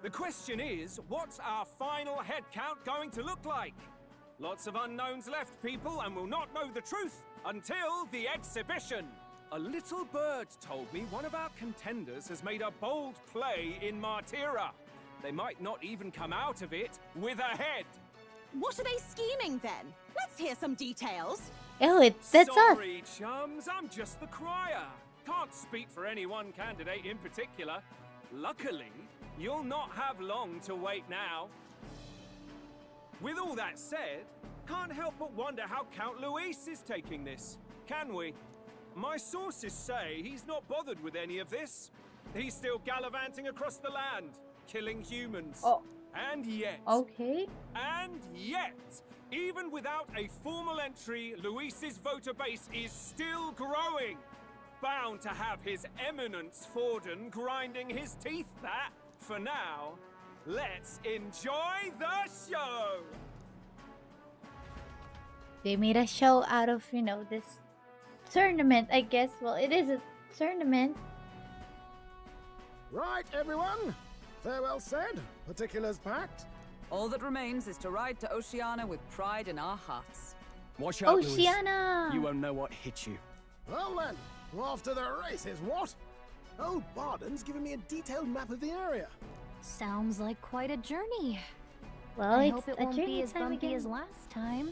The question is, what's our final head count going to look like? Lots of unknowns left, people, and we'll not know the truth until the exhibition. A little bird told me one of our contenders has made a bold play in Martira. They might not even come out of it with a head. What are they scheming then? Let's hear some details. Oh, that's us. Sorry, chums, I'm just the crier. Can't speak for any one candidate in particular. Luckily, you'll not have long to wait now. With all that said, can't help but wonder how Count Luis is taking this, can we? My sources say he's not bothered with any of this. He's still gallivanting across the land, killing humans. Oh. And yet... Okay. And yet, even without a formal entry, Luis's voter base is still growing. Bound to have his eminence Forden grinding his teeth that, for now, let's enjoy the show! They made a show out of, you know, this tournament, I guess. Well, it is a tournament. Right, everyone. Farewell said, particulars packed. All that remains is to ride to Oceania with pride in our hearts. Watch out, Louis. Oceania! You won't know what hit you. Well then, we're off to the races, what? Old Barden's given me a detailed map of the area. Sounds like quite a journey. Well, I it's hope it a won't journey be as time bumpy again. as last time.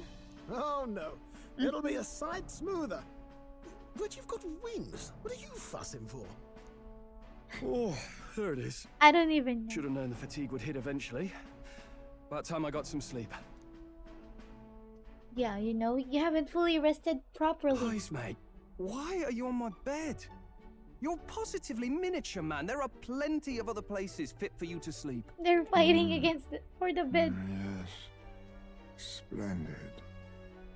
Oh no, it'll be a sight smoother. But you've got wings. What are you fussing for? Oh, there it is. I don't even know. Should have known the fatigue would hit eventually. By the time I got some sleep. Yeah, you know, you haven't fully rested properly. Please, mate. Why are you on my bed? You're positively miniature, man. There are plenty of other places fit for you to sleep. They're fighting against for the bed. Yes. Splendid.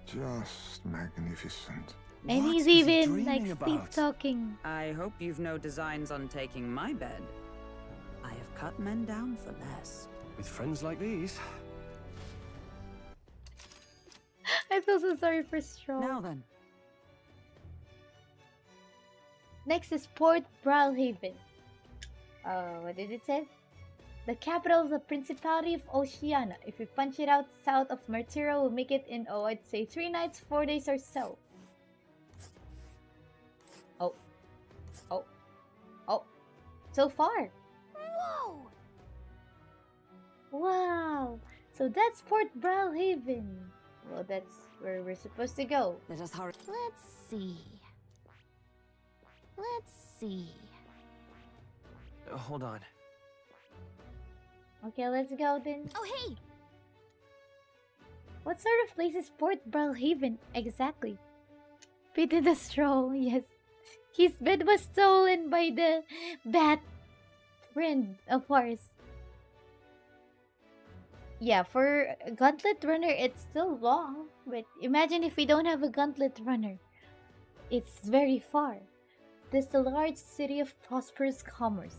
Just magnificent. And What he's is he even dreaming like sleep about? talking. I hope you've no designs on taking my bed. I have cut men down for less. With friends like these. I feel so sorry for Stroll. Now then. Next is Port Brawlhaven. What did it say? The capital of the Principality of Oceania. If we punch it out south of Martira, we'll make it in, oh, I'd say 3 nights, 4 days or so. Oh. Oh. Oh. So far. Whoa! Wow. So that's Port Brawlhaven. Well, that's where we're supposed to go. Let us hurry. Let's see. Let's see. Hold on. Okay, let's go then. Oh, hey! What sort of place is Port Brawlhaven exactly? Peter the Stroll, yes. His bed was stolen by the bat friend of ours. Yeah, for a Gauntlet Runner, it's still long. But imagine if we don't have a Gauntlet Runner. It's very far. This is a large city of prosperous commerce,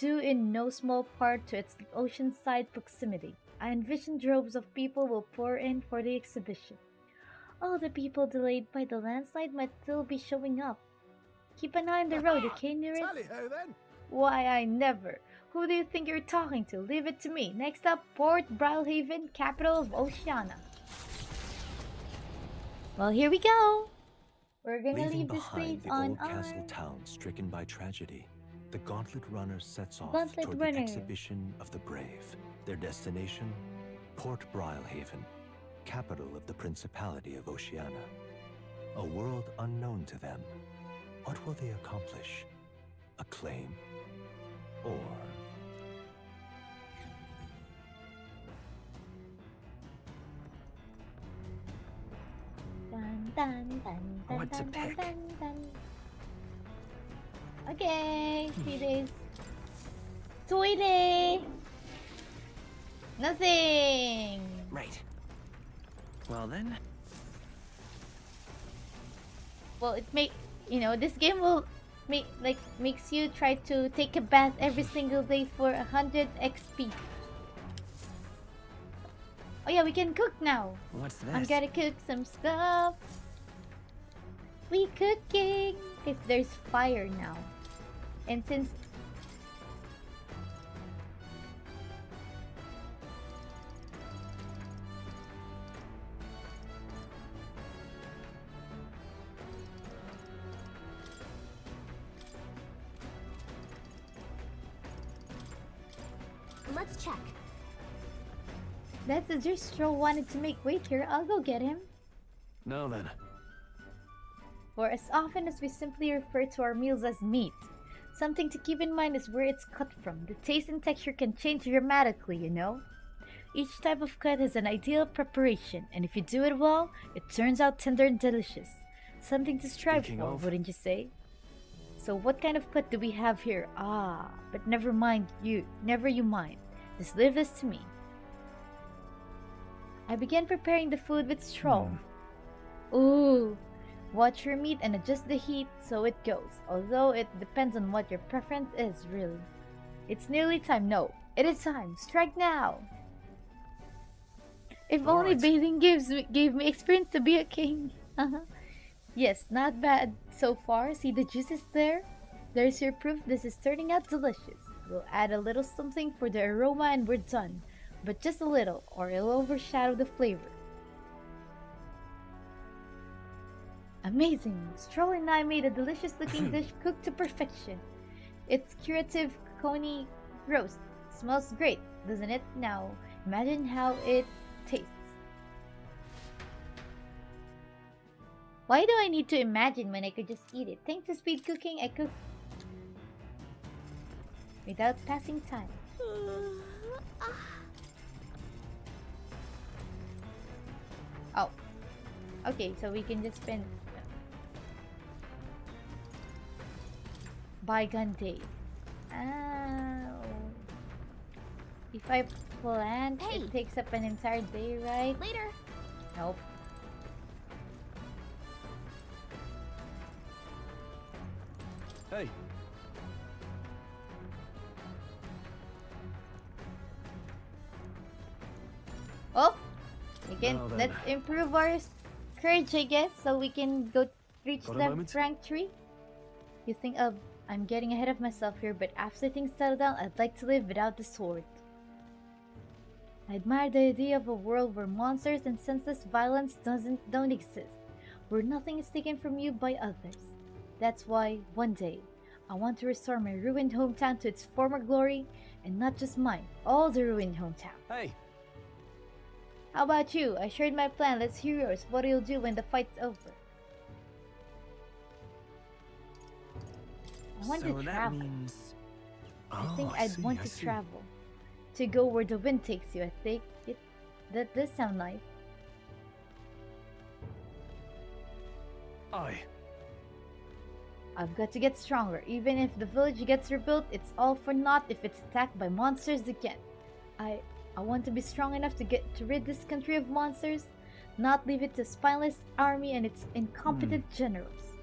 due in no small part to its oceanside proximity. I envision droves of people will pour in for the exhibition. All the people delayed by the landslide might still be showing up. Keep an eye on the road, okay, nearest? Tally-ho then. Why, I never. Who do you think you're talking to? Leave it to me. Next up, Port Brawlhaven, capital of Oceania. Well, here we go. We're gonna Leaving leave this place behind the on old castle town stricken by tragedy, the Gauntlet Runner sets off Gauntlet toward Runner. the exhibition of the brave. Their destination, Port Brawlhaven, capital of the Principality of Oceania. A world unknown to them. What will they accomplish? Acclaim? Or... Dun, dun, dun, dun, What to dun, dun, pick? dun, dun. Okay, 3 days. Toilet! Nothing! Right. Well then. Well, this game will makes you try to take a bath every single day for 100 XP. Oh yeah, we can cook now. What's this? I'm gonna cook some stuff. We cooking. Cause there's fire now, and since Let's check. That's a juice Stroll wanted to make. Wait here, I'll go get him. Now then. For as often as we simply refer to our meals as meat, something to keep in mind is where it's cut from. The taste and texture can change dramatically, you know? Each type of cut has an ideal preparation, and if you do it well, it turns out tender and delicious. Something to strive for, wouldn't you say? So what kind of cut do we have here? Ah, but never you mind. Just leave this to me. I began preparing the food with straw. Ooh, watch your meat and adjust the heat so it goes, although it depends on what your preference is, really. It's nearly time. No, it is time. Strike now. If only bathing gave me experience to be a king. Yes, not bad so far. See the juices there? There's your proof this is turning out delicious. We'll add a little something for the aroma and we're done. But just a little, or it'll overshadow the flavor. Amazing! Stroll and I made a delicious looking dish cooked to perfection. It's curative coney roast. Smells great, doesn't it? Now, imagine how it tastes. Why do I need to imagine when I could just eat it? Thanks to speed cooking, I cook without passing time. Oh. Okay, so we can just spend bygone day. If I plant, it takes up an entire day, right? Later. Nope. Hey. Oh, again, let's improve our courage, I guess, so we can go reach the rank 3. You think I'm getting ahead of myself here, but after things settle down, I'd like to live without the sword. I admire the idea of a world where monsters and senseless violence don't exist, where nothing is taken from you by others. That's why, one day, I want to restore my ruined hometown to its former glory, and not just mine, all the ruined hometown. Hey! How about you? I shared my plan, let's hear yours. What you'll do when the fight's over. I want to travel. I think I'd want to travel. To go where the wind takes you, I think. That does sound nice. I've got to get stronger. Even if the village gets rebuilt, it's all for naught if it's attacked by monsters again. I want to be strong enough to rid this country of monsters, not leave it to a spineless army and its incompetent generals.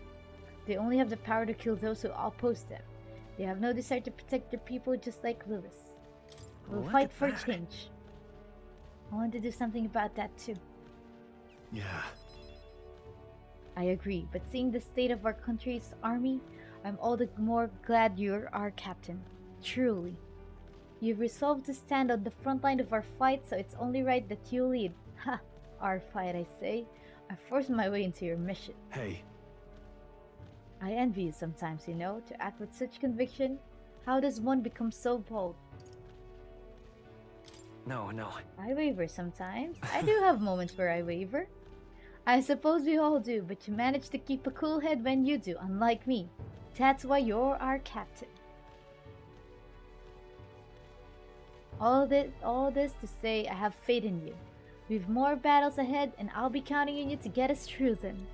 They only have the power to kill those who oppose them. They have no desire to protect their people, just like Lewis. We'll fight for change. I want to do something about that too. Yeah. I agree, but seeing the state of our country's army, I'm all the more glad you're our captain. Truly. You've resolved to stand on the front line of our fight, so it's only right that you lead. Ha! Our fight, I say. I forced my way into your mission. Hey. I envy you sometimes, you know, to act with such conviction. How does one become so bold? No. I waver sometimes. I do have moments where I waver. I suppose we all do, but you manage to keep a cool head when you do, unlike me. That's why you're our captain. All this to say I have faith in you. We've more battles ahead, and I'll be counting on you to get us through them.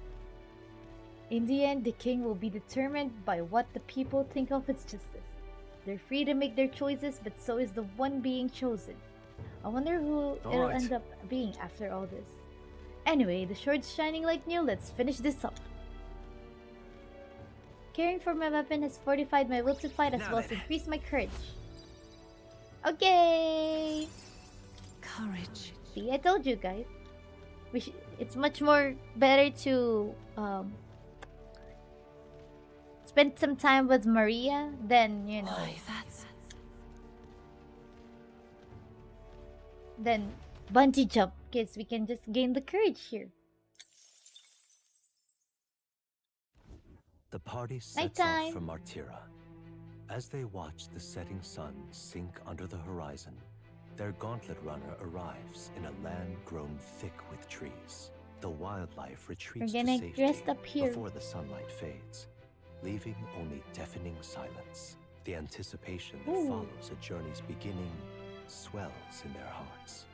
In the end, the king will be determined by what the people think of as justice. They're free to make their choices, but so is the one being chosen. I wonder who it'll end up being after all this. Anyway, the sword's shining like new. Let's finish this up. Caring for my weapon has fortified my will to fight as well as increased my courage. Okay. Courage. See, I told you guys. It's much more better to spend some time with Maria than, you know, than bungee jump, because we can just gain the courage here. The party sets off from Martira. As they watch the setting sun sink under the horizon, their gauntlet runner arrives in a land grown thick with trees. The wildlife retreats We're to gonna safety rest up here. before the sunlight fades, leaving only deafening silence. The anticipation that Ooh. follows a journey's beginning swells in their hearts.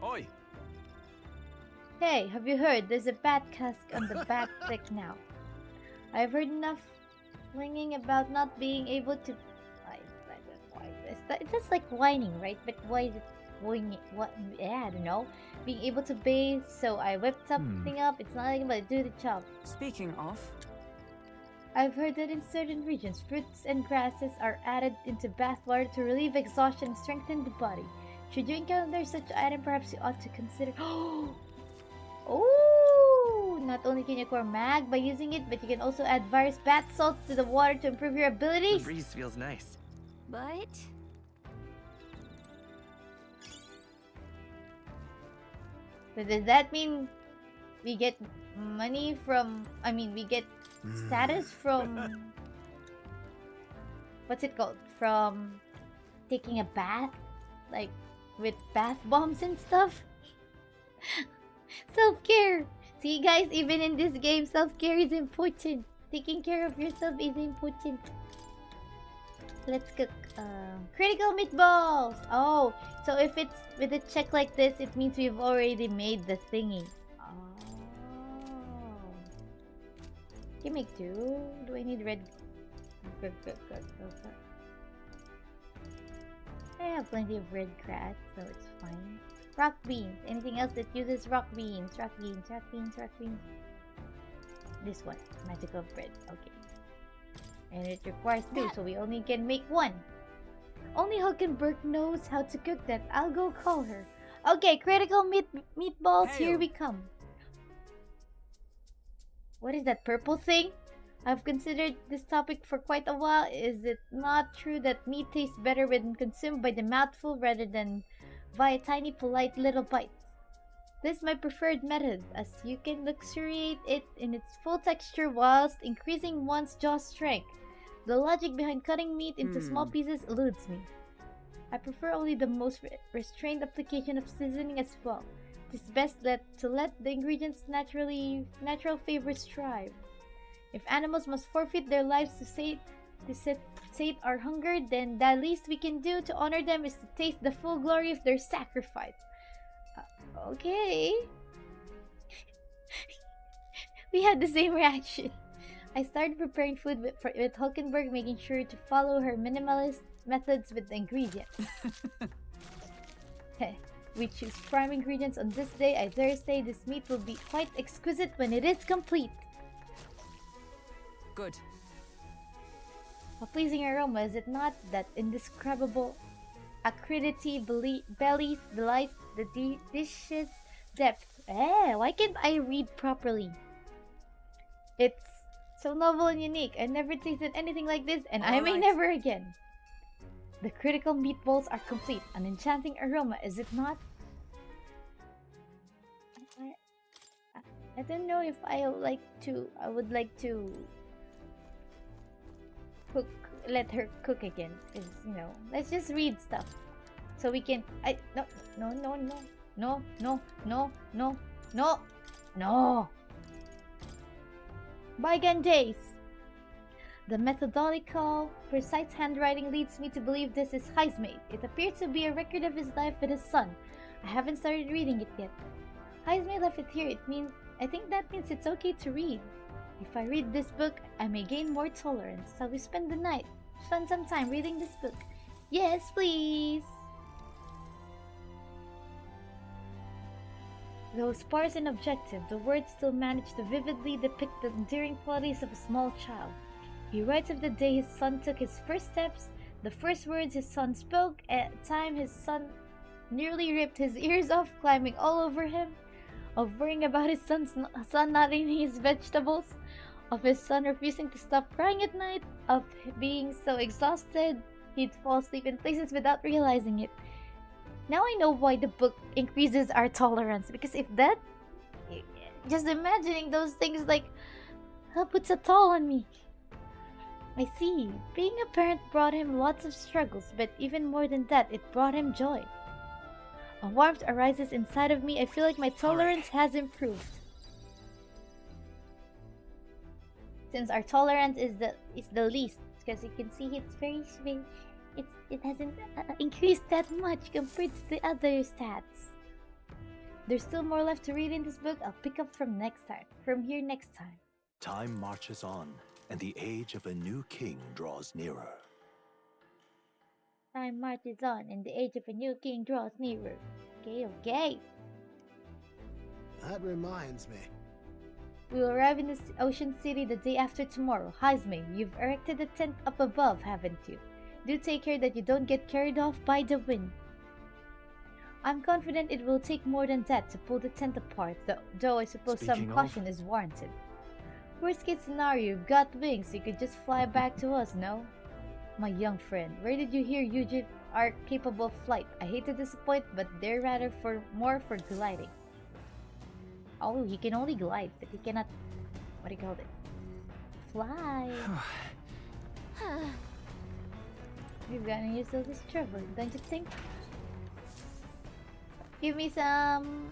Oi! Hey, have you heard? There's a bat cask on the back deck now. I've heard enough whinging about not being able to. I don't know why. It's just like whining, right? But why is it whinging? What? Yeah, I don't know. Being able to bathe, so I whipped something up. It's not like about do the job. Speaking of, I've heard that in certain regions, fruits and grasses are added into bathwater to relieve exhaustion and strengthen the body. Should you encounter such item, perhaps you ought to consider. Oh! Not only can you acquire mag by using it, but you can also add various bath salts to the water to improve your The abilities. breeze feels nice. But So does that mean we get money from? I mean, we get status from. What's it called? From taking a bath, like with bath bombs and stuff. Self-care. See, guys, even in this game, self-care is important. Taking care of yourself is important. Let's cook critical meatballs. Oh, so if it's with a check like this, it means we've already made the thingy. Oh. Can you make two? Do I need red? Good. I have plenty of red grass, so it's fine. Rock beans. Anything else that uses rock beans? Rock beans. This one. Magical bread. Okay. And it requires two, so we only can make one. Only Hulkenberg knows how to cook that. I'll go call her. Okay, critical meatballs. Hail. Here we come. What is that purple thing? I've considered this topic for quite a while. Is it not true that meat tastes better when consumed by the mouthful rather than via tiny polite little bites? This is my preferred method, as you can luxuriate it in its full texture whilst increasing one's jaw strength. The logic behind cutting meat into small pieces eludes me. I prefer only the most restrained application of seasoning as well. It is best to let the ingredients' natural flavors thrive. If animals must forfeit their lives to sate our hunger, then the least we can do to honor them is to taste the full glory of their sacrifice. Okay. We had the same reaction. I started preparing food with Hulkenberg, making sure to follow her minimalist methods with the ingredients. We choose prime ingredients on this day. I dare say this meat will be quite exquisite when it is complete. good. A pleasing aroma, is it not? That indescribable acridity belies the dish's depth. Why can't I read properly? It's so novel and unique. I never tasted anything like this, and I may never again. The critical meatballs are complete. An enchanting aroma, is it not? I don't know if I would like to let her cook again. Because, let's just read stuff. So we can... No. Bygone days. The methodical, precise handwriting leads me to believe this is Heismade. It appears to be a record of his life with his son. I haven't started reading it yet. Heismade left it here. I think that means it's okay to read. If I read this book, I may gain more tolerance. Shall we spend the night? Spend some time reading this book. Yes, please. Though sparse and objective, the words still manage to vividly depict the endearing qualities of a small child. He writes of the day his son took his first steps, the first words his son spoke, at the time his son nearly ripped his ears off climbing all over him, of worrying about his son not eating his vegetables, of his son refusing to stop crying at night, of being so exhausted he'd fall asleep in places without realizing it. Now I know why the book increases our tolerance. Because if that... Just imagining those things like... puts a toll on me. I see. Being a parent brought him lots of struggles. But even more than that, it brought him joy. A warmth arises inside of me. I feel like my tolerance has improved. Since our tolerance is the least, because you can see it's very it hasn't increased that much compared to the other stats. There's still more left to read in this book. I'll pick up from here next time. Time marches on, and the age of a new king draws nearer. Time marches on, and the age of a new king draws nearer. Okay. That reminds me. We will arrive in the ocean city the day after tomorrow. Hazme, you've erected a tent up above, haven't you? Do take care that you don't get carried off by the wind. I'm confident it will take more than that to pull the tent apart, though I suppose some caution is warranted. Worst case scenario, you've got wings, you could just fly back to us, no? My young friend, where did you hear you are capable of flight? I hate to disappoint, but they're rather more for gliding. Oh, he can only glide, but he cannot... What do you call it? Fly! We've gotten used to this trouble, don't you think? Give me some...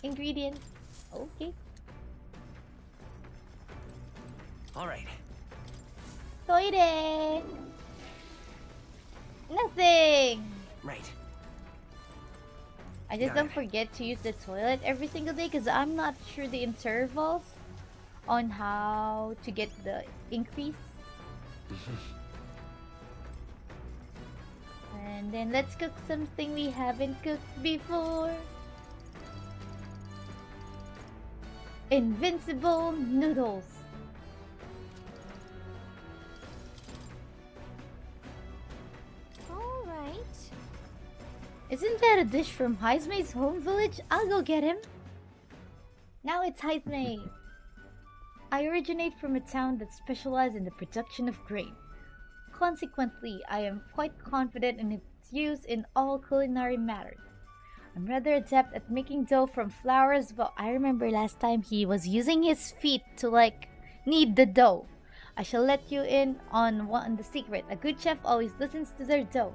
ingredients. Okay. Alright. Toilet! Nothing! Right. I just don't forget to use the toilet every single day because I'm not sure the intervals on how to get the increase. And then let's cook something we haven't cooked before. Invincible noodles. Isn't that a dish from Heisme's home village? I'll go get him. Now it's Heisme. I originate from a town that specializes in the production of grain. Consequently, I am quite confident in its use in all culinary matters. I'm rather adept at making dough from flour as well. I remember last time he was using his feet to knead the dough. I shall let you in on the secret. A good chef always listens to their dough.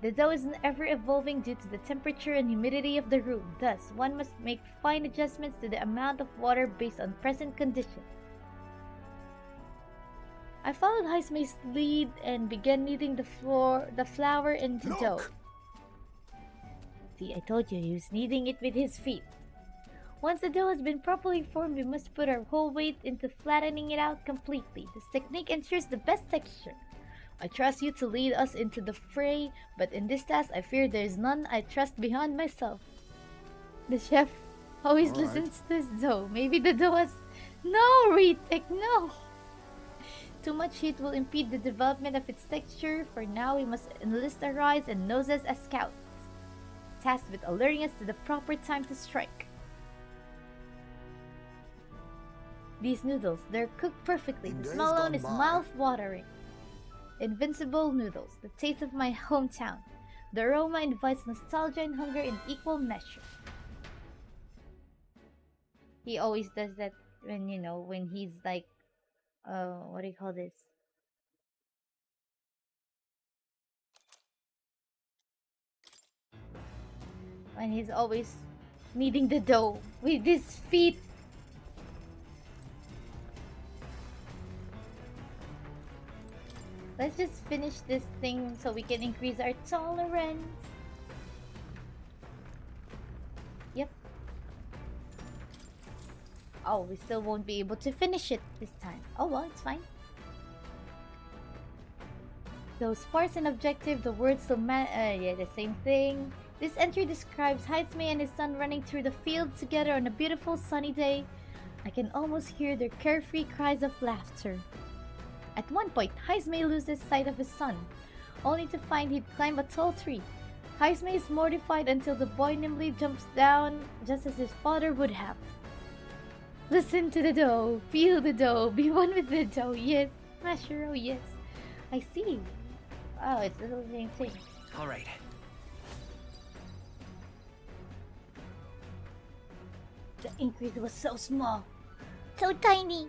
The dough is ever evolving due to the temperature and humidity of the room. Thus, one must make fine adjustments to the amount of water based on present conditions. I followed Heisme's lead and began kneading the flour into dough. See, I told you he was kneading it with his feet. Once the dough has been properly formed, we must put our whole weight into flattening it out completely. This technique ensures the best texture. I trust you to lead us into the fray, but in this task I fear there is none I trust beyond myself. The chef always listens to his dough. Maybe the dough has... No, retake, no! Too much heat will impede the development of its texture. For now, we must enlist our eyes and noses as scouts, tasked with alerting us to the proper time to strike. These noodles, they're cooked perfectly. The smell alone is mouth-watering. Invincible noodles, the taste of my hometown. The aroma invites nostalgia and hunger in equal measure. He always does that when, when he's what do you call this? When he's always kneading the dough with his feet. Let's just finish this thing so we can increase our tolerance. Yep. Oh, we still won't be able to finish it this time. Oh well, it's fine. Though sparse and objective, the words still the same thing. This entry describes Heisme and his son running through the fields together on a beautiful sunny day. I can almost hear their carefree cries of laughter. At one point, Heisme loses sight of his son, only to find he'd climbed a tall tree. Heisme is mortified until the boy nimbly jumps down just as his father would have. Listen to the dough, feel the dough, be one with the dough, yes, Mashiro, yes. I see. Oh, it's the same thing. Alright. increase was so small. So tiny.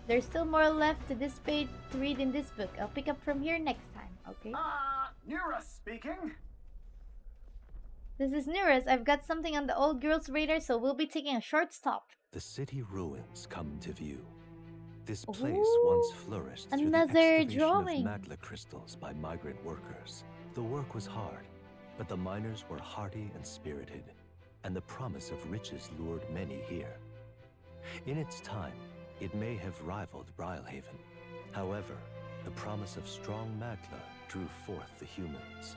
There's still more left to this page to read in this book. I'll pick up from here next time, okay? Nura speaking. This is Nurus. I've got something on the old girl's radar, so we'll be taking a short stop. The city ruins come to view. This place Ooh, once flourished through the another excavation drawing. of magla crystals by migrant workers. The work was hard, but the miners were hardy and spirited, and the promise of riches lured many here. In its time, it may have rivaled Brilhaven. However, the promise of strong magla drew forth the humans.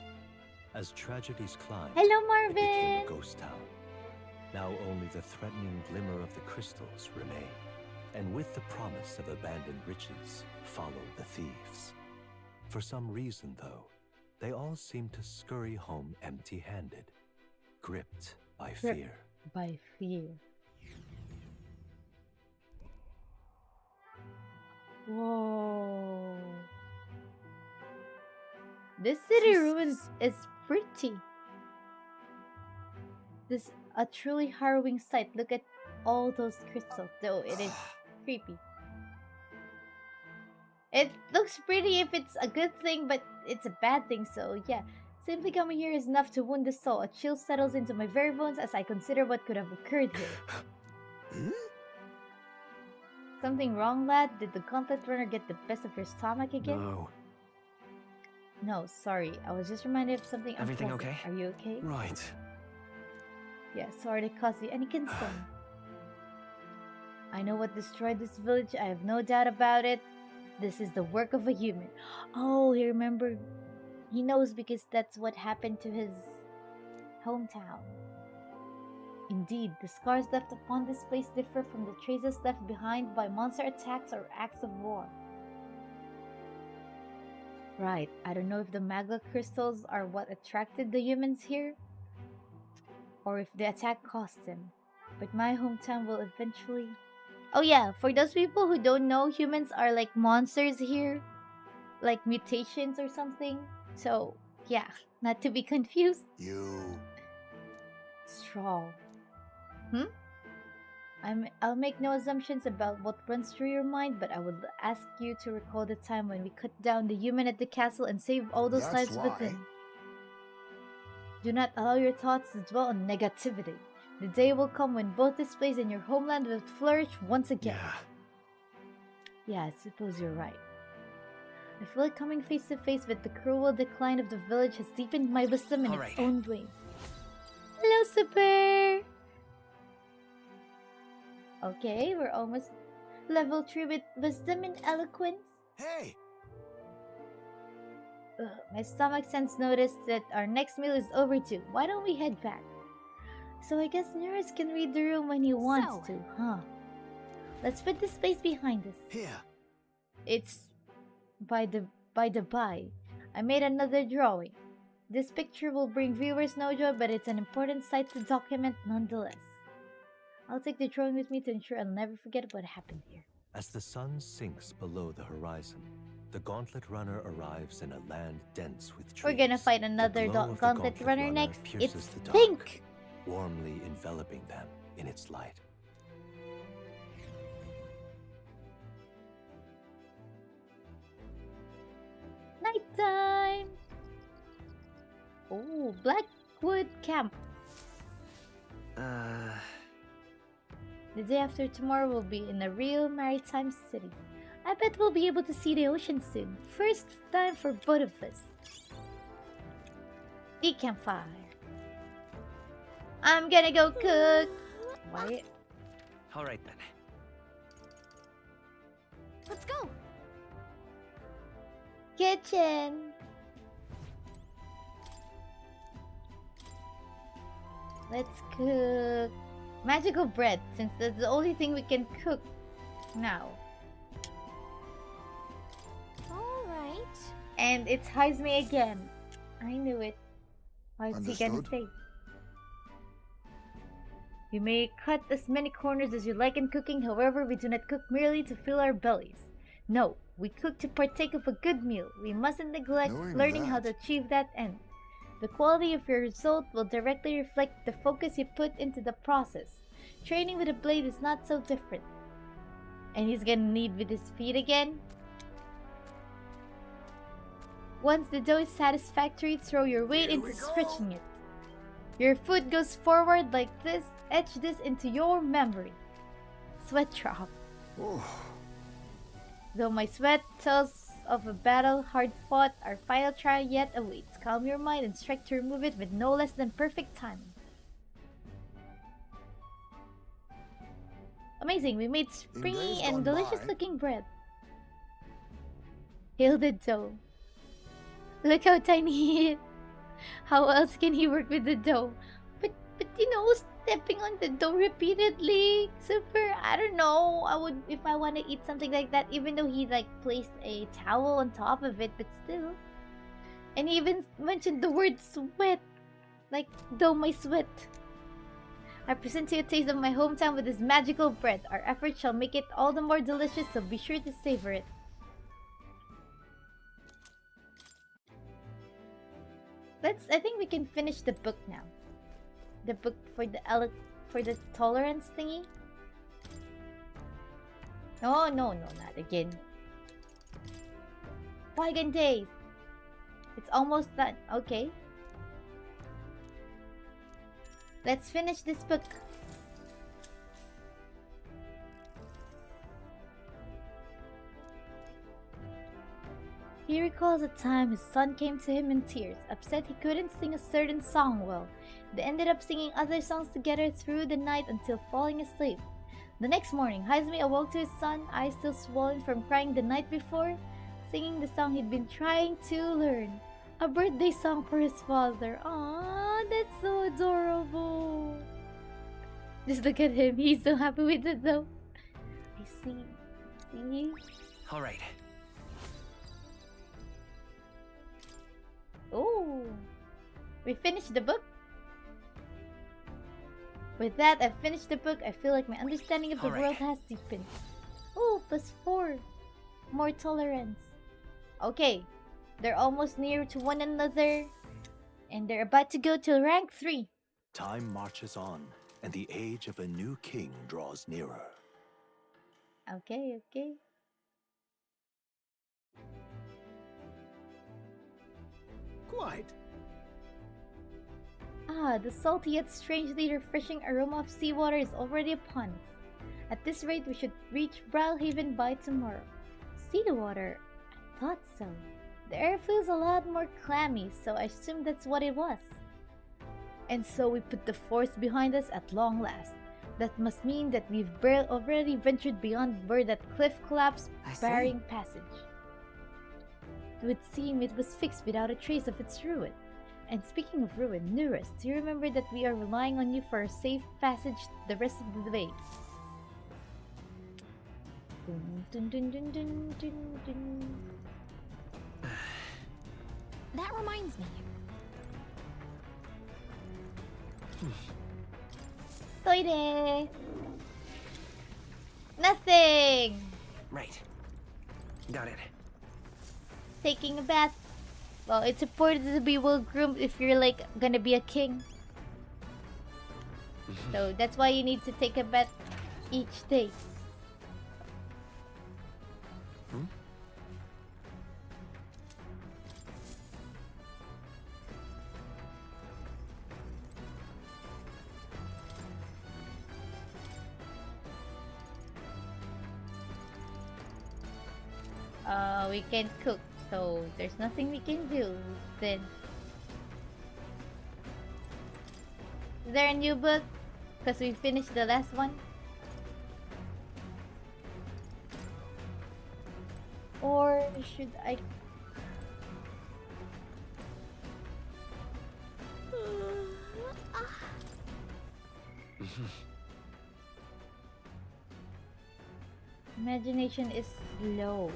As tragedies climbed, Hello, it became Marvin. a ghost town. Now only the threatening glimmer of the crystals remain. And with the promise of abandoned riches followed the thieves. For some reason, though, they all seem to scurry home empty-handed, gripped by fear. By fear. Whoa. This city ruins is pretty. This a truly harrowing sight. Look at all those crystals, though it is creepy. It looks pretty if it's a good thing, but it's a bad thing, so yeah. Simply coming here is enough to wound the soul. A chill settles into my very bones as I consider what could have occurred here. Something wrong, lad? Did the gauntlet runner get the best of your stomach again? No. No, sorry. I was just reminded of something Everything unpleasant. okay? Are you okay? Right. Yeah, sorry to cause you any concern. I know what destroyed this village. I have no doubt about it. This is the work of a human. Oh, he remembered. He knows because that's what happened to his hometown. Indeed, the scars left upon this place differ from the traces left behind by monster attacks or acts of war. Right, I don't know if the magla crystals are what attracted the humans here, or if the attack cost him. But my hometown will eventually... Oh yeah, for those people who don't know, humans are like monsters here. Like mutations or something. So, yeah, not to be confused. You... Straw. I'll make no assumptions about what runs through your mind, but I would ask you to recall the time when we cut down the human at the castle and saved all those lives within. Do not allow your thoughts to dwell on negativity. The day will come when both this place and your homeland will flourish once again. Yeah, I suppose you're right. I feel like coming face to face with the cruel decline of the village has deepened my wisdom in its own way. Hello, Super! Okay, we're almost level 3 with wisdom and eloquence. Hey! My stomach sense noticed that our next meal is overdue. Why don't we head back? So I guess Nurse can read the room when he wants to, huh? Let's put this place behind us. Here. It's by the by. I made another drawing. This picture will bring viewers no joy, but it's an important sight to document nonetheless. I'll take the drawing with me to ensure I'll never forget what happened here. As the sun sinks below the horizon, the gauntlet runner arrives in a land dense with trees. We're gonna fight another gauntlet runner next. It's pink! Warmly enveloping them in its light. Nighttime! Oh, Blackwood Camp. The day after tomorrow will be in a real maritime city. I bet we'll be able to see the ocean soon. First time for both of us. The campfire. I'm gonna go cook. Why? All right then. Let's go. Kitchen. Let's cook magical bread, since that's the only thing we can cook now. Alright. And it's Heisme again. I knew it. What's he gonna say? You may cut as many corners as you like in cooking, however, we do not cook merely to fill our bellies. No, we cook to partake of a good meal. We mustn't neglect learning how to achieve that end. The quality of your result will directly reflect the focus you put into the process. training with a blade is not so different. And he's gonna lead with his feet again. Once the dough is satisfactory, throw your weight into stretching it. Your foot goes forward like this. Etch this into your memory. Sweat drop. Though my sweat tells of a battle hard fought, our final trial yet awaits. Calm your mind and strike to remove it with no less than perfect timing. Amazing, we made springy and delicious looking bread. Hail the dough. Look how tiny he is. How else can he work with the dough? But you know, stepping on the dough repeatedly. Super, I don't know. I would, if I want to eat something like that, even though he like placed a towel on top of it, but still. And he even mentioned the word sweat. Like, dough my sweat. I present to you a taste of my hometown with this magical bread. Our efforts shall make it all the more delicious, so be sure to savor it. I think we can finish the book now. The book for the tolerance thingy. No, not again. Bygone days. It's almost done. Okay. Let's finish this book. He recalls a time his son came to him in tears, upset he couldn't sing a certain song well. They ended up singing other songs together through the night until falling asleep. The next morning, Haizumi awoke to his son, eyes still swollen from crying the night before, singing the song he'd been trying to learn. A birthday song for his father. Aww, that's so adorable. Just look at him, he's so happy with it though. I see. See? Alright. Oh, we finished the book. With that, I've finished the book. I feel like my understanding of the world has deepened. Oh, +4. More tolerance. Okay, they're almost near to one another. And they're about to go to rank 3. Time marches on, and the age of a new king draws nearer. Okay. Quite. Ah, the salty yet strangely refreshing aroma of seawater is already upon us. At this rate, we should reach Brilhaven by tomorrow. Seawater? I thought so. The air feels a lot more clammy, so I assume that's what it was. And so we put the force behind us at long last. That must mean that we've already ventured beyond where that cliff collapsed, barring passage. It would seem it was fixed without a trace of its ruin. And speaking of ruin, Nurus, do you remember that we are relying on you for a safe passage the rest of the way? Dun, dun, dun, dun, dun, dun. That reminds me. Toide! Nothing! Right. Got it. Taking a bath. Well, it's important to be well groomed if you're like gonna be a king. So that's why you need to take a bath each day. We can't cook, so there's nothing we can do then. Is there a new book? Because we finished the last one. Or should I... Imagination is slow.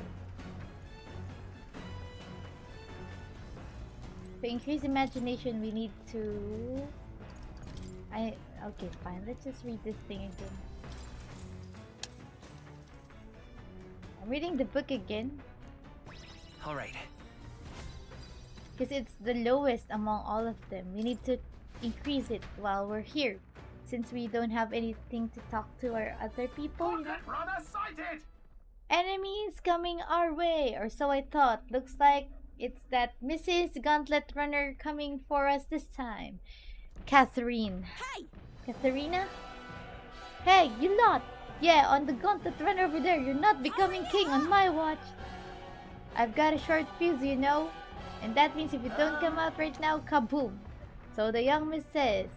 To increase imagination, we need to... Okay, fine. Let's just read this thing again. I'm reading the book again. Alright. Because it's the lowest among all of them. We need to increase it while we're here. since we don't have anything to talk to our other people, you know? Runner sighted! Enemies coming our way, or so I thought. Looks like it's that Mrs. Gauntlet Runner coming for us this time. Catherine. Hey! Katharina? Hey, you lot! Yeah, on the Gauntlet Runner over there. You're not becoming king on my watch. I've got a short fuse, you know. And that means if you don't come out right now, kaboom. So the young miss says,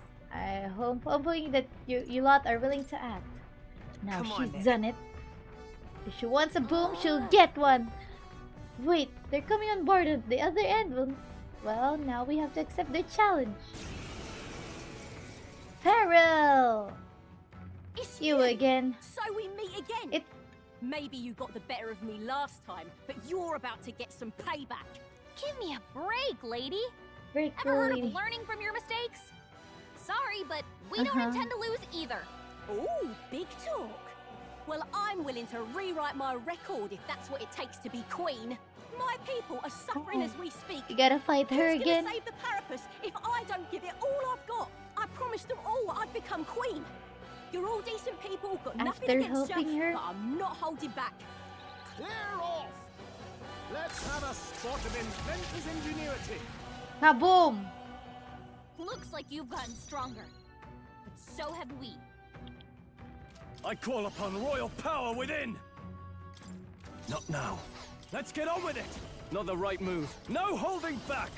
hoping that you lot are willing to act. Now she's done it. If she wants a boom, she'll get one. Wait, they're coming on board at the other end. Well, now we have to accept their challenge. Farrell! It's you again. So we meet again. Maybe you got the better of me last time, but you're about to get some payback. Give me a break, lady. Break, Ever heard lady. of learning from your mistakes? Sorry, but we don't intend to lose either. Ooh, big talk. Well, I'm willing to rewrite my record if that's what it takes to be queen. My people are suffering as we speak. You gotta fight her Who's again. gonna save the Parapus if I don't give it all I've got? I promised them all I'd become queen. You're all decent people, got nothing After against helping you, her? but I'm not holding back. Clear off! Let's have a spot of inventor's ingenuity. Kaboom! Looks like you've gotten stronger. But so have we. I call upon royal power within! Not now. Let's get on with it! Not the right move. No holding back!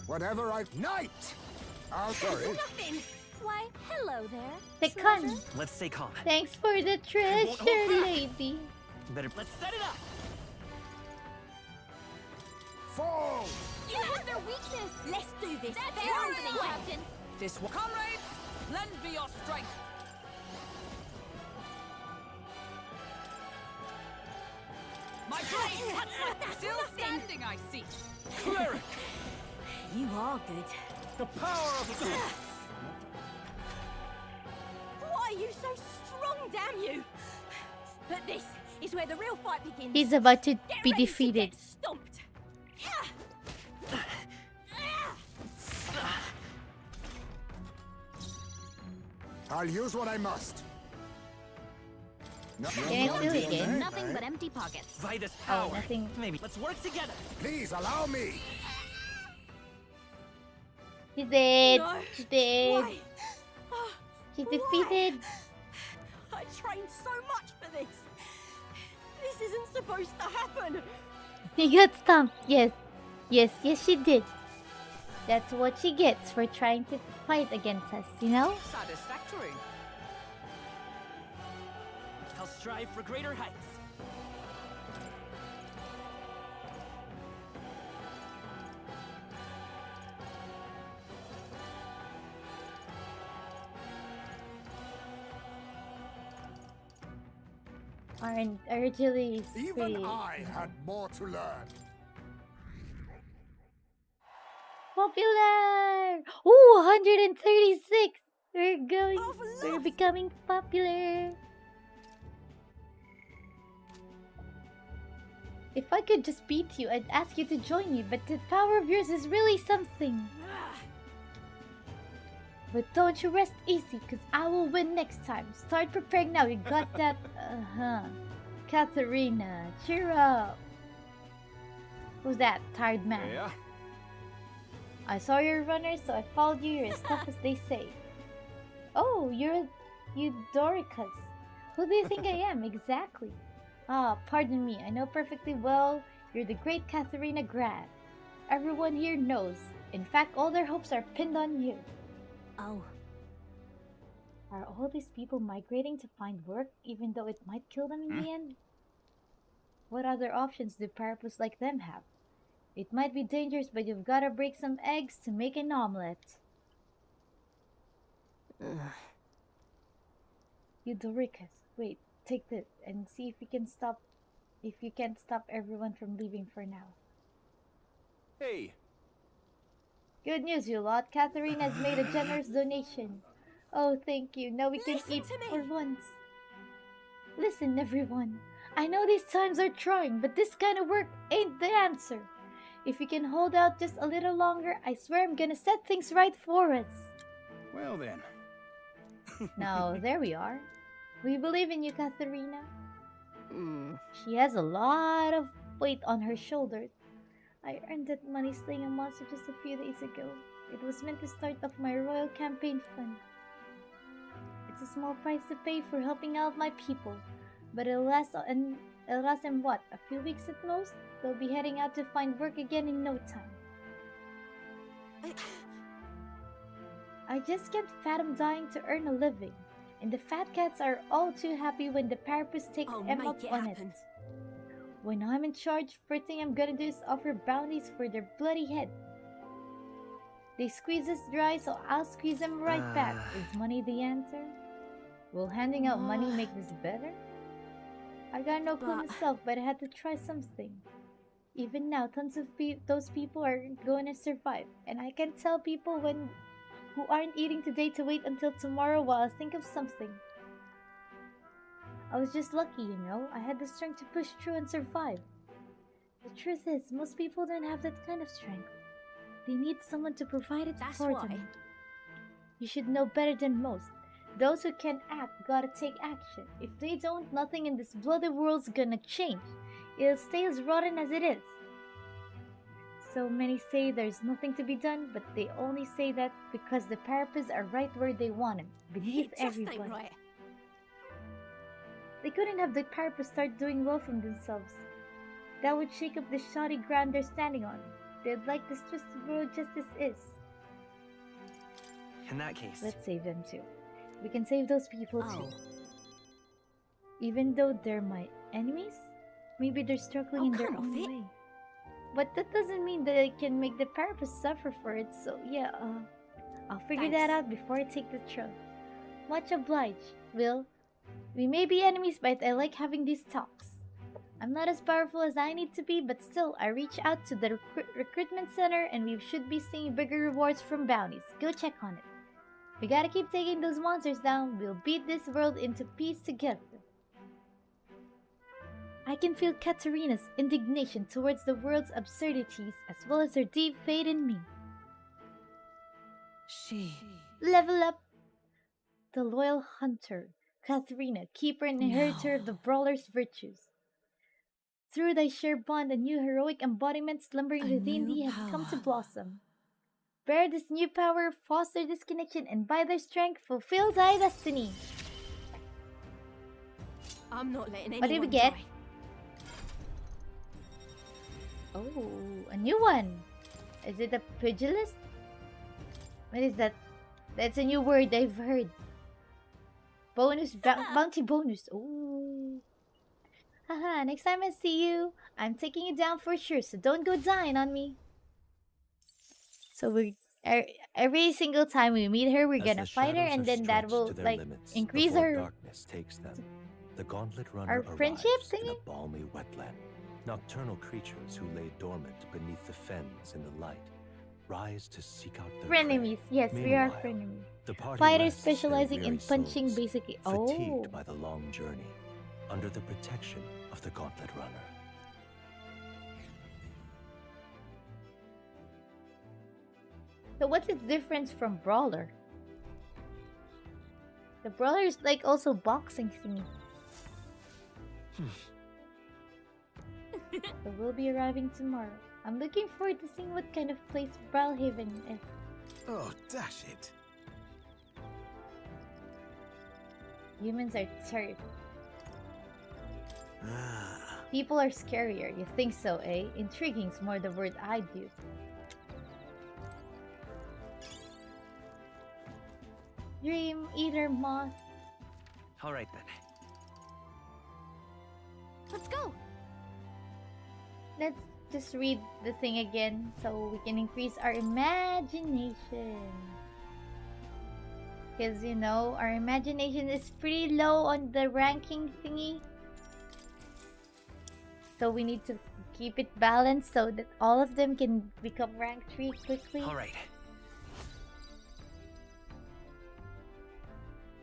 Whatever I... Knight! Oh, sorry. Nothing. Why, hello there. The con. Let's stay calm. Thanks for the treasure, hold back. lady. Better. Let's set it up. Fall! You have their weakness. Let's do this. That's Fair your and thing, square. Captain. This one. Comrades, lend me your strength. My blade cuts like still standing, I see. Cleric! You are good. The power of the... Why are you so strong, damn you? But this is where the real fight begins. He's about to Get be ready defeated. To get stomped. I'll use what I must. Can I do it again? Nothing but empty pockets. By this Oh, power. nothing. Maybe. Let's work together. Please allow me. She's dead. No. She's dead. Why? She's Why? defeated. I trained so much for this. This isn't supposed to happen. He got stumped. Yes. Yes, she did. That's what she gets for trying to fight against us, you know? Satisfactory. I'll strive for greater heights. Aren't originally Even I had more to learn. Popular! Ooh, 136! We're becoming popular. If I could just beat you, I'd ask you to join me, but the power of yours is really something. But don't you rest easy, cause I will win next time. Start preparing now, you got that? Katharina, cheer up. Who's that, tired man? Yeah? I saw your runner, so I followed you. You're as tough as they say. Oh, you're Eudoricus. Who do you think I am, exactly? Ah, pardon me. I know perfectly well you're the great Katharina Grad. Everyone here knows. In fact, all their hopes are pinned on you. Oh. Are all these people migrating to find work, even though it might kill them in the end? What other options do Parapus like them have? It might be dangerous, but you've gotta break some eggs to make an omelette. Eudoricus, wait, take this and see if you can stop. If you can't stop everyone from leaving for now. Hey! Good news, you lot. Katharina has made a generous donation. Oh, thank you. Now we can eat for once. Listen, everyone. I know these times are trying, but this kind of work ain't the answer. If you can hold out just a little longer, I swear I'm gonna set things right for us. Well then. Now, there we are. We believe in you, Katharina. She has a lot of weight on her shoulders. I earned that money slaying a monster just a few days ago. It was meant to start off my royal campaign fund. It's a small price to pay for helping out my people, but it'll last them what, a few weeks at most? They'll be heading out to find work again in no time. I just can't fathom dying to earn a living, and the fat cats are all too happy when the parapets take them up on it. When I'm in charge, first thing I'm gonna do is offer bounties for their bloody head. They squeeze us dry, so I'll squeeze them right back. Is money the answer? Will handing out money make this better? I got no clue myself, but I had to try something. Even now, tons of those people aren't going to survive, and I can tell people who aren't eating today to wait until tomorrow while I think of something. I was just lucky, you know. I had the strength to push through and survive. The truth is, most people don't have that kind of strength. They need someone to provide it for them. You should know better than most. Those who can act gotta take action. If they don't, nothing in this bloody world's gonna change. It'll stay as rotten as it is. So many say there's nothing to be done, but they only say that because the parapets are right where they want them, beneath everybody. Right. They couldn't have the parapets start doing well from themselves. That would shake up the shoddy ground they're standing on. They'd like this twisted world just as is. In that case, let's save them too. We can save those people too. Even though they're my enemies, maybe they're struggling in their own way. But that doesn't mean that I can make the parapets suffer for it, so yeah, I'll figure that out before I take the throne. Much obliged, Will. We may be enemies, but I like having these talks. I'm not as powerful as I need to be, but still, I reach out to the recruitment center and we should be seeing bigger rewards from bounties. Go check on it. We gotta keep taking those monsters down. We'll beat this world into peace together. I can feel Katarina's indignation towards the world's absurdities as well as her deep faith in me. Level up! The loyal hunter, Katarina, keeper and inheritor of the brawler's virtues. Through thy sheer bond, a new heroic embodiment slumbering within thee has come to blossom. Bear this new power, foster this connection, and by their strength, fulfill thy destiny. I'm not letting anyone What did we get? die. Oh, a new one. Is it a pugilist? What is that? That's a new word I've heard. Bonus, bounty bonus. Oh. Haha, next time I see you, I'm taking you down for sure, so don't go dying on me. So we every single time we meet her, we're gonna fight her, and then that will like increase our darkness takes them. The gauntlet runner our friendship arrives in thingy. a balmy wetland. Nocturnal creatures who lay dormant beneath the fens in the light rise to seek out their frenemies. Yes, we are frenemies. Fighters specializing in punching, souls, basically. Fatigued by the long journey, under the protection of the gauntlet runner. So what's its difference from brawler? The brawler is like also boxing thingy. So we'll be arriving tomorrow. I'm looking forward to seeing what kind of place Brawlhaven is. Oh, dash it. Humans are terrible. People are scarier. You think so, eh? Intriguing's more the word I'd use. Dream Eater Moth. Alright then. Let's go. Let's just read the thing again so we can increase our imagination. Because, you know, our imagination is pretty low on the ranking thingy. So we need to keep it balanced so that all of them can become rank 3 quickly. Alright.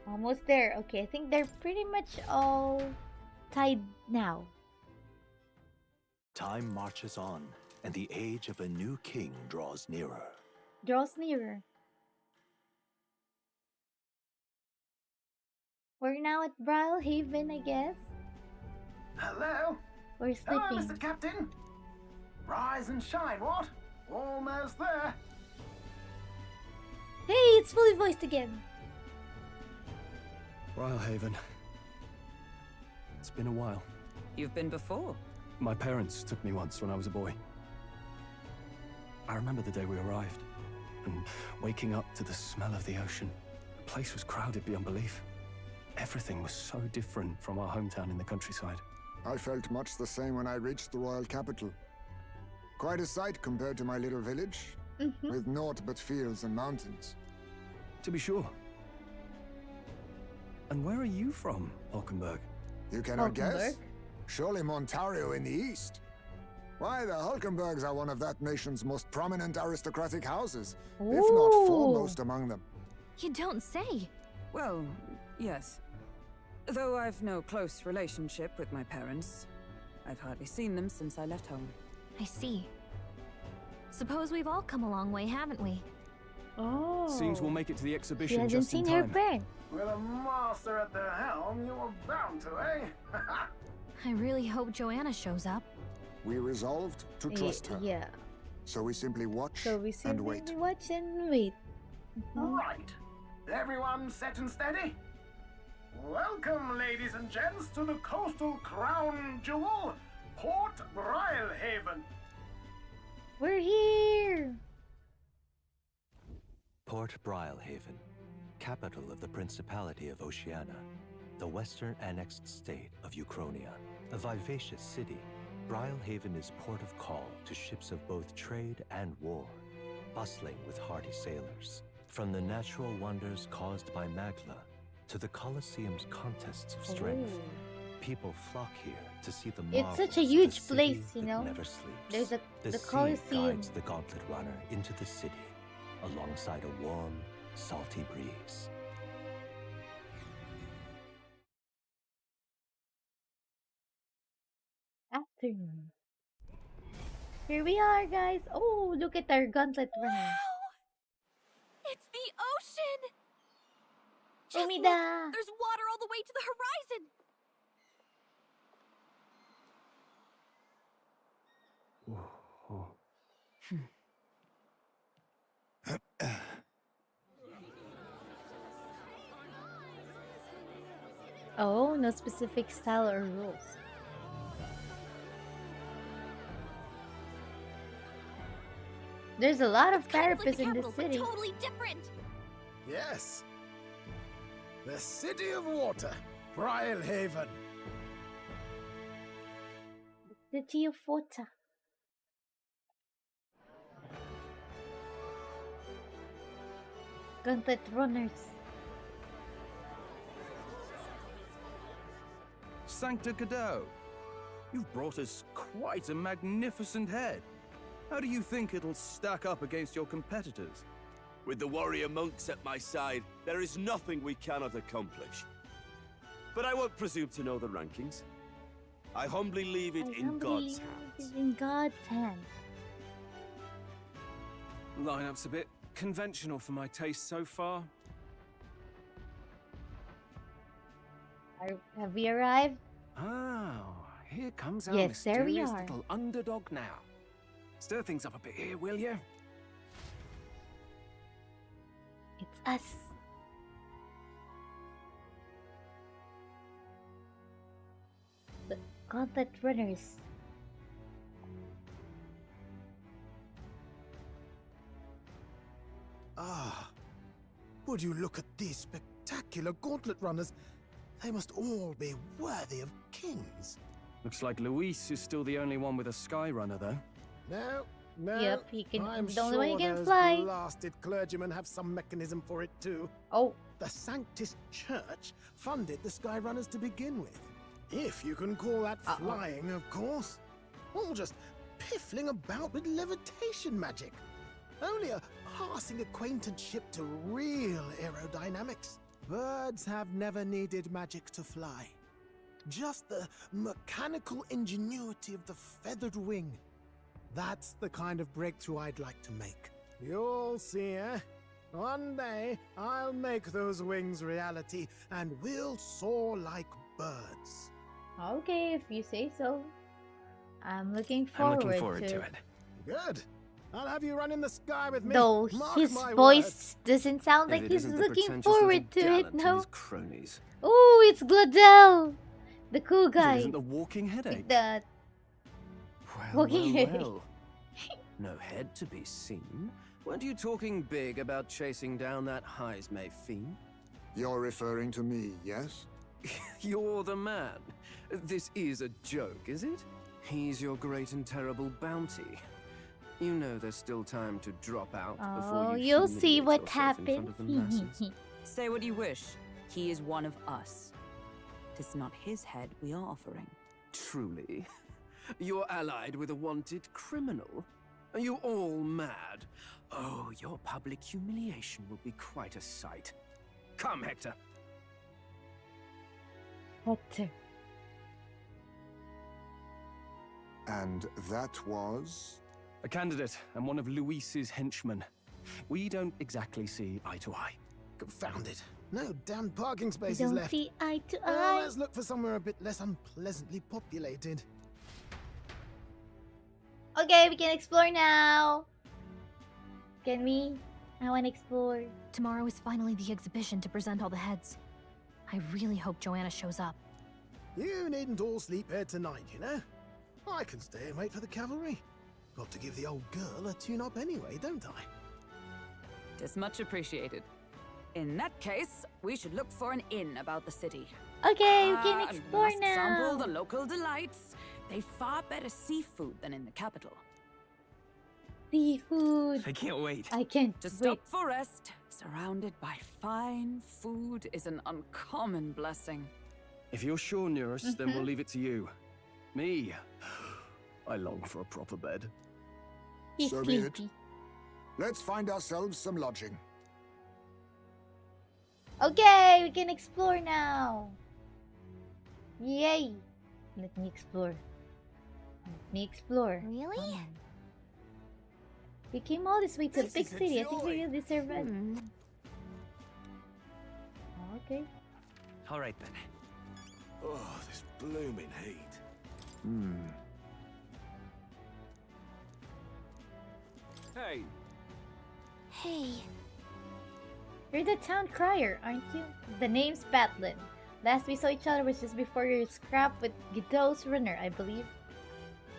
Almost there. Okay, I think they're pretty much all tied now. Time marches on, and the age of a new king draws nearer. Draws nearer. We're now at Brile Haven, I guess. Hello? We're Hello, sleeping. Mr. Captain. Rise and shine, what? Almost there. Hey, it's fully voiced again. Haven. It's been a while. You've been before? My parents took me once when I was a boy. I remember the day we arrived, and waking up to the smell of the ocean. The place was crowded beyond belief. Everything was so different from our hometown in the countryside. I felt much the same when I reached the royal capital. Quite a sight compared to my little village, with naught but fields and mountains. To be sure. And where are you from, Hulkenberg? You cannot guess? Surely Montario in the east. Why, the Hulkenbergs are one of that nation's most prominent aristocratic houses, if not foremost among them. You don't say. Well, yes. Though I've no close relationship with my parents, I've hardly seen them since I left home. I see. Suppose we've all come a long way, haven't we? Oh. Seems we'll make it to the exhibition She hasn't just in seen her time. parents. With a master at the helm, you were bound to, eh? I really hope Joanna shows up. We resolved to trust her. Yeah. So we simply watch So we and simply wait. watch and wait. Right. Everyone set and steady? Welcome, ladies and gents, to the coastal crown jewel, Port Brilehaven. We're here! Port Brilehaven, capital of the Principality of Oceania, the western annexed state of Uchronia. A vivacious city, Brilehaven is port of call to ships of both trade and war, bustling with hardy sailors. From the natural wonders caused by Magla to the Colosseum's contests of strength, people flock here to see the marvels It's such a of the huge city place, you that know? never sleeps. There's The the sea Colosseum. guides the Gauntlet Runner into the city, alongside a warm, salty breeze. Afternoon. Here we are, guys. Oh, look at our gauntlet runner. It's the ocean! Just Look, Umida. there's water all the way to the horizon! Oh, no specific style or rules. There's a lot of therapists in the city. Totally different! Yes. The City of Water, Brilehaven. City of Water. Gauntlet runners. Sancta Cadeau, you've brought us quite a magnificent head. How do you think it'll stack up against your competitors? With the warrior monks at my side, there is nothing we cannot accomplish. But I won't presume to know the rankings. I humbly leave it in God's hands. In God's hands. Lineup's a bit conventional for my taste so far. Have we arrived? Oh, here comes our Yes, there we mysterious are. little underdog now. Stir things up a bit here, will you? It's us. The Gauntlet runners. Ah, would you look at these spectacular gauntlet runners? They must all be worthy of kings. Looks like Luis is still the only one with a Skyrunner, though. No, Yep, he can. I'm the only way he sure can those fly. blasted clergymen have some mechanism for it too. Oh. The Sanctus Church funded the Skyrunners to begin with. If you can call that flying, of course. All just piffling about with levitation magic. Only a passing acquaintanceship to real aerodynamics. Birds have never needed magic to fly. Just the mechanical ingenuity of the feathered wing. That's the kind of breakthrough I'd like to make. You'll see, eh? One day, I'll make those wings reality, and we'll soar like birds. Okay, if you say so. I'm looking I'm forward, looking forward to it. Good. I'll have you run in the sky with me. Though Mark his my voice words. doesn't sound If like it he's isn't the looking pretentious little forward to it, gallant and no. his cronies. Oh, it's Glodell! The cool If it guy. isn't the walking headache. The walking headache. Well. No head to be seen. Weren't you talking big about chasing down that Heismay fiend? You're referring to me, yes? You're the man. This is a joke, is it? He's your great and terrible bounty. You know there's still time to drop out before Oh, you you'll see humiliate what yourself in front happens. of the masses. Say what you wish. He is one of us. Tis not his head we are offering. Truly? You're allied with a wanted criminal? Are you all mad? Oh, your public humiliation will be quite a sight. Come, Hector. Hector. And that was? A candidate and one of Luis's henchmen. We don't exactly see eye to eye. Confound it. No damn parking We spaces don't left. see eye to Well, eye. let's look for somewhere a bit less unpleasantly populated. Okay, we can explore now. Can we? I want to explore. Tomorrow is finally the exhibition to present all the heads. I really hope Joanna shows up. You needn't all sleep here tonight, you know? I can stay and wait for the cavalry. Got to give the old girl a tune-up anyway, don't I? Tis much appreciated. In that case, we should look for an inn about the city. Okay, we can And explore must sample now. the local delights. They've far better seafood than in the capital. Seafood. I can't wait. I can't To wait. stop for rest, surrounded by fine food, is an uncommon blessing. If you're sure, Nearest, then Mm-hmm. we'll leave it to you. Me, I long for a proper bed. He's So be it. sleepy. Let's find ourselves some lodging. Okay, we can explore now. Yay. Let me explore. Let me explore. Really? Come on. We came all this way to the This big is a city. I think we joy. really deserve it. Okay. All right then. Oh, this blooming heat. Hey, Hey, You're the town crier, aren't you? The name's Batlin. Last we saw each other was just before your scrap with Godot's runner, I believe.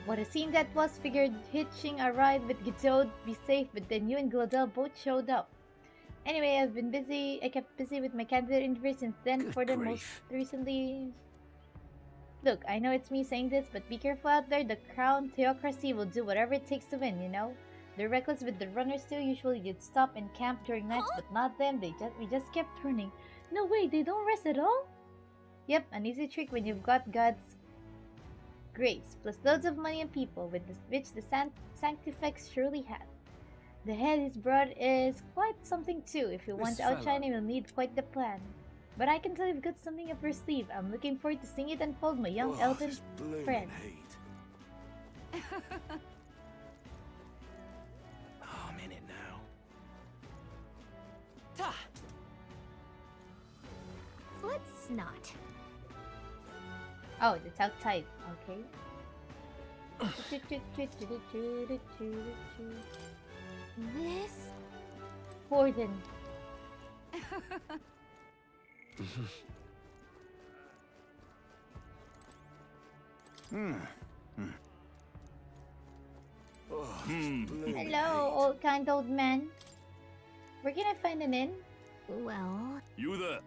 What a scene that was. Figured hitching a ride with Godot would be safe, but then you and Glodell both showed up. Anyway, I kept busy with my candidate interview since then. Good For the most grief. recently... Look, I know it's me saying this, but be careful out there. The crown theocracy will do whatever it takes to win, you know? They're reckless with the runners too. Usually you'd stop and camp during nights, but not them. We just kept running. No way, they don't rest at all? Yep, an easy trick when you've got God's grace, plus loads of money and people, which the Sanctifex surely has. The head he's brought is quite something too. If you want to outshine him, you'll need quite the plan. But I can tell you've got something up your sleeve. I'm looking forward to seeing it unfold, my young Oh, elven this blooming friend. heat. Oh, I'm in it now. let's not. Oh, it's outside. Okay. This? Warden. Oh, this blooming Hello, old kind old man. Where can I find an inn? Well, You there?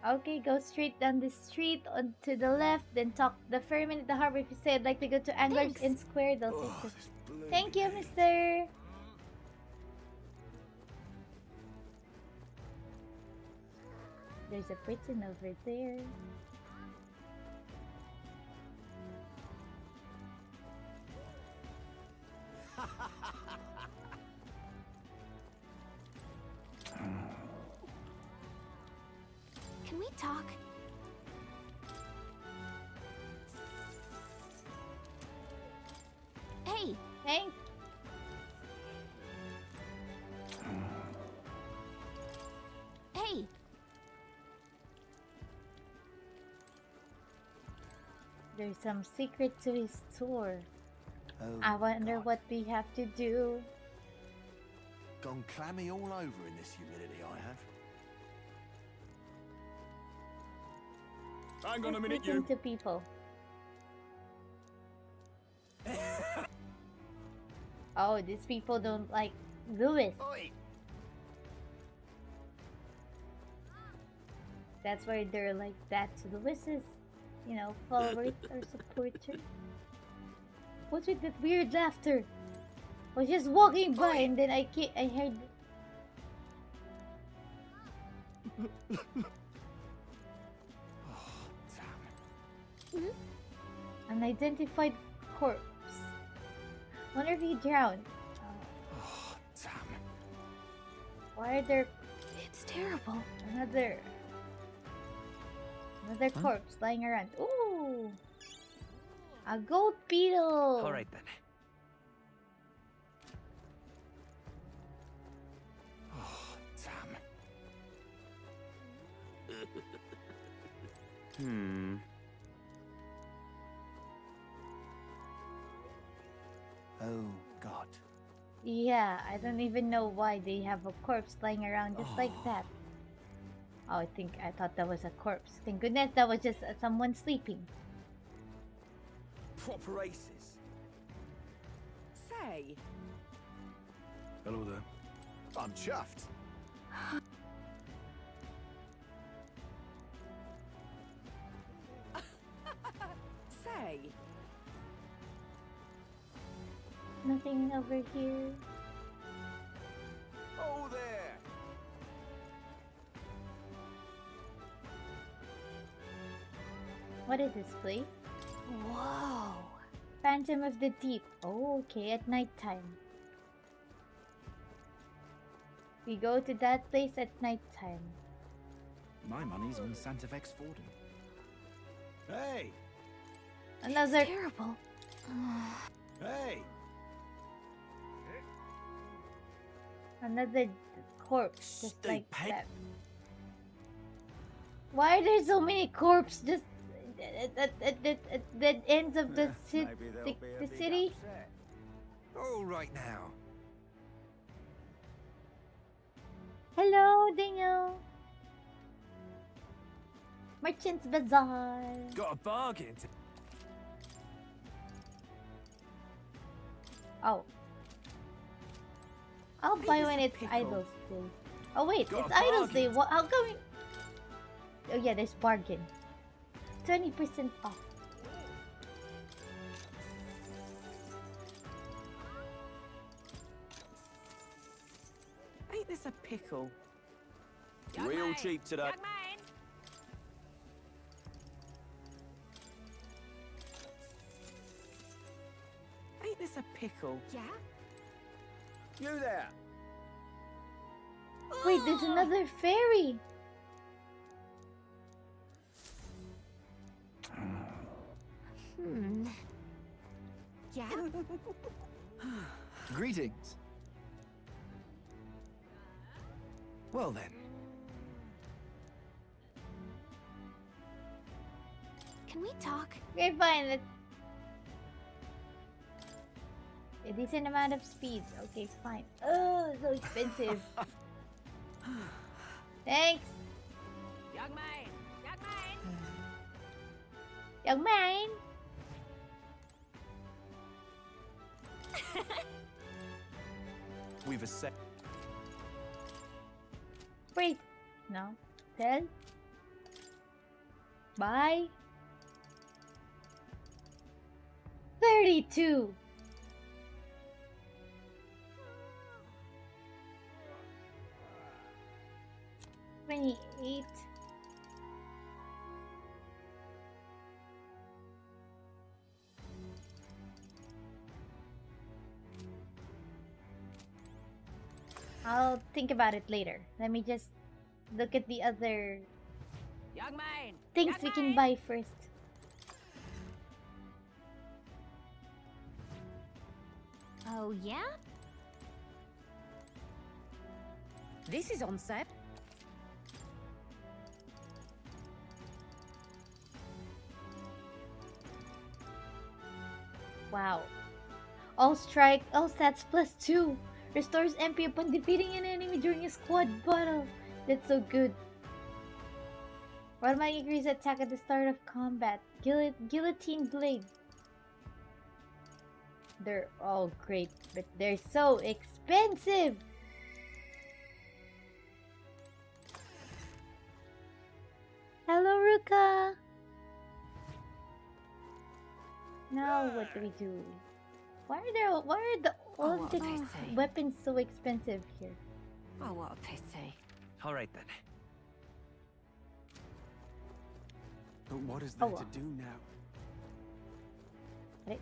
Okay, go straight down the street on to the left, then talk the ferryman at the harbor. If you say I'd like to go to Angler's Thanks. Inn Square, they'll Oh, take this blooming Thank you, heat. mister. There's a prison over there. can we talk? Hey, Hey, There's some secret to his tour. Oh, I wonder what we have to do. Gone clammy all over in this humidity I have. Hang on a minute, Speaking to people. Oh, these people don't like Lewis. Oi. That's why they're like that to Lewis's, you know, followers or supporters. What's with that weird laughter? I was just walking by and then I heard. Unidentified corpse. Wonder if he drowned. Oh, damn. Why are there? It's terrible. Another corpse lying around. Ooh, a gold beetle. All right then. Oh, damn. Oh, God. Yeah, I don't even know why they have a corpse lying around just like that. Oh, I thought that was a corpse. Thank goodness that was just someone sleeping. Proper aces. Say. Hello there. I'm chuffed. Say. Nothing over here. Oh, there. What is this place? Whoa. Phantom of the Deep. Oh, okay, at nighttime. We go to that place at nighttime. My money's on Santa Vex Fordham. Hey! Another. It's terrible. Hey! Another corpse, just like Stupid. that. Why are there so many corpses just at the ends of the, the city? All right now. Hello, Daniel. Merchant's Bazaar. Got a bargain. Oh. I'll buy when it's Idol's Day. Oh wait, Got it's a Idol's Day. bargain. What? How come? Oh yeah, there's bargain. 20% off. Ain't this a pickle? Real cheap today. Ain't this a pickle? Yeah? You there. Wait, there's another fairy. Yeah? Greetings. Well then. Can we talk? Okay, fine. Let's... A decent amount of speed. Okay, fine. Oh, so expensive. Thanks. Young man! Young man! Young man. We've a set. Wait. No. Tell. Bye. 32. $28. I'll think about it later. Let me just look at the other Young man! things we can buy first. Oh, yeah? This is on set. Wow. All strike, all stats +2. Restores MP upon defeating an enemy during a squad battle. That's so good. Automatic increase attack at the start of combat. Guillotine blade. They're all great, but they're so expensive. Hello, Ruka. Now what do we do? Why are the all the weapons so expensive here? Oh, what a pity. All right then. But what is there to do now? Right.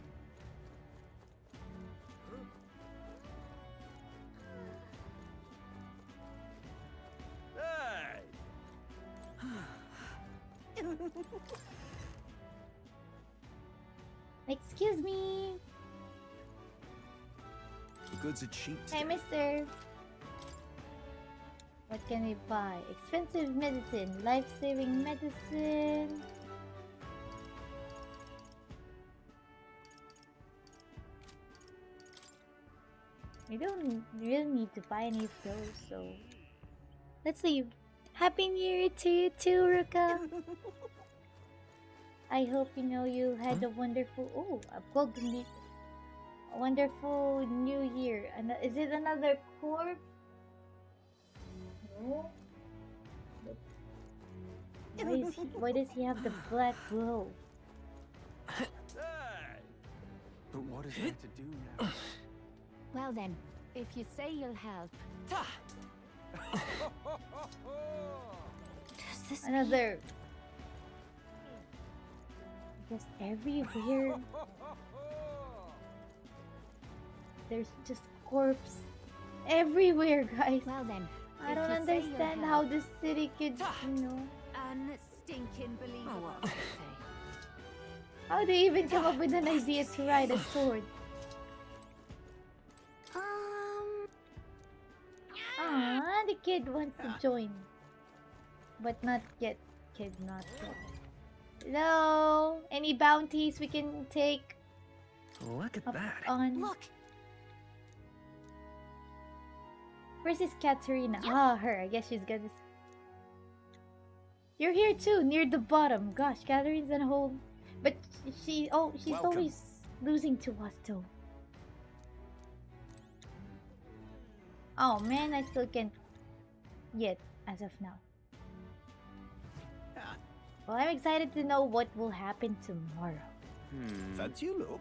Excuse me. The goods are cheap Hey, mister. What can we buy? Expensive medicine, life-saving medicine. We don't really need to buy any of those, so let's leave. Happy New Year to you too, Ruka. I hope you know you had a wonderful a wonderful new year. And is it another corpse? No. Why does he have the black glow? But what is there to do now? Well then, if you say you'll help. Does this Another. Just everywhere. There's just corpse everywhere, guys. Well then, I if don't you say you'll understand help. how this city could, you know. Unstinking believable. Oh, what a pity. How do you even come up with an idea to ride a sword? Ah, the kid wants to join. But not yet. Kid, not yet. Hello? Any bounties we can take? Look at up that. on? Look. Where's this Katerina? Ah, her. I guess she's got this. You're here too, near the bottom. Gosh, Katherine's in a hole. But she's Welcome. always losing to us though. Oh man, I still can't yet as of now. Well, I'm excited to know what will happen tomorrow. Fancy a look?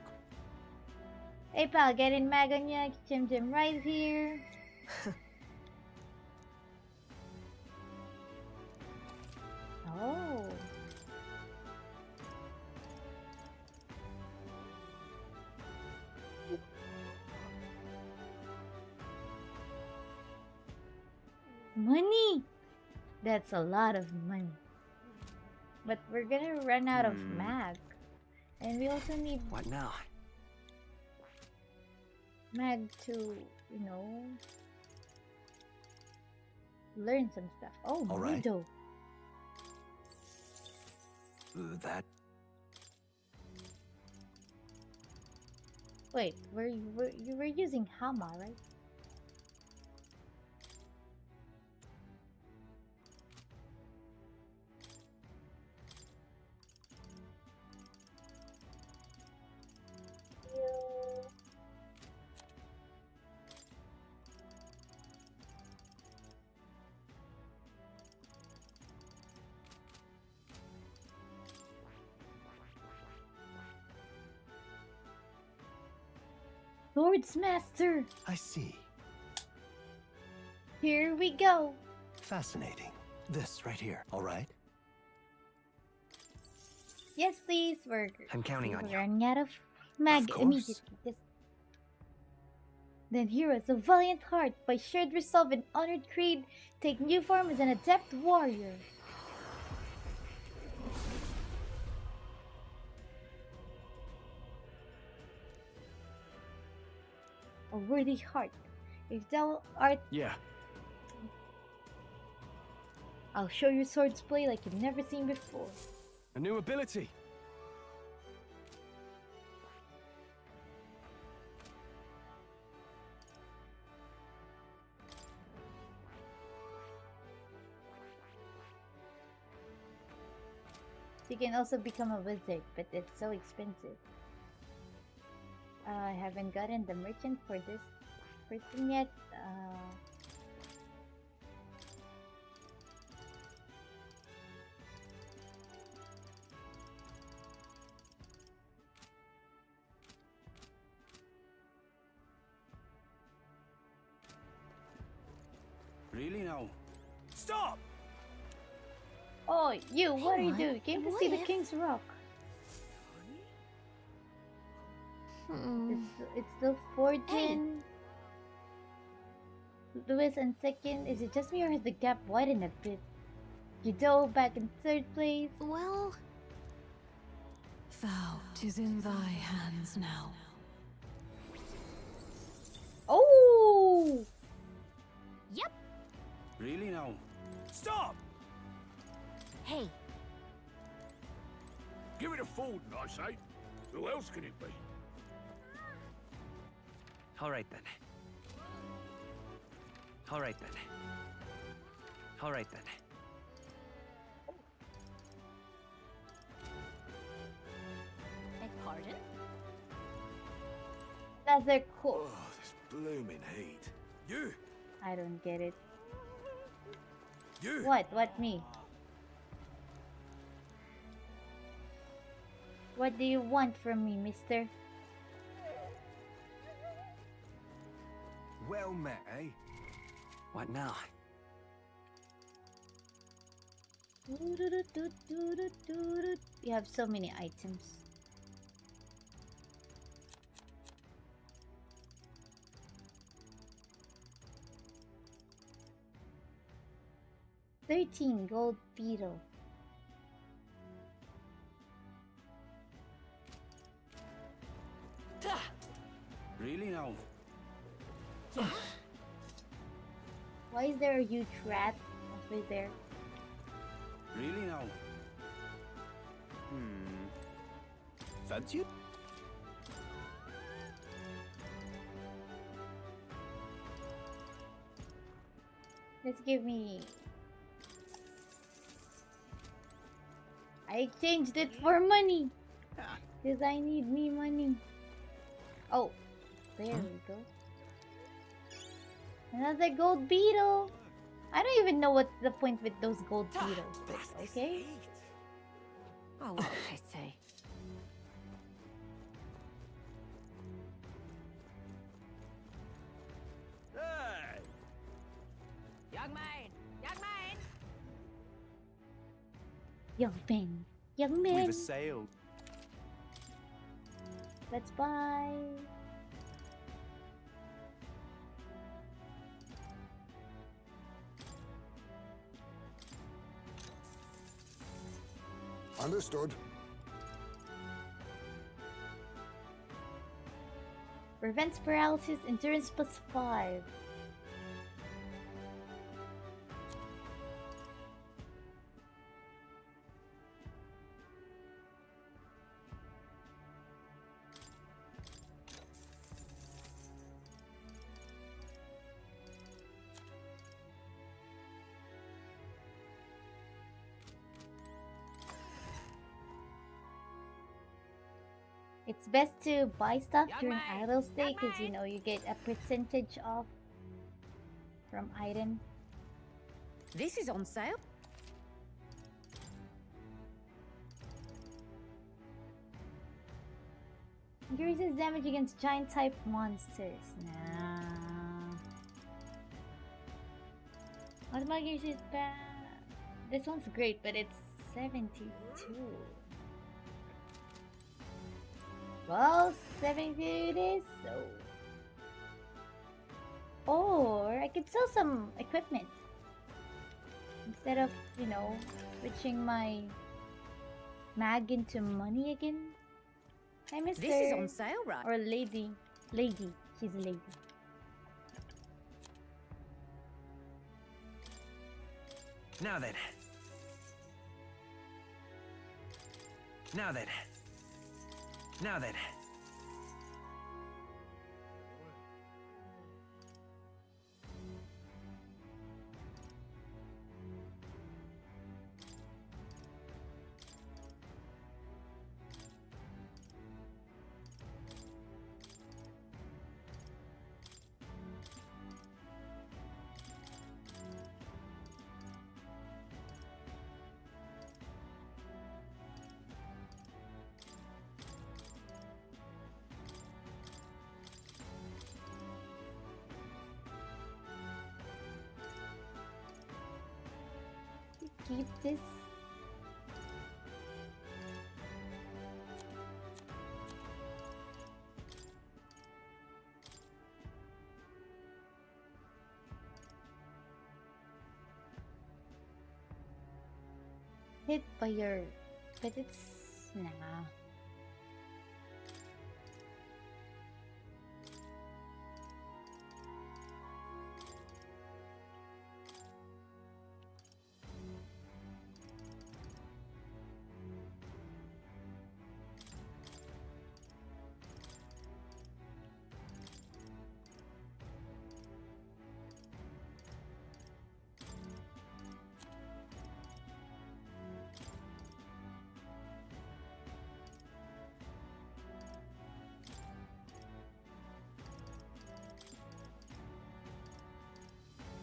Hey pal, get in Magonya, Jim right here. Oh. Money! That's a lot of money. But we're gonna run out of mag. And we also need What now? mag to, you know, learn some stuff. Oh, All right. Widow. That Wait, you were using Hama, right? Swordsmaster! I see. Here we go! Fascinating. This right here, all right? Yes, please. I'm counting on you. We're running out of mag Of course. immediately. Then heroes of valiant heart, by shared resolve and honored creed, take new form as an adept warrior. A worthy heart. If thou art, Yeah. I'll show you swordsplay like you've never seen before. A new ability. You can also become a wizard, but it's so expensive. I haven't gotten the merchant for this person yet. Really now? Stop! Oh, you! What are you on, doing? Came to what see the if- King's Rock. It's still 14. Lewis in second. Is it just me or has the gap widened a bit? Guido back in third place. Well, Thou, 'tis in thy hands now. Oh! yep. Really now? Stop! Hey, Give it a Forden, I say. Who else can it be? All right then. All right then. All right then. Beg pardon? Another cool. Oh, this blooming heat. You! I don't get it. You! What? What me? What do you want from me, mister? Well met, eh? What now? You have so many items. $13 gold beetle. Really now? Why is there a huge rat over there? Really now? Fancy it? Let's give me... I exchanged it for money! Because I need me money. Oh, there we go. Another gold beetle! I don't even know what's the point with those gold beetles, but okay. Oh, what a pity. Hey! Young man! Young man! Young man. Young man. We've assailed. Let's buy. Understood. Prevents paralysis, endurance +5. It's best to buy stuff during idle stay because you know you get a percentage off from item. This is on sale. Increases damage against giant type monsters. Nah. Automatic increases bad. This one's great, but it's 72. Well, 72 it is, so... Or I could sell some equipment. Instead of, you know, switching my mag into money again. Hi, mister. This is on sale, right? Or lady. Lady. She's a lady. Now then. Now then. Now then. keep this? Hit by your... But it's... Nah.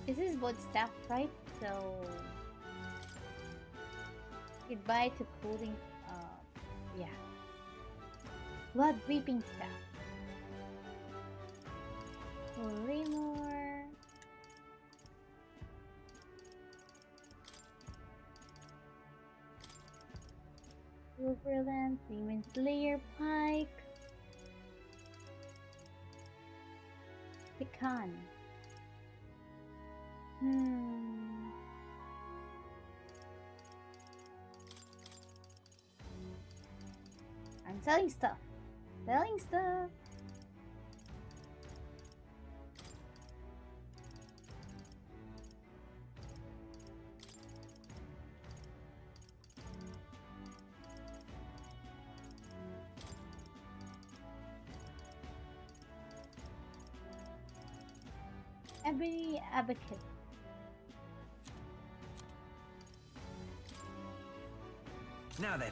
This is both staff, right? So goodbye to cooling. Yeah. Blood reaping staff. Three more. Silverland, Demon Slayer Pike. Pecan. I'm selling stuff. Selling stuff. Ebony Abacus. Now then.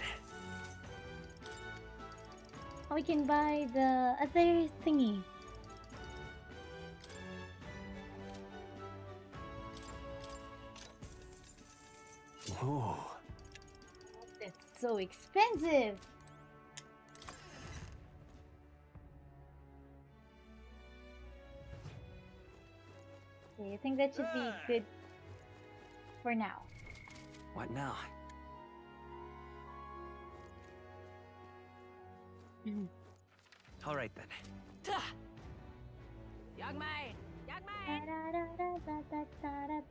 We can buy the other thingy. Ooh. That's so expensive. Okay, I think that should be good for now. What now? All right then. Young man! Young man!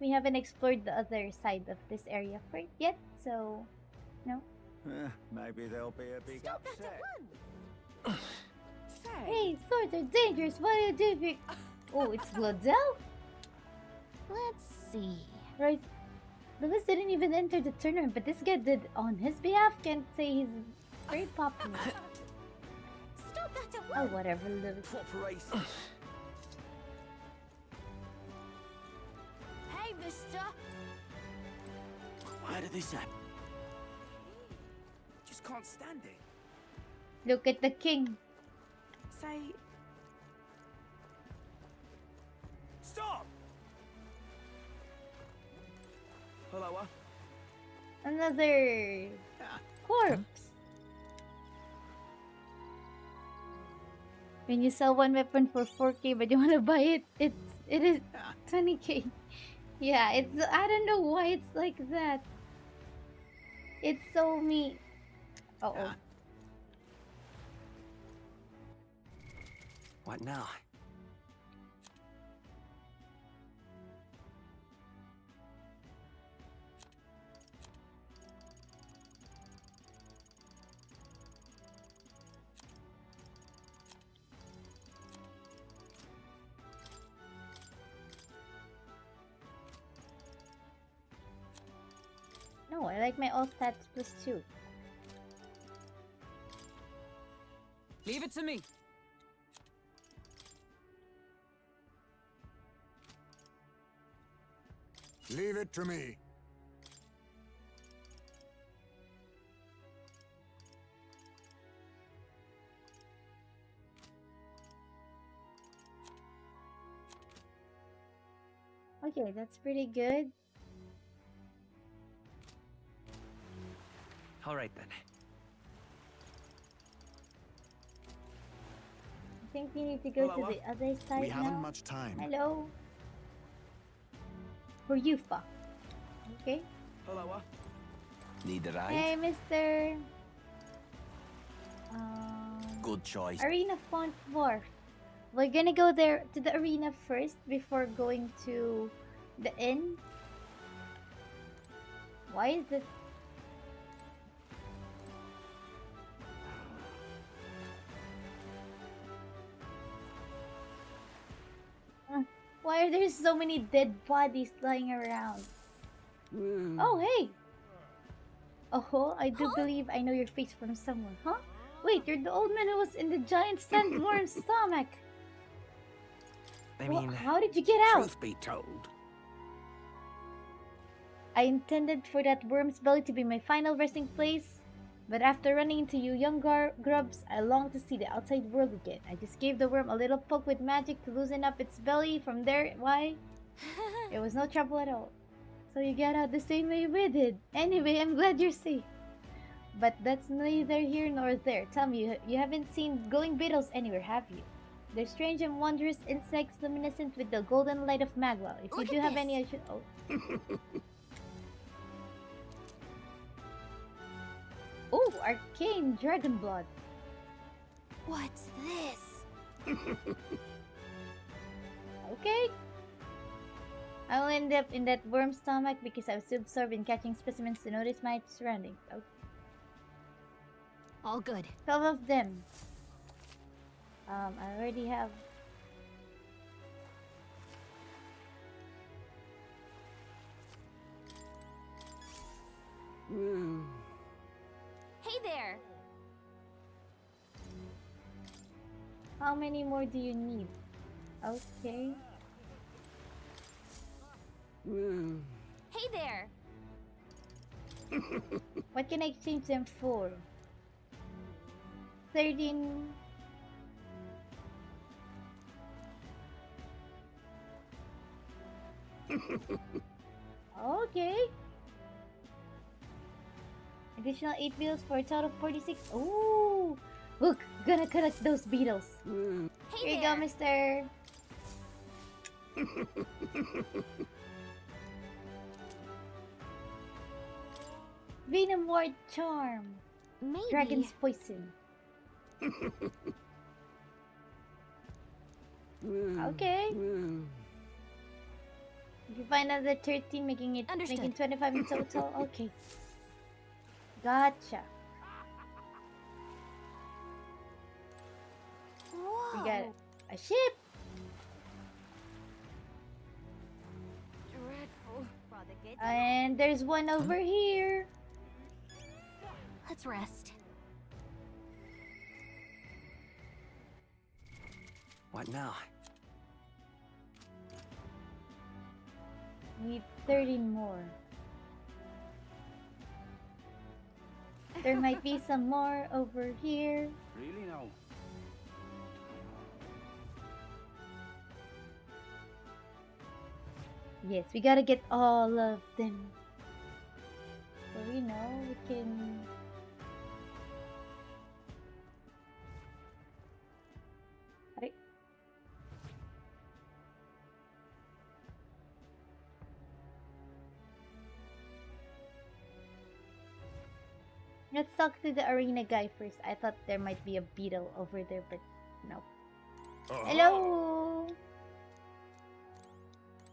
We haven't explored the other side of this area yet, so no. Maybe there'll be a big upset. Hey, swords are dangerous. What do you do if you... Oh, it's Glodell? Let's see. Right. Lewis didn't even enter the tournament, but this guy did on his behalf. Can't say he's very popular. Stop that at once. Oh, whatever, Lewis. Hey, mister! Why did this happen? Just can't stand it. Look at the king. Say... Stop! Hello, Another corpse. When you sell one weapon for 4K but you want to buy it, it is 20K. Yeah, it's, I don't know why it's like that. It's so me. Uh-oh. What now? No, I like my all stats +2. Leave it to me. Leave it to me. Okay, that's pretty good. All right then. I think we need to go to the other side We now. haven't much time. Hello. For Yufa. Okay. Hello. Need a ride? Hey, mister. Good choice. Arena Font Wharf. We're gonna go there to the arena first before going to the inn. Why is it? Why are there so many dead bodies lying around? Oh, hey! Oh, I do believe I know your face from somewhere, huh? Wait, you're the old man who was in the giant sandworm's stomach. I mean, how did you get out? Truth be told, I intended for that worm's belly to be my final resting place, but after running into you young grubs, I long to see the outside world again. I just gave the worm a little poke with magic to loosen up its belly. From there, why? It was no trouble at all. So you got out the same way we did. Anyway, I'm glad you're safe. But that's neither here nor there. Tell me, you haven't seen glowing beetles anywhere, have you? They're strange and wondrous insects luminescent with the golden light of magma. If you do have any, I should... Oh. Oh, arcane dragon blood. What's this? Okay. I'll end up in that worm's stomach because I was too absorbed in catching specimens to notice my surroundings. Okay. All good. 12 of them. I already have... Hey there! How many more do you need? Okay. Hey there! What can I exchange them for? 13... Okay. Additional 8 beetles for a total of 46. Ooh! Look, gonna collect those beetles. Hey Here you go, mister. Venom Ward Charm. Maybe. Dragon's Poison. Okay. If you find another 13, making 25 in total. Okay. Gotcha. Whoa. We got a ship. Dreadful. And there's one over here. Let's rest. What now? Need 13 more. There might be some more over here. Really now? Yes, we gotta get all of them. So, you know, we can... Aray. Let's talk to the arena guy first. I thought there might be a beetle over there, but no. Hello!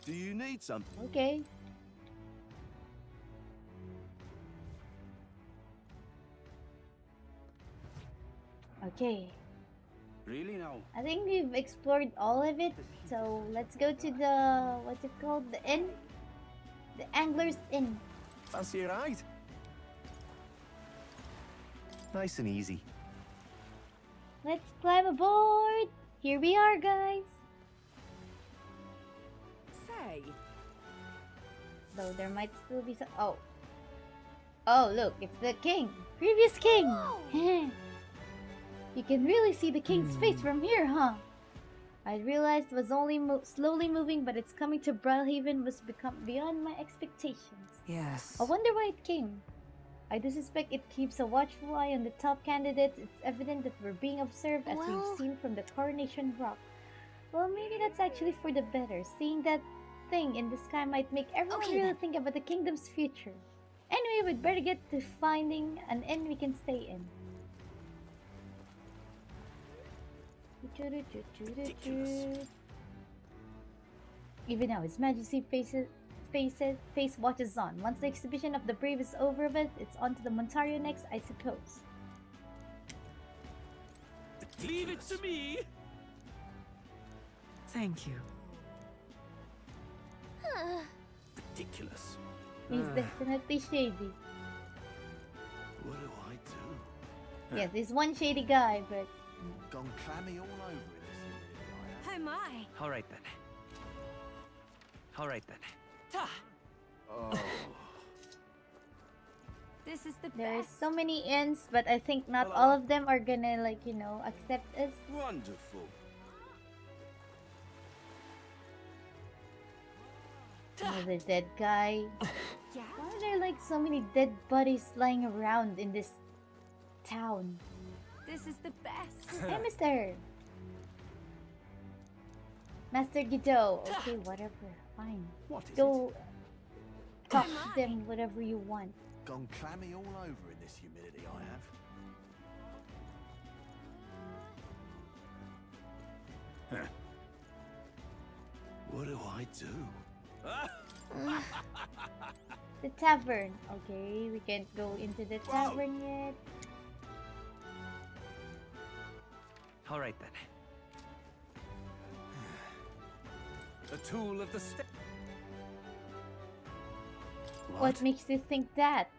Do you need something? Okay. Okay. Really now? I think we've explored all of it, so let's go to the... what's it called? The inn? The Angler's Inn. Fancy a ride? Nice and easy. Let's climb aboard! Here we are, guys! Say. Though there might still be some... Oh. Oh, look, it's the king! Previous king! You can really see the king's face from here, huh? I realized it was only slowly moving, but its coming to Brilhaven was become beyond my expectations. Yes. I wonder why it came. I do suspect it keeps a watchful eye on the top candidates. It's evident that we're being observed, as we've seen from the Coronation Rock. Well, maybe that's actually for the better. Seeing that thing in the sky might make everyone really think about the kingdom's future. Anyway, we'd better get to finding an inn we can stay in. Even now, His Majesty face watches on. Once the exhibition of the brave is over with, it's on to the Montario next, I suppose. Leave it to me! Thank you. Ridiculous. He's definitely shady. What do I do? Yes, he's one shady guy, but... Gone clammy all over in this. Oh my! Alright then. Alright then. Ta! Oh. This is the There's best. so many inns, but I think not all of them are gonna, like, you know, accept us. Wonderful. Another dead guy. Yeah. Why are there, like, so many dead bodies lying around in this town? This is the best. Hey, mister! Master Guido. Okay, whatever. Fine. What is Go talk to them whatever you want. Gone clammy all over in this humidity I have. What do I do? The tavern. Okay, we can't go into the tavern yet. Alright then. The tool of the state. What makes you think that?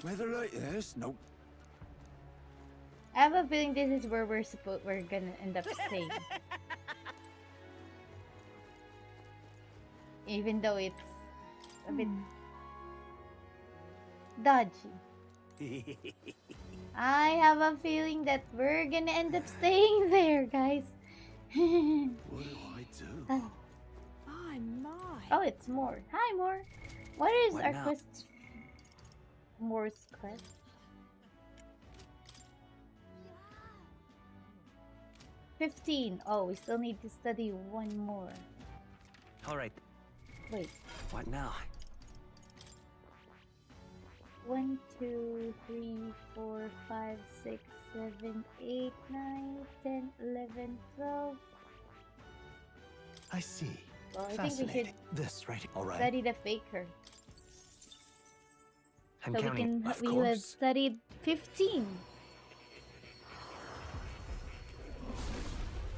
Weather like this? Nope. I have a feeling this is where we're gonna end up staying. Even though it's a bit dodgy. I have a feeling that we're gonna end up staying there, guys. What do I do? Oh my. Oh, it's Moore. Hi, Moore. What is What our now? quest? Moore's quest. $15. Oh, we still need to study one more. Alright. Wait. What now? 1, 2, 3, 4, 5, 6, 7, 8, 9, 10, 11, 12. I see. Well, I think we should Fascinating. This right. All right. study the faker. I'm So counting. we will have studied 15.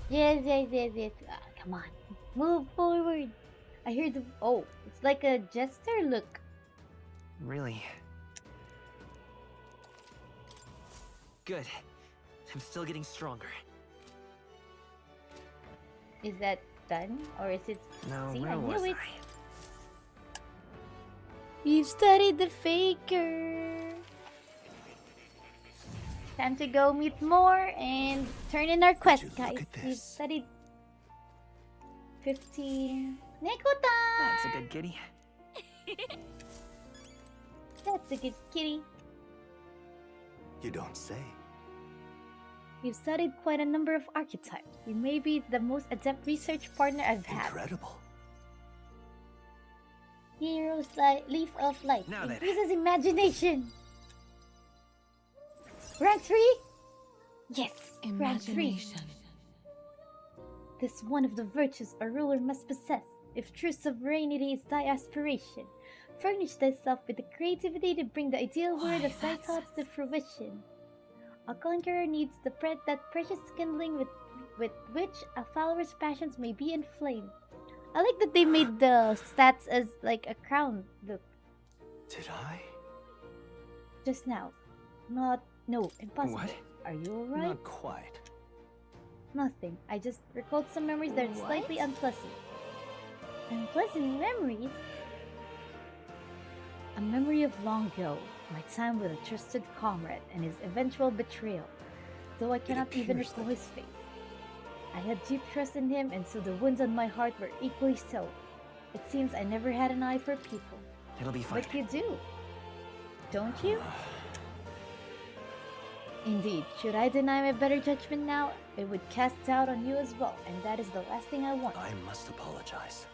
Yes. Ah, come on. Move forward. I hear the... Oh, it's like a jester look. Really? Good. I'm still getting stronger. Is that done? Or is it... No, See, where I knew was it. I? We've studied the faker. Time to go meet more and turn in our quest, guys. We've studied 15. Neko-tan! That's a good kitty. That's a good kitty. You don't say. We've studied quite a number of archetypes. You may be the most adept research partner I've had. Incredible. Hero's Leaf of Light. Now then. Increases imagination. Rank 3? Yes, rank 3. Imagination. This one of the virtues a ruler must possess, if true sovereignty is thy aspiration. Furnish thyself with the creativity to bring the ideal word of thy thoughts to fruition. A conqueror needs that precious kindling with which a follower's passions may be inflamed. I like that they made the stats as like a crown look. Did I? Just now. No, impossible. What? Are you alright? Not quite. Nothing. I just recalled some memories that are slightly unpleasant. Unpleasant memories? A memory of long ago, my time with a trusted comrade and his eventual betrayal, though I cannot even recall his face. I had deep trust in him, and so the wounds on my heart were equally so. It seems I never had an eye for people. It'll be fine. But you do, don't you? Indeed, should I deny my better judgment now, it would cast doubt on you as well, and that is the last thing I want. I must apologize.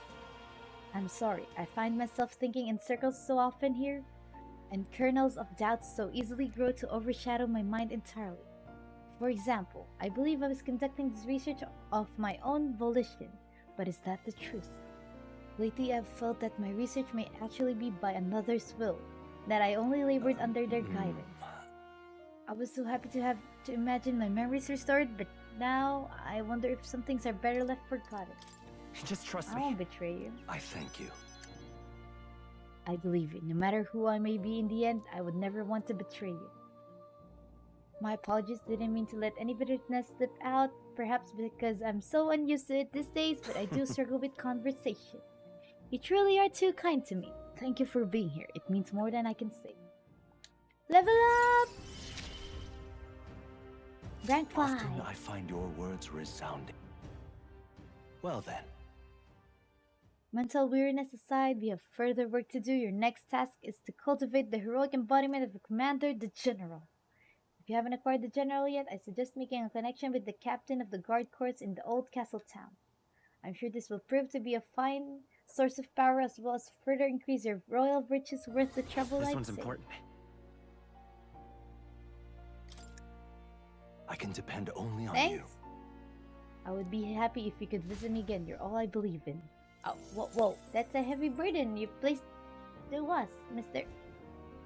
I'm sorry, I find myself thinking in circles so often here, and kernels of doubt so easily grow to overshadow my mind entirely. For example, I believe I was conducting this research of my own volition, but is that the truth? Lately I've felt that my research may actually be by another's will, that I only labored under their guidance. I was so happy to imagine my memories restored, but now I wonder if some things are better left forgotten. Just trust me. I won't betray you. I thank you. I believe you. No matter who I may be in the end, I would never want to betray you. My apologies, didn't mean to let any bitterness slip out, perhaps because I'm so unused to it these days, but I do struggle with conversation. You truly are too kind to me. Thank you for being here. It means more than I can say. Level up! Rank 5. Often I find your words resounding. Well then. Mental weariness aside, we have further work to do. Your next task is to cultivate the heroic embodiment of the commander, the general. If you haven't acquired the general yet, I suggest making a connection with the captain of the guard corps in the old castle town. I'm sure this will prove to be a fine source of power as well as further increase your royal riches worth the trouble. This I'd one's say. important. I can depend only on Thanks. you. I would be happy if you could visit me again. You're all I believe in. Oh, whoa. That's a heavy burden you placed to us, mister.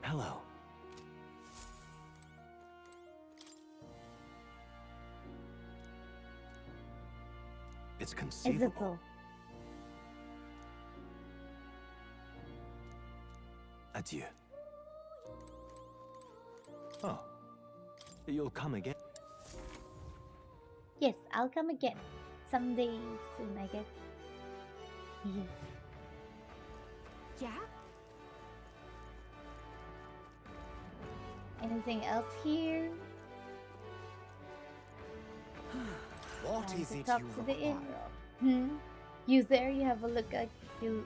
Hello. It's conceivable. Isabelle. Adieu. Oh. You'll come again? Yes, I'll come again. Someday soon, I guess. Yeah? Anything else here? What Time is to it talk you to the require? inn. You there? You have a look at you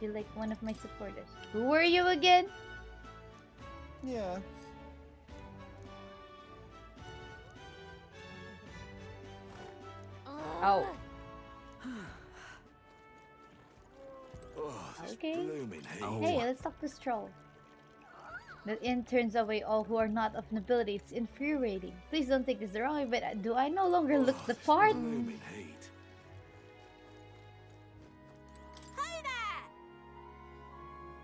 like one of my supporters. Who were you again? Yeah. Oh. Oh, this Okay. blooming heat. Hey, let's talk to Stroll. The inn turns away all who are not of nobility. It's infuriating. Please don't take this the wrong way, but do I no longer look the part? Blooming heat.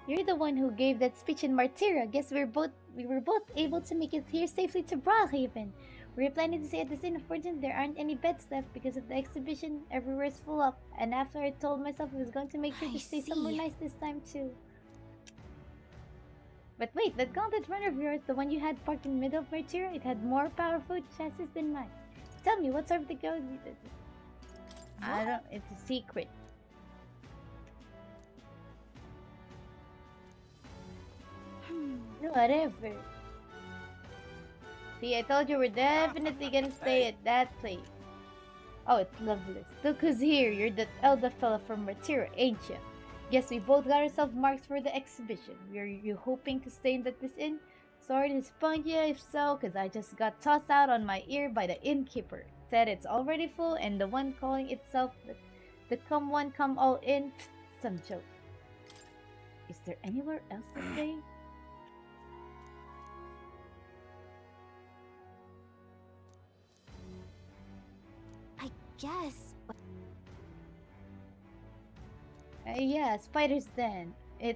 You're the one who gave that speech in Martyra. Guess we were both able to make it here safely to Brawlhaven. We were planning to stay at this inn. Unfortunately, there aren't any beds left because of the exhibition. Everywhere's full up. And after I told myself I was going to make sure to stay somewhere nice this time too. But wait, that gauntlet runner of yours, the one you had parked in the middle of Martyra, it had more powerful chassis than mine. Tell me, what sort of the go? I don't. It's a secret. Whatever. See, I told you we're definitely gonna stay at that place. Oh, it's Loveless. Look who's here. You're that elder fella from Martyra, ain't ya? Guess we both got ourselves marks for the exhibition. Were you hoping to stay in this inn? Sorry to disappoint you if so, cause I just got tossed out on my ear by the innkeeper. Said it's already full and the one calling itself the come one come all in. Some joke. Is there anywhere else to stay? I guess. Yeah, Spider's Den.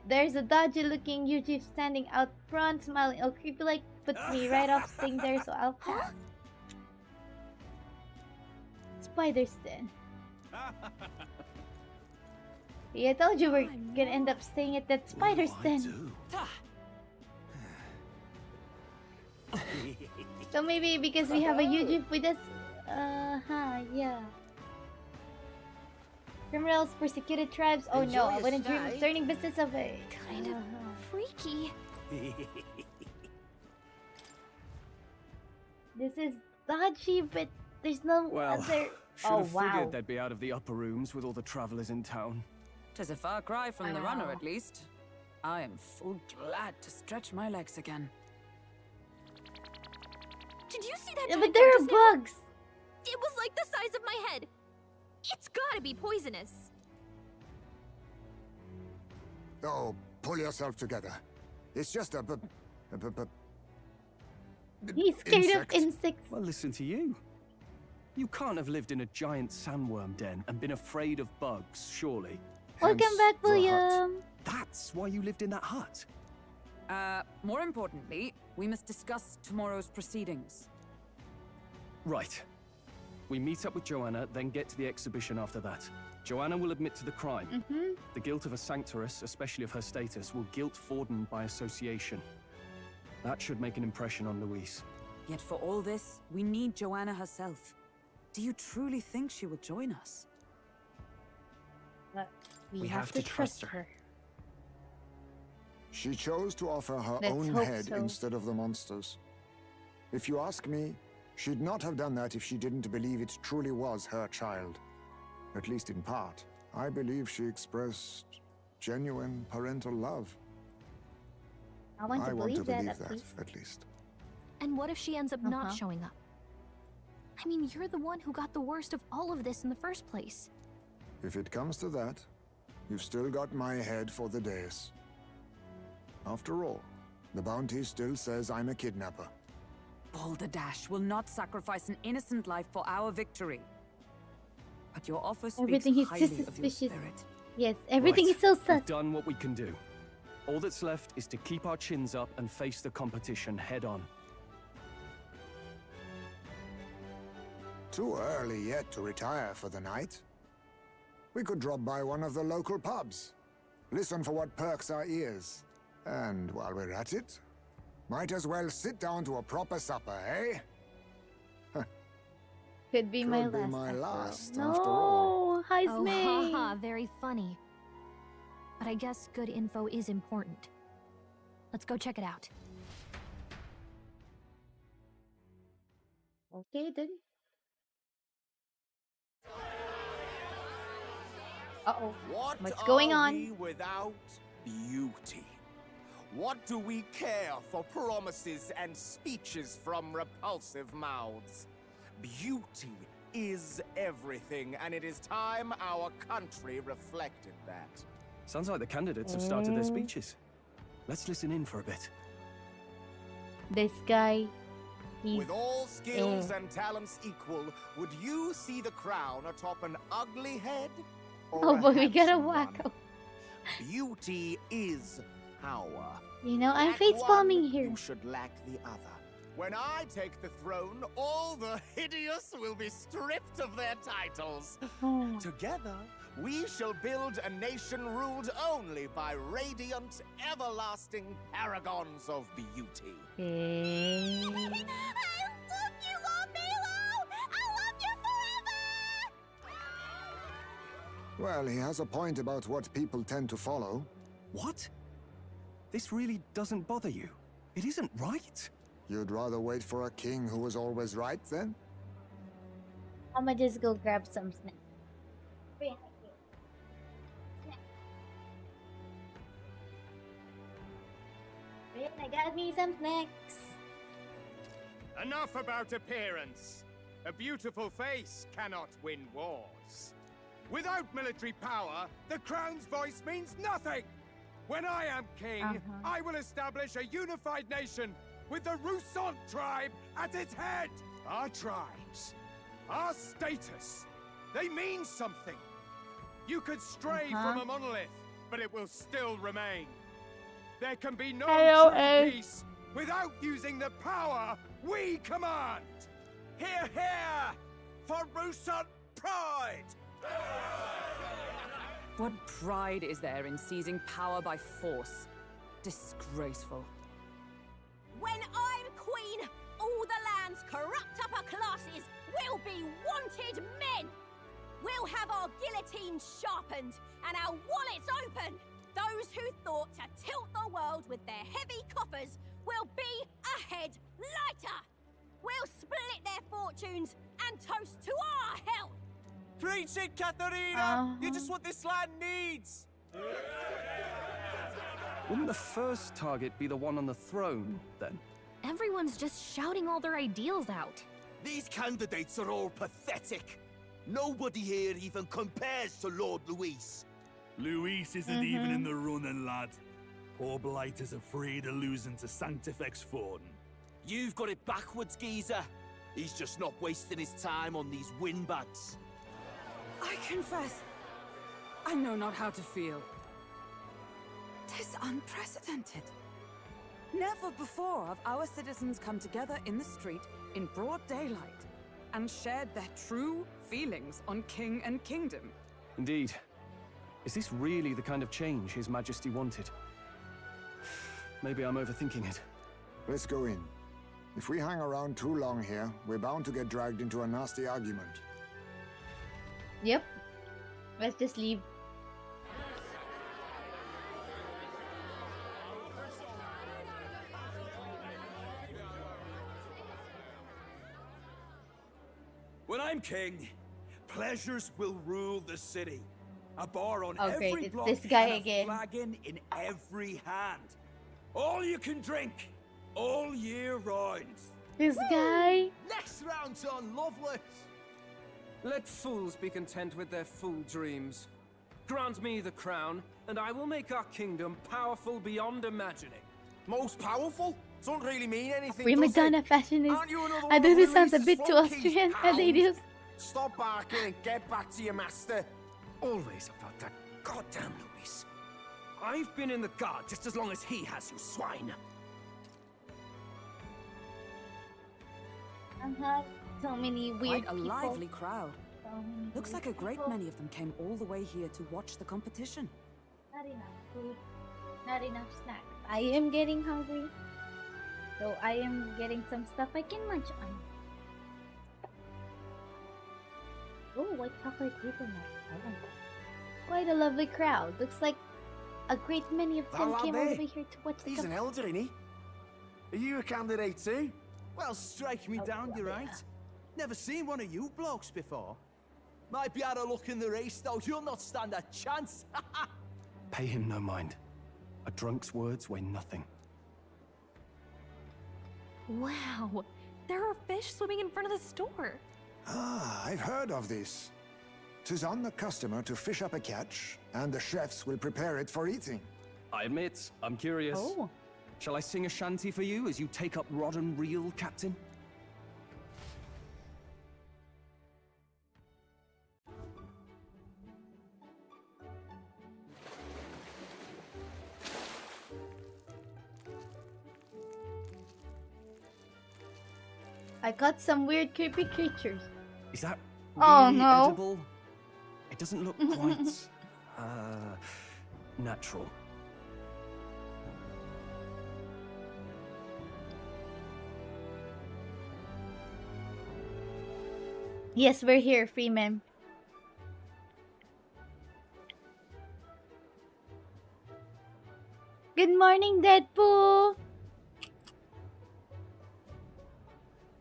There's a dodgy looking UG standing out front, smiling all creepy like, puts me right off staying there, so I'll pass. Spider's Den. Yeah, I told you we're gonna end up staying at that Spider's Den. So maybe because we have a UG with us. Yeah. Criminals, persecuted tribes. Oh no, I wouldn't dream of turning business of a. Kind of freaky. This is dodgy, but there's no Well, other. should Oh have wow. figured they'd be out of the upper rooms with all the travelers in town. 'Tis a far cry from the runner, Wow. at least. I am full glad to stretch my legs again. Did you see that? Yeah, giant but there crab are just now? bugs. It was like the size of my head. It's gotta be poisonous. Oh, pull yourself together. It's just a He's scared insect. of insects. Well, listen to you. You can't have lived in a giant sandworm den and been afraid of bugs, surely. Welcome back, William. That's why you lived in that hut. More importantly, we must discuss tomorrow's proceedings. Right. We meet up with Joanna, then get to the exhibition after that. Joanna will admit to the crime. The guilt of a sanctoress, especially of her status, will guilt Forden by association. That should make an impression on Louise. Yet for all this, we need Joanna herself. Do you truly think she will join us? But we have to trust her. She chose to offer her Let's own hope head so. instead of the monster's. If you ask me, she'd not have done that if she didn't believe it truly was her child. At least in part. I believe she expressed genuine parental love. I want to believe that, at least. And what if she ends up not showing up? I mean, you're the one who got the worst of all of this in the first place. If it comes to that, you've still got my head for the dais. After all, the bounty still says I'm a kidnapper. Balderdash will not sacrifice an innocent life for our victory. But your offer speaks Everything is highly so of your suspicious. spirit. Yes, everything Right. is so We've sus. done what we can do. All that's left is to keep our chins up and face the competition head on. Too early yet to retire for the night. We could drop by one of the local pubs. Listen for what perks our ears. And while we're at it, might as well sit down to a proper supper, eh? Could be my Could be last. my after all. last, No, after all. hi, Oh, May. haha, very funny. But I guess good info is important. Let's go check it out. Okay, then. Uh-oh. What's going on? We without beauty? What do we care for promises and speeches from repulsive mouths? Beauty is everything, and it is time our country reflected that. Sounds like the candidates have started their speeches. Let's listen in for a bit. This guy, he's... With all skills and talents equal, would you see the crown atop an ugly head? Or Oh a boy, we got a handsome one? wacko. Beauty is power. You know, I'm Lack face bombing one, here. You should lack the other. When I take the throne, all the hideous will be stripped of their titles. Together, we shall build a nation ruled only by radiant, everlasting paragons of beauty. Well, he has a point about what people tend to follow. What? This really doesn't bother you? It isn't right? You'd rather wait for a king who was always right, then? I'm gonna just go grab some snacks. I got me some snacks. Enough about appearance. A beautiful face cannot win wars. Without military power, the crown's voice means nothing. When I am king, I will establish a unified nation with the Roussant tribe at its head. Our tribes, our status, they mean something. You could stray from a monolith, but it will still remain. There can be no true peace without using the power we command. Hear, hear, for Roussant pride! What pride is there in seizing power by force? Disgraceful. When I'm queen, all the land's corrupt upper classes will be wanted men. We'll have our guillotines sharpened and our wallets open. Those who thought to tilt the world with their heavy coffers will be a head lighter. We'll split their fortunes and toast to our health. Preach it, Katharina! You just what this land needs! Wouldn't the first target be the one on the throne, then? Everyone's just shouting all their ideals out. These candidates are all pathetic. Nobody here even compares to Lord Luis. Luis isn't even in the running, lad. Poor Blight is afraid of losing to Sanctifex Forden. You've got it backwards, geezer. He's just not wasting his time on these windbags. I confess, I know not how to feel. 'Tis unprecedented. Never before have our citizens come together in the street in broad daylight and shared their true feelings on king and kingdom. Indeed. Is this really the kind of change His Majesty wanted? Maybe I'm overthinking it. Let's go in. If we hang around too long here, we're bound to get dragged into a nasty argument. Yep. Let's just leave. When I'm king, pleasures will rule the city. A bar on Oh, every great. It's block this guy and a again. flagon in every hand. All you can drink, all year round. This guy. Next round's on Lovelace. Let fools be content with their fool dreams. Grant me the crown, and I will make our kingdom powerful beyond imagining. Most powerful? Don't really mean anything, Prima does it? donna fashionist. Aren't you another I one know of this sounds a Luis's bit too flunkies, Austrian, hound? ladies. Stop barking and get back to your master. Always about that goddamn Luis. I've been in the guard just as long as he has, you swine. So many weird Quite a people. lively crowd. So many Looks weird like a great people. many of them came all the way here to watch the competition. Not enough food. Not enough snacks. I am getting hungry. So I am getting some stuff I can munch on. Oh, white chocolate hazelnut. I want that. Quite a lovely crowd. Looks like a great many of them came all the way here to watch the He's an elder, isn't he? Are you a candidate too? Well, strike me down, you're right. Never seen one of you blokes before. Might be out of luck in the race, though. You'll not stand a chance. Pay him no mind. A drunk's words weigh nothing. Wow, there are fish swimming in front of the store. Ah, I've heard of this. 'Tis on the customer to fish up a catch, and the chefs will prepare it for eating. I admit, I'm curious. Oh. Shall I sing a shanty for you as you take up rod and reel, Captain? I got some weird creepy creatures. Is that Oh, really no. edible? It doesn't look quite natural. Yes, we're here, Freeman. Good morning, Deadpool.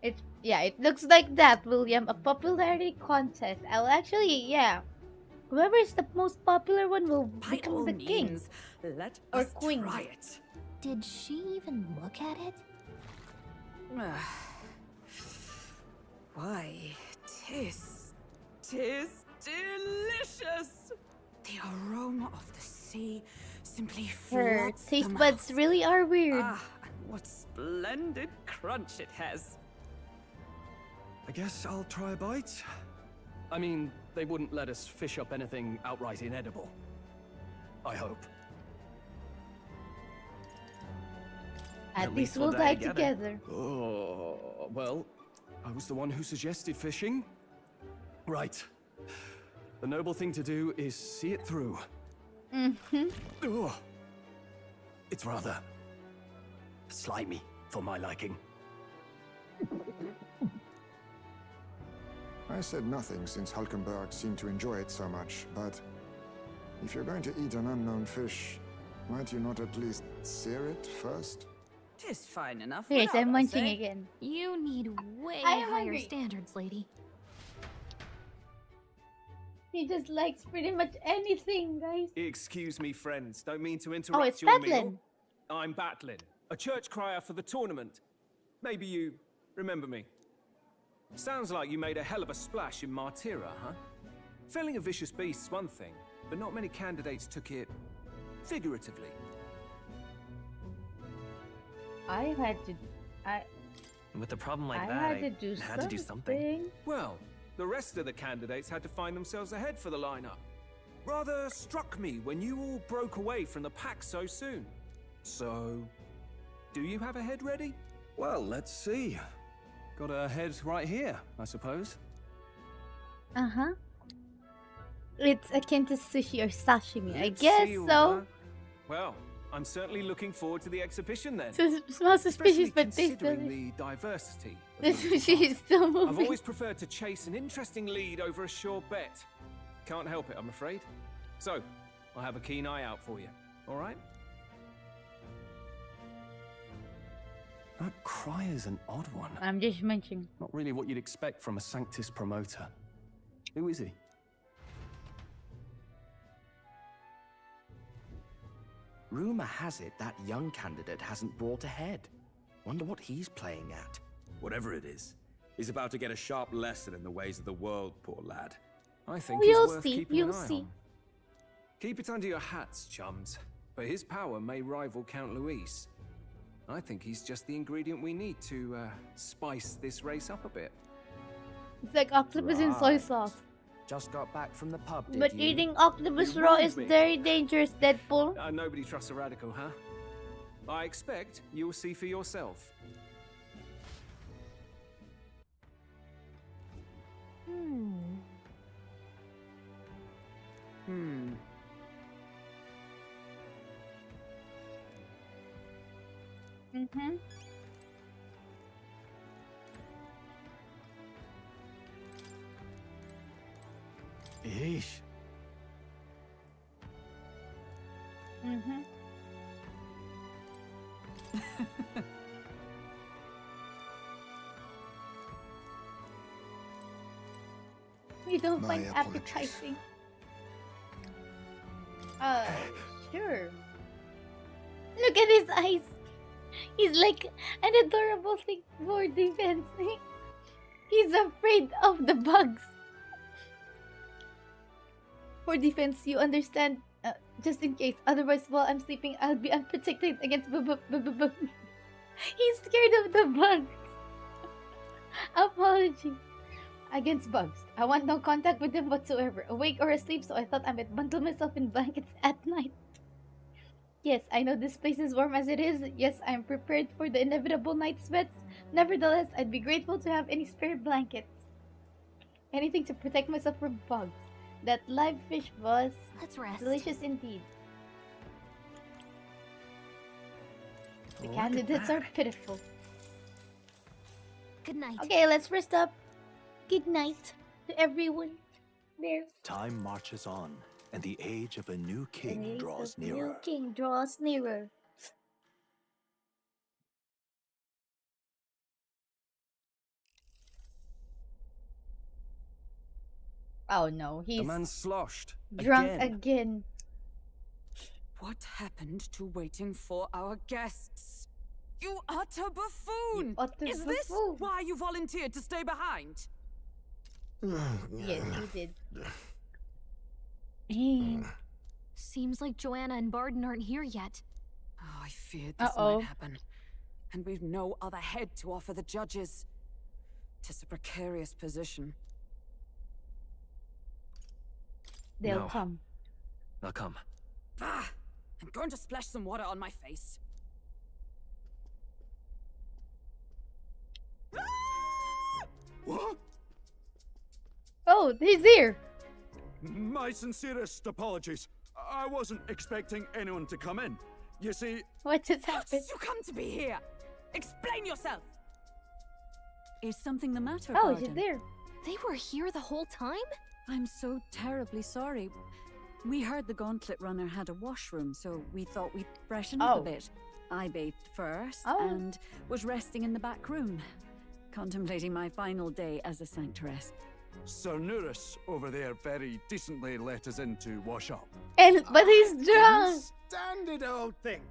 It looks like that, William. A popularity contest. I'll actually, yeah. Whoever is the most popular one will By become all the king. means, let Or us queen. try it. Did she even look at it? Why, tis delicious. The aroma of the sea simply Her floods the taste mouth. buds really are weird. Ah, and what splendid crunch it has. I guess I'll try a bite. I mean, they wouldn't let us fish up anything outright inedible. I hope. At least we'll die together. Oh, well, I was the one who suggested fishing. Right. The noble thing to do is see it through. Mm-hmm. Ugh. It's rather slimy for my liking. I said nothing since Hulkenberg seemed to enjoy it so much, but if you're going to eat an unknown fish, might you not at least sear it first? Tis fine enough. Yes, without I'm us, munching eh? again. You need way I am higher hungry. standards, lady. He just likes pretty much anything, guys. Excuse me, friends. Don't mean to interrupt it's your Batlin. meal. I'm Batlin, a church crier for the tournament. Maybe you remember me. Sounds like you made a hell of a splash in Martira, huh? Felling a vicious beast's one thing, but not many candidates took it figuratively. With a problem like I that, had to do had to do something. Well, the rest of the candidates had to find themselves ahead for the lineup. Rather struck me when you all broke away from the pack so soon. So, do you have a head ready? Well, let's see. Got a head right here, I suppose. Uh-huh. It's akin to sushi or sashimi. I Let's guess see all so. that. Well, I'm certainly looking forward to the exhibition then. Smells suspicious, Especially but tastes considering delicious. the diversity. The sushi is still moving. I've always preferred to chase an interesting lead over a sure bet. Can't help it, I'm afraid. So, I'll have a keen eye out for you. All right? That cry is an odd one. I'm just mentioning. Not really what you'd expect from a Sanctus promoter. Who is he? Rumor has it that young candidate hasn't brought ahead. Wonder what he's playing at. Whatever it is, he's about to get a sharp lesson in the ways of the world, poor lad. I think We'll he's worth see, keeping we'll an eye see. on. Keep it under your hats, chums. But his power may rival Count Luis. I think he's just the ingredient we need to spice this race up a bit. It's like octopus in soy sauce. Just got back from the pub, did But you? eating octopus You raw warned is me. very dangerous, Deadpool. Nobody trusts a radical, huh? I expect you'll see for yourself. Mm-hmm. Yeesh. Mm-hmm. You don't My find apologies. appetizing. Sure. Look at his eyes. He's like an adorable thing for defense. He's afraid of the bugs. For defense, you understand. Just in case. Otherwise, while I'm sleeping, I'll be unprotected against He's scared of the bugs. Apology. Against bugs. I want no contact with them whatsoever. Awake or asleep, so I thought I might bundle myself in blankets at night. Yes, I know this place is warm as it is. Yes, I am prepared for the inevitable night sweats. Nevertheless, I'd be grateful to have any spare blankets. Anything to protect myself from bugs. That live fish was delicious indeed. The candidates are pitiful. Good night. Okay, let's rest up. Good night to everyone. There. Time marches on, and the age of a new king draws New nearer. king draws nearer. Oh no, he's The man's sloshed. drunk again. What happened to waiting for our guests? You utter buffoon! Is this why you volunteered to stay behind? Yes, he did. Seems like Joanna and Barden aren't here yet. Oh, I feared this might happen. And we've no other head to offer the judges. 'Tis a precarious position. They'll No. come. They'll come. Ah! I'm going to splash some water on my face. What? Oh, he's here. My sincerest apologies. I wasn't expecting anyone to come in. You see... What just How happened? did you come to be here? Explain yourself! Is something the matter, Oh, Barden? she's there. They were here the whole time? I'm so terribly sorry. We heard the Gauntlet Runner had a washroom, so we thought we'd freshen up a bit. I bathed first and was resting in the back room, contemplating my final day as a sanctoress. Sir Nuris over there very decently let us in to wash up. But he's drunk. Standard old thing.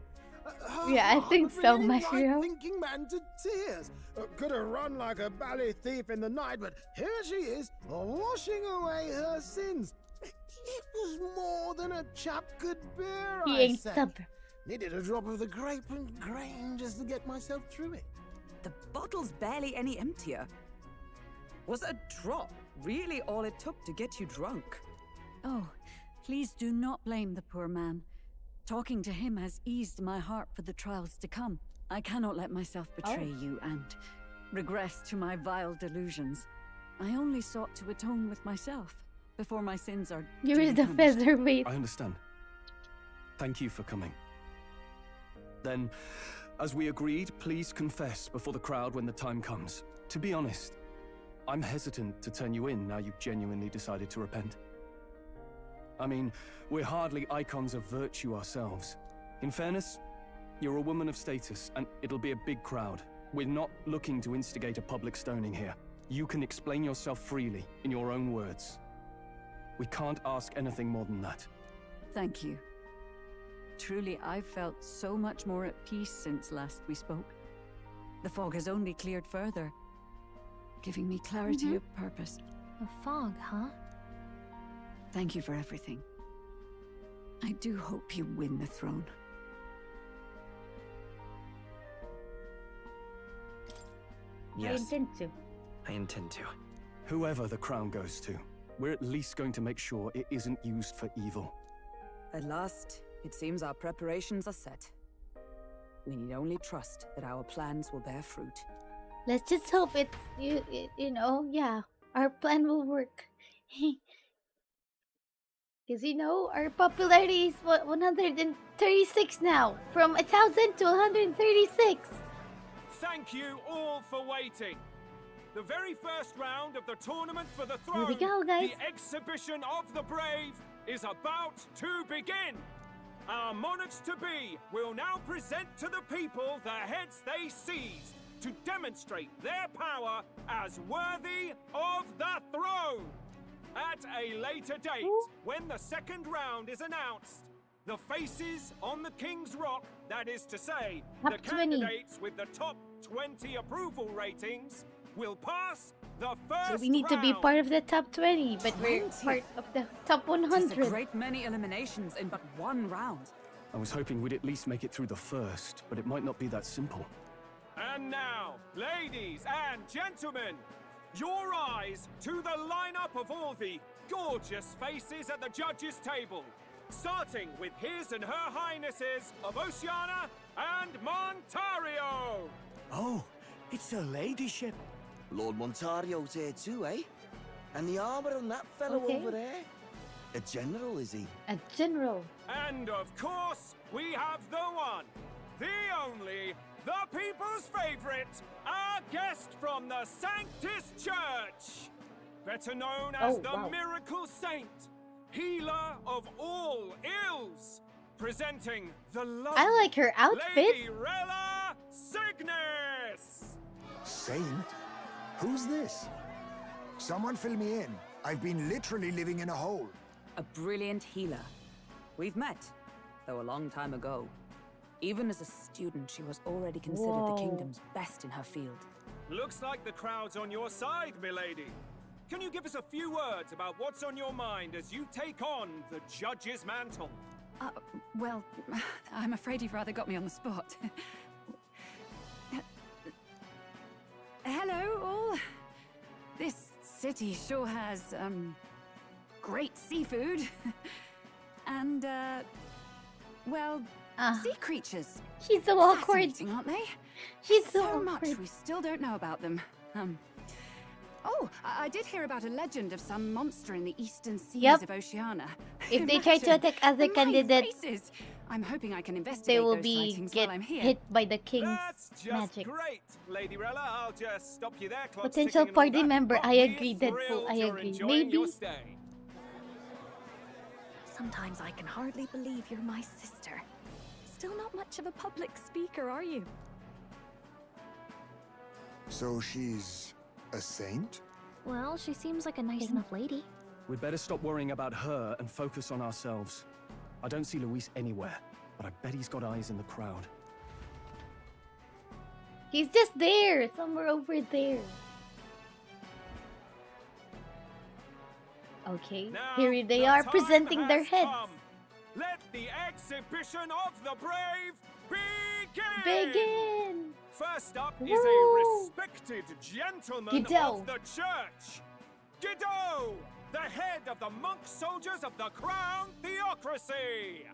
Yeah, I think so, really Mashiro. Thinking man to tears. Could have run like a bally thief in the night, but here she is, washing away her sins. It was more than a chap could bear, He I ain't said. stubborn. Needed a drop of the grape and grain just to get myself through it. The bottle's barely any emptier. Was a drop really all it took to get you drunk? Oh, please do not blame the poor man. Talking to him has eased my heart for the trials to come. I cannot let myself betray you and regress to my vile delusions. I only sought to atone with myself before my sins are You're duly the punished. featherweight. I understand. Thank you for coming. Then, as we agreed, please confess before the crowd when the time comes. To be honest, I'm hesitant to turn you in now you've genuinely decided to repent. I mean, we're hardly icons of virtue ourselves. In fairness, you're a woman of status, and it'll be a big crowd. We're not looking to instigate a public stoning here. You can explain yourself freely, in your own words. We can't ask anything more than that. Thank you. Truly, I've felt so much more at peace since last we spoke. The fog has only cleared further, giving me clarity of purpose. A fog, huh? Thank you for everything. I do hope you win the throne. Yes, I intend to. I intend to. Whoever the crown goes to, we're at least going to make sure it isn't used for evil. At last, it seems our preparations are set. We need only trust that our plans will bear fruit. Let's just hope it's you know, yeah, our plan will work. Because you know, our popularity is what 136 now, from 1,000 to 136. Thank you all for waiting. The very first round of the tournament for the Here throne, we go, guys. the exhibition of the brave, is about to begin. Our monarchs-to-be will now present to the people the heads they seized to demonstrate their power as worthy of the throne. At a later date, when the second round is announced, the faces on the King's Rock, that is to say, Top the 20. candidates with the top 20 approval ratings, will pass the first So we need to be round. part of the top 20, but we're 20? part of the top Tis a 100. great many eliminations in but one round. I was hoping we'd at least make it through the first, but it might not be that simple. And now, ladies and gentlemen, your eyes to the lineup of all the gorgeous faces at the judges' table, starting with his and her highnesses of Oceania and Montario. Oh, it's her ladyship. Lord Montario's here too, eh? And the armor on that fellow Okay. over there? A general, is he? A general. And of course, we have the one, the only, the people's favorite, our guest from the Sanctus Church, better known as the Miracle Saint, healer of all ills, presenting the lovely I like her outfit. Lady Rella Cygnus. Saint? Who's this? Someone fill me in. I've been literally living in a hole. A brilliant healer. We've met, though a long time ago. Even as a student, she was already considered the kingdom's best in her field. Looks like the crowd's on your side, milady. Can you give us a few words about what's on your mind as you take on the judge's mantle? Well, I'm afraid you've rather got me on the spot. Hello, all. This city sure has, great seafood. And, well, sea creatures. She's so awkward. Fascinating, aren't they? She's so so much awkward. we still don't know about them. Oh, I did hear about a legend of some monster in the eastern seas Yep. of Oceania. If they try to Imagine, attack other my candidates, races. I'm hoping I can investigate they will those be sightings get while I'm here. hit by the king's That's just magic. great, Lady Rella. I'll just stop you there. Clock's Potential ticking and all party that, member. but I we're agree, Deadpool. thrilled I you're agree. enjoying your Maybe. stay. Sometimes I can hardly believe you're my sister. Still not much of a public speaker, are you? So she's a saint? Well, she seems like a nice enough lady. We'd better stop worrying about her and focus on ourselves. I don't see Luis anywhere, but I bet he's got eyes in the crowd. He's just there, somewhere over there. Okay, Now, here they the are time presenting their has heads. come. Let the exhibition of the brave begin! Begin! First up is Woo! a respected gentleman Guido. of the church. Guido, the head of the monk soldiers of the Crown Theocracy.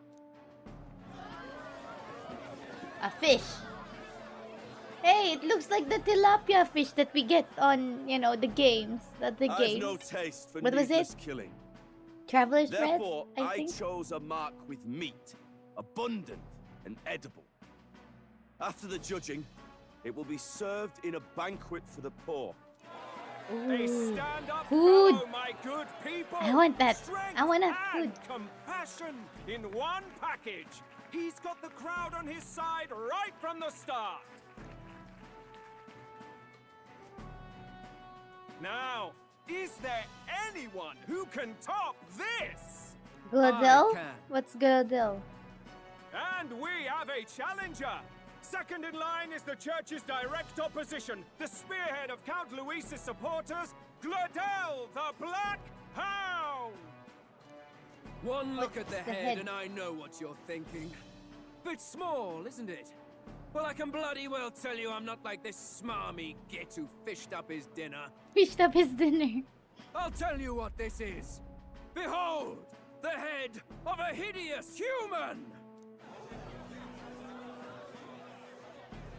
A fish. Hey, it looks like the tilapia fish that we get on, you know, the games. I've no taste for What was needless it? killing. Traveler's Threads, Therefore, I think. chose a mark with meat, abundant and edible. After the judging, it will be served in a banquet for the poor. A stand-up Food. fellow, my good people. I want that. Strength I want that and food. compassion in one package. He's got the crowd on his side right from the start. Now, is there anyone who can top this? Gladel? I can. What's Gladel? And we have a challenger. Second in line is the church's direct opposition, the spearhead of Count Luis's supporters, Gladel, the Black Hound. One look at the the head head? and I know what you're thinking. Bit small, isn't it? Well, I can bloody well tell you I'm not like this smarmy git who fished up his dinner. Fished up his dinner. I'll tell you what this is. Behold, the head of a hideous human!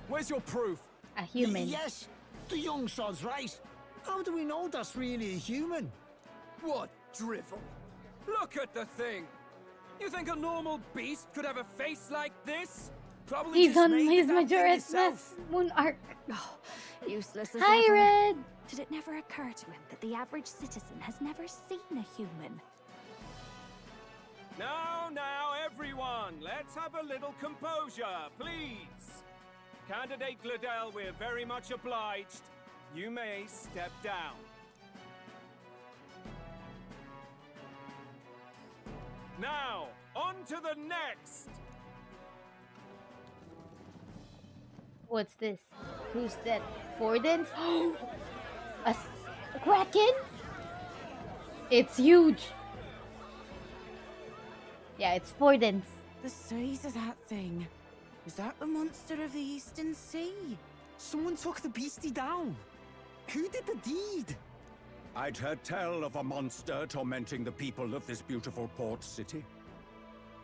Where's your proof? A human. Yes, the young sod's right. How do we know that's really a human? What drivel? Look at the thing! You think a normal beast could have a face like this? Probably He's just on made his that thing Majora's yourself. Mask monarch. Oh, useless as Hi, ever. Red. Did it never occur to him that the average citizen has never seen a human? Now, everyone, let's have a little composure, please. Candidate Gladel, we're very much obliged. You may step down. Now, on to the next. What's this? Who's that? Fordens? A kraken? It's huge. Yeah, it's Fordens. The size of that thing. Is that the monster of the Eastern Sea? Someone took the beastie down. Who did the deed? I'd heard tell of a monster tormenting the people of this beautiful port city.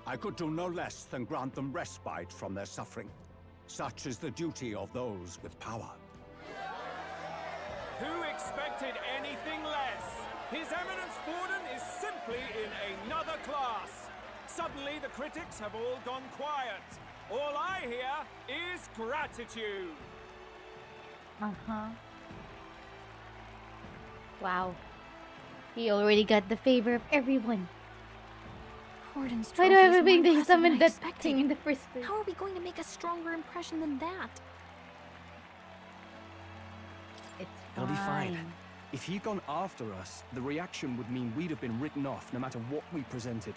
I could do no less than grant them respite from their suffering. Such is the duty of those with power. Who expected anything less? His Eminence Forden is simply in another class. Suddenly, the critics have all gone quiet. All I hear is gratitude. Uh-huh. Wow. He already got the favor of everyone. Horden's Why do trophy I is ever more think they impressive than summoned I that expected. thing in the first place? How are we going to make a stronger impression than that? It's It'll be fine. If he'd gone after us, the reaction would mean we'd have been written off no matter what we presented.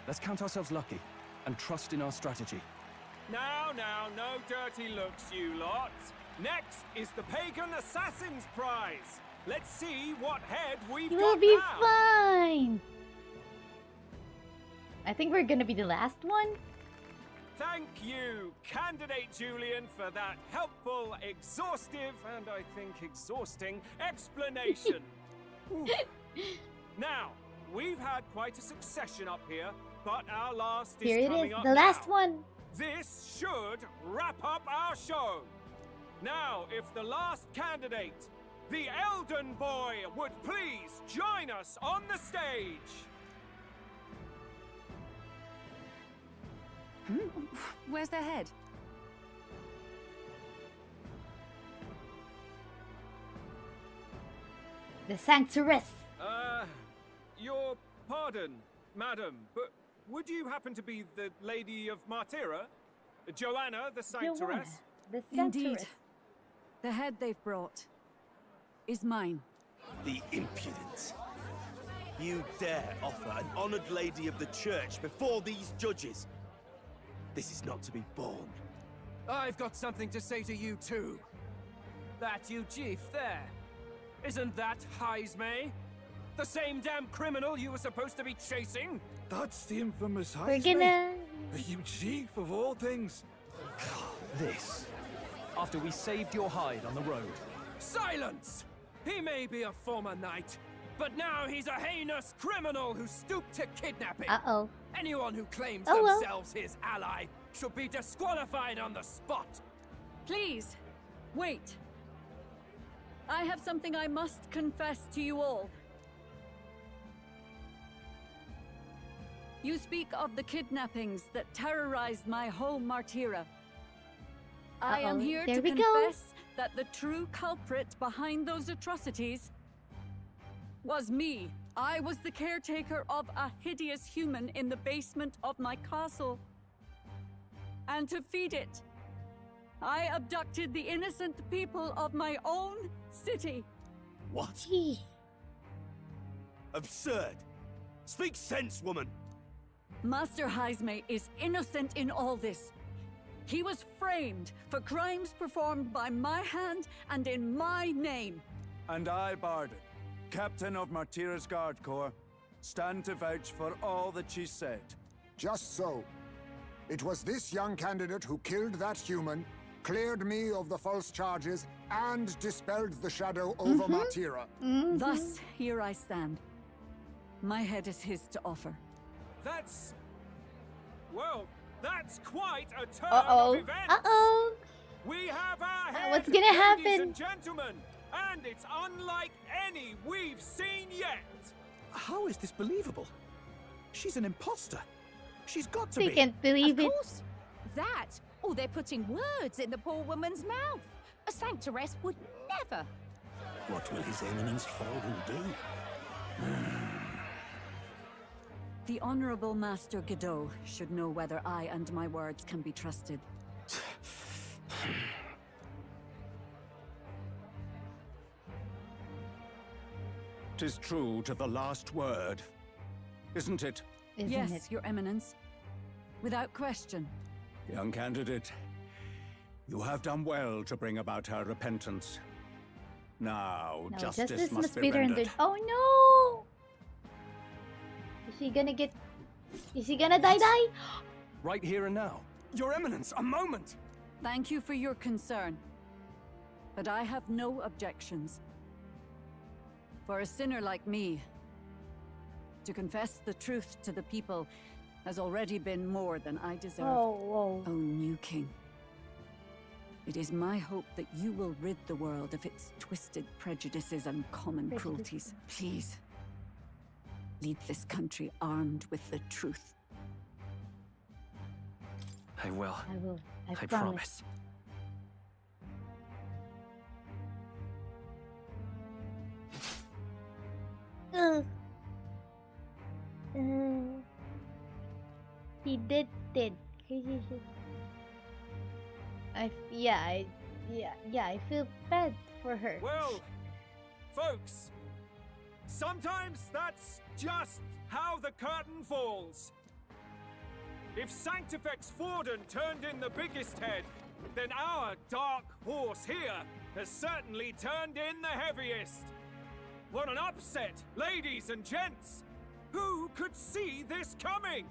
Let's count ourselves lucky and trust in our strategy. Now, no dirty looks, you lot. Next is the Pagan Assassin's Prize. Let's see what head we've We'll got be now. fine. I think we're gonna be the last one. Thank you, Candidate Julian, for that helpful, exhaustive, and I think exhausting explanation. Now, we've had quite a succession up here, but our last Here is it coming is, up the last now. one. This should wrap up our show. Now, if the last candidate, the Elden Boy, would please join us on the stage. Where's their head? The Sanctuaress. Your pardon, madam, but would you happen to be the Lady of Martyra? Joanna, the Sanctuaress? The Indeed. The head they've brought is mine. The impudence. You dare offer an honored lady of the church before these judges? This is not to be borne. I've got something to say to you too. That you chief there. Isn't that Heisme? the same damn criminal you were supposed to be chasing? That's the infamous We're heisman. gonna... A huge chief of all things. This. After we saved your hide on the road. Silence! He may be a former knight, but now he's a heinous criminal who stooped to kidnapping. Uh-oh. Anyone who claims Oh, well. themselves his ally should be disqualified on the spot. Please, wait. I have something I must confess to you all. You speak of the kidnappings that terrorized my home Martira. I am here There to we go. confess that the true culprit behind those atrocities was me. I was the caretaker of a hideous human in the basement of my castle. And to feed it, I abducted the innocent people of my own city. What? Absurd. Speak sense, woman. Master Heisme is innocent in all this. He was framed for crimes performed by my hand and in my name. And I, Barden, captain of Martira's Guard Corps, stand to vouch for all that she said. Just so. It was this young candidate who killed that human, cleared me of the false charges, and dispelled the shadow over Martira. Thus, here I stand. My head is his to offer. That's... well, that's quite a turn Uh-oh. of events. Uh-oh. We have our head, What's gonna ladies happen? and gentlemen, and it's unlike any we've seen yet. How is this believable? She's an imposter. She's got to They be. can't believe it. Of course. That, or they're putting words in the poor woman's mouth. A sanctoress would never. What will His Eminence Forden do? The Honorable Master Godot should know whether I and my words can be trusted. 'Tis true to the last word, isn't it? Yes, Your Eminence. Without question. Young candidate, you have done well to bring about her repentance. Now, No, justice must be be rendered. rendered. Oh no! Is she gonna get... Is she gonna die? Right here and now. Your Eminence, a moment! Thank you for your concern. But I have no objections. For a sinner like me, to confess the truth to the people has already been more than I deserve. Whoa. O new king. It is my hope that you will rid the world of its twisted prejudices and common cruelties. Please, lead this country armed with the truth. I will. I will. I I promise. He did. I feel bad for her. Well, folks, sometimes that's just how the curtain falls. If Sanctifex Forden turned in the biggest head, then our dark horse here has certainly turned in the heaviest. What an upset, ladies and gents! Who could see this coming?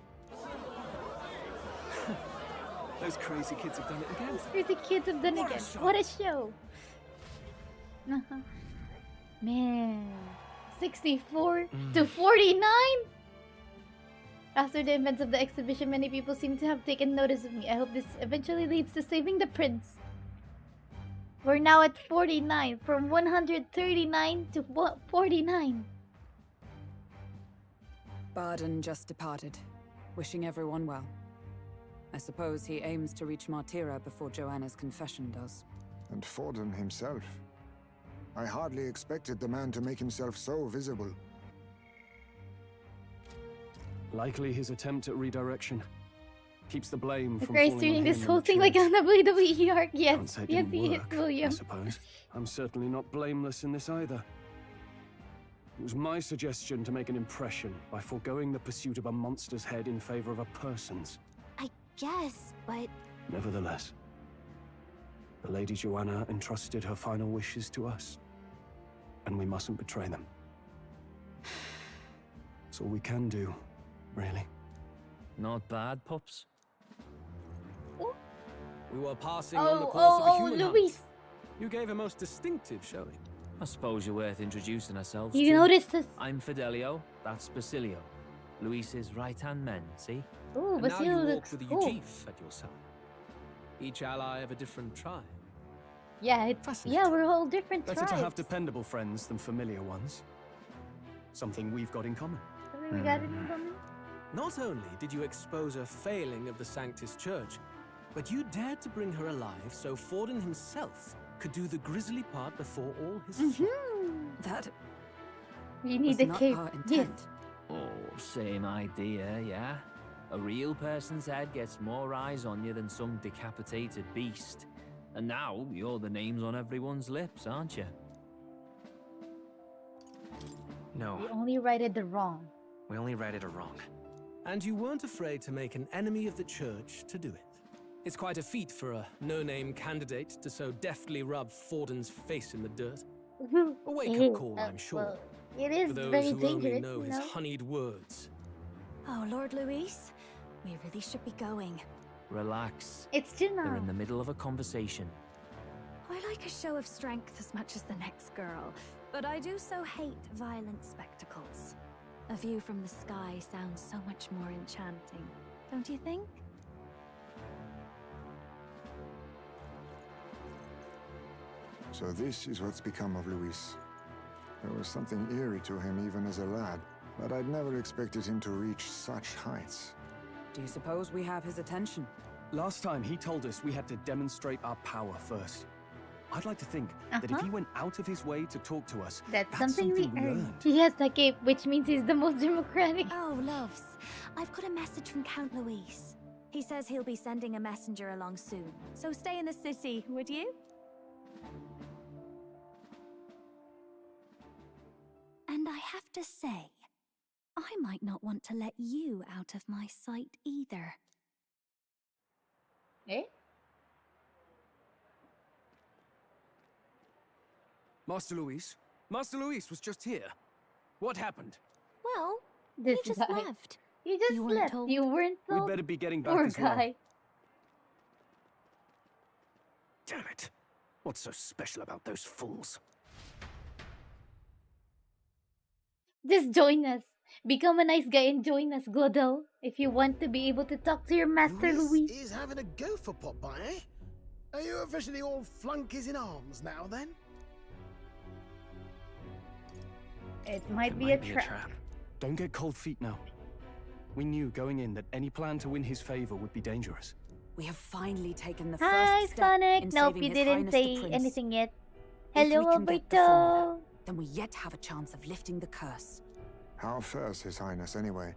Those crazy kids have done it again. Those crazy kids have done it again. What a show! Man, 64 to 49. After the events of the exhibition, many people seem to have taken notice of me. I hope this eventually leads to saving the prince. We're now at 49, from 139 to 49. Barden just departed, wishing everyone well. I suppose he aims to reach Martira before Joanna's confession does. And Forden himself. I hardly expected the man to make himself so visible. Likely his attempt at redirection. Keeps the blame The from guy's falling treating on this him whole and thing like a WWE arc. Yes, Can't say it yes, didn't he is, work, William. I suppose. I'm certainly not blameless in this either. It was my suggestion to make an impression by foregoing the pursuit of a monster's head in favor of a person's. I guess, but... Nevertheless, the Lady Joanna entrusted her final wishes to us, and we mustn't betray them. It's all we can do, really. Not bad, pups. Oh. We were passing on the course of a human Luis. hunt. You gave a most distinctive showing. I suppose you're worth introducing ourselves You to. noticed this? I'm Fidelio, that's Basilio. Luis's right-hand man, see? Ooh, And now Basilio you walk looks with a cool. Ujif at your side. Each ally of a different tribe. Yeah, yeah, we're all different Better tribes. to have dependable friends than familiar ones. Something we've got in common. We got it in common? Not only did you expose a failing of the Sanctus Church, but you dared to bring her alive so Forden himself could do the grisly part before all his flock. That We need was the not cape. our Yes. intent. Oh, same idea, yeah? A real person's head gets more eyes on you than some decapitated beast. And now, you're the names on everyone's lips, aren't you? No, We only righted the wrong. we only righted a wrong. And you weren't afraid to make an enemy of the church to do it. It's quite a feat for a no-name candidate to so deftly rub Forden's face in the dirt. A wake-up call, I'm sure. Well, it is for those very who only dangerous, know you his know? honeyed words. Oh, Lord Luis, we really should be going. Relax. It's Juna. They're in the middle of a conversation. I like a show of strength as much as the next girl, but I do so hate violent spectacles. A view from the sky sounds so much more enchanting, don't you think? So this is what's become of Luis. There was something eerie to him even as a lad, but I'd never expected him to reach such heights. Do you suppose we have his attention? Last time he told us we had to demonstrate our power first. I'd like to think that if he went out of his way to talk to us, That's something we we earned. earned. He has the cape, which means he's the most democratic. Oh, loves, I've got a message from Count Luis. He says he'll be sending a messenger along soon, so stay in the city, would you? And I have to say, I might not want to let you out of my sight either. Eh? Master Luis? Master Luis was just here. What happened? Well, This you just guy. left. You just You weren't left. told. You weren't told. We'd better be getting back Poor as well. guy. Damn it. What's so special about those fools? Just join us. Become a nice guy and join us, Godel. If you want to be able to talk to your master, Luis. is having a go for Popeye, eh? Are you officially all flunkies in arms now, then? It might be a trap. Don't get cold feet now. We knew going in that any plan to win his favor would be dangerous. We have finally taken the Hi, first step Sonic. in Nope, saving you His didn't Highness say the Prince. anything yet. If Hello, we can get the formula, Alberto. then we yet have a chance of lifting the curse. How fares His Highness anyway?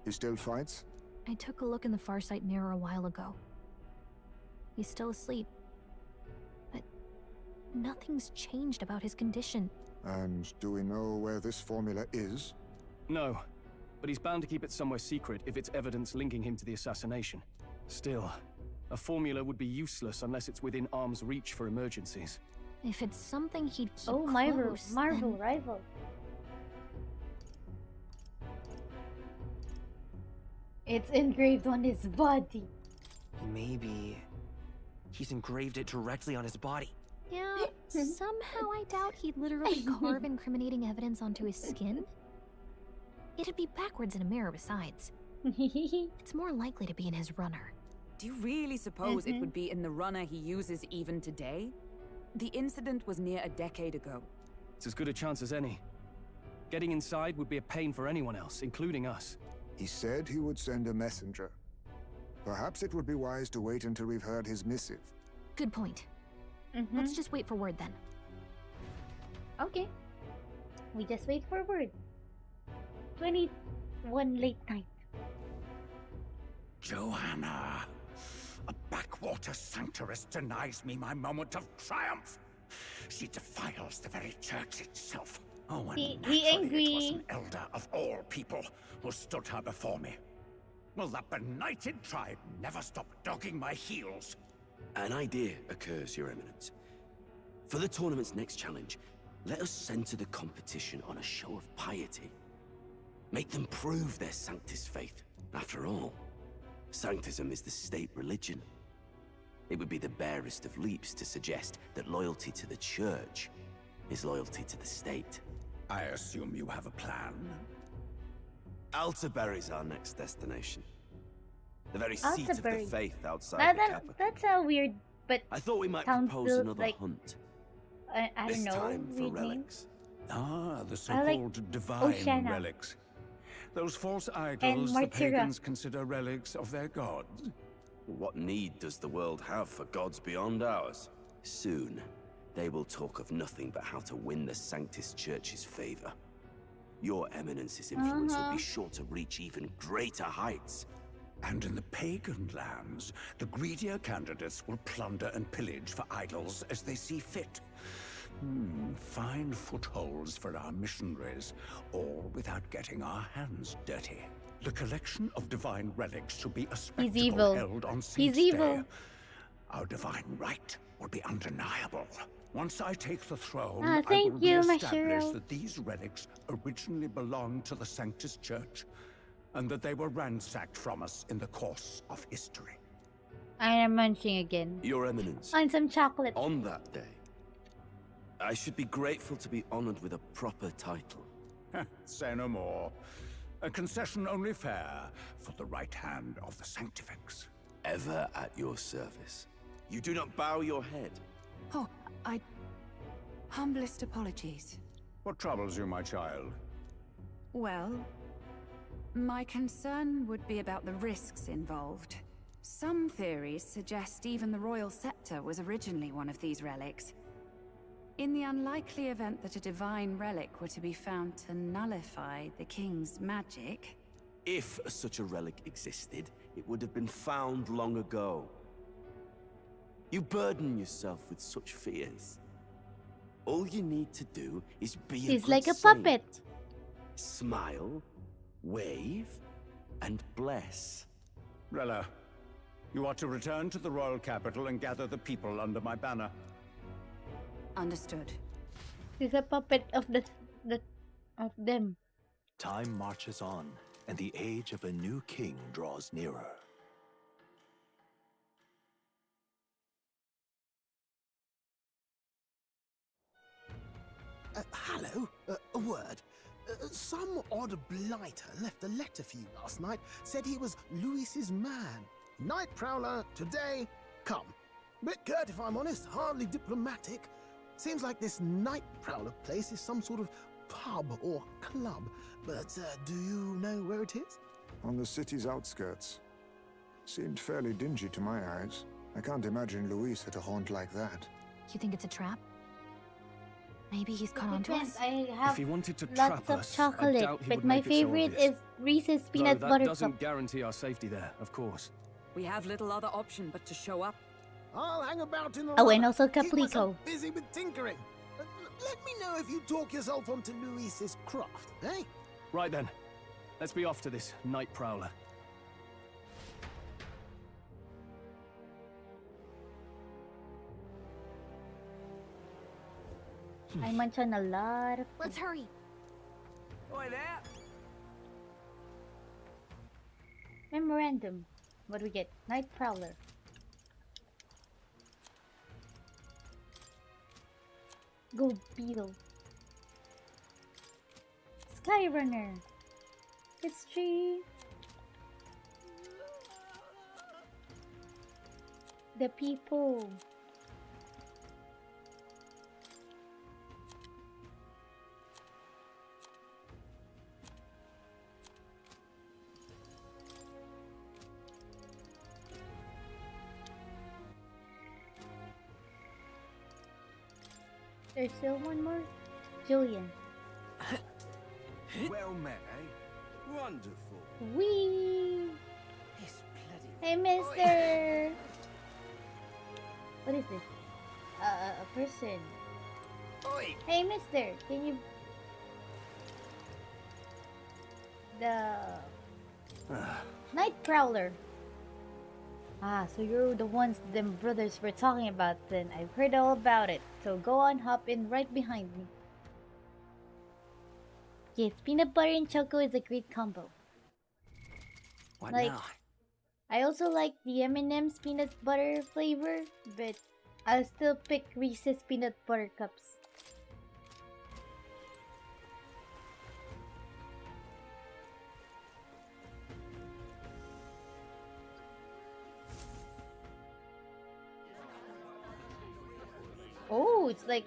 He still fights? I took a look in the Farsight mirror a while ago. He's still asleep. But nothing's changed about his condition. And do we know where this formula is? No, but he's bound to keep it somewhere secret if it's evidence linking him to the assassination. Still, a formula would be useless unless it's within arm's reach for emergencies. If it's something he'd keep Oh, close, Marvel then... rival. It's engraved on his body. Maybe he's engraved it directly on his body. Yeah, somehow I doubt he'd literally carve incriminating evidence onto his skin. It'd be backwards in a mirror besides. It's more likely to be in his runner. Do you really suppose it would be in the runner he uses even today? The incident was near a decade ago. It's as good a chance as any. Getting inside would be a pain for anyone else, including us. He said he would send a messenger. Perhaps it would be wise to wait until we've heard his missive. Good point. Let's just wait for word then. Okay. We just wait for word. 21 late night. Joanna, a backwater sanctuarist denies me my moment of triumph. She defiles the very church itself. Oh, and He naturally angry. it was an elder of all people who stood her before me. Will that benighted tribe never stop dogging my heels? An idea occurs, Your Eminence. For the tournament's next challenge, let us center the competition on a show of piety. Make them prove their Sanctus faith. After all, Sanctism is the state religion. It would be the barest of leaps to suggest that loyalty to the Church is loyalty to the state. I assume you have a plan? Altaberry's our next destination. The very seat of the faith outside the capital. That's a weird, but I thought we might sounds propose another like, hunt. I don't This know. time for weird name. The relics. I like so-called divine Oceana. relics. Those false idols the Martyra. pagans consider relics of their gods. What need does the world have for gods beyond ours? Soon, they will talk of nothing but how to win the Sanctus Church's favor. Your Eminence's influence will be sure to reach even greater heights. And in the pagan lands, the greedier candidates will plunder and pillage for idols as they see fit. Fine footholds for our missionaries, all without getting our hands dirty. The collection of divine relics should be a spectacle held on Saint's Day. Our divine right will be undeniable. Once I take the throne, I will re-establish that these relics originally belonged to the Sanctus Church, and that they were ransacked from us in the course of history. I am munching again. Your Eminence. On some chocolate. On that day, I should be grateful to be honored with a proper title. Say no more. A concession only fair for the right hand of the Sanctifex. Ever at your service. You do not bow your head. Oh, humblest apologies. What troubles you, my child? Well, my concern would be about the risks involved. Some theories suggest even the royal scepter was originally one of these relics. In the unlikely event that a divine relic were to be found to nullify the king's magic... If such a relic existed, it would have been found long ago. You burden yourself with such fears. All you need to do is be He's a good like a saint. puppet. Smile, wave, and bless. Rella, you are to return to the royal capital and gather the people under my banner. Understood. He's a puppet of of them. Time marches on, and the age of a new king draws nearer. Hello, a word. Some odd blighter left a letter for you last night. Said he was Louis's man. Night Prowler, today, come. Bit curt if I'm honest, hardly diplomatic. Seems like this Night Prowler place is some sort of pub or club. But do you know where it is? On the city's outskirts. Seemed fairly dingy to my eyes. I can't imagine Louis at a haunt like that. You think it's a trap? Maybe he's caught on to us. I have If he wanted to lots trap of us, I chocolate, doubt he but would my make it so favorite obvious. is Reese's Though peanut that butter doesn't cup. guarantee our safety there, of course. We have little other option but to show up. I'll hang about in the Oh, and run. also Keep myself Caplico. busy with tinkering. Let me know if you talk yourself onto Louis's craft, eh? Right then. Let's be off to this Night Prowler. I munch on a lot of food. Let's hurry. Oi there! Memorandum. What do we get? Night Prowler. Gold Beetle. Skyrunner. History. The people. There's still one more? Julian. Well met, eh? Wonderful. Wee! This bloody... Hey, mister! What is this? A person. Oi! Hey, mister! Can you... The... Night Prowler. Ah, so you're the ones them brothers were talking about then. I've heard all about it. So go on, hop in right behind me. Yes, peanut butter and choco is a great combo. What Like, now? I also like the M&M's peanut butter flavor, but I'll still pick Reese's peanut butter cups. Oh, it's like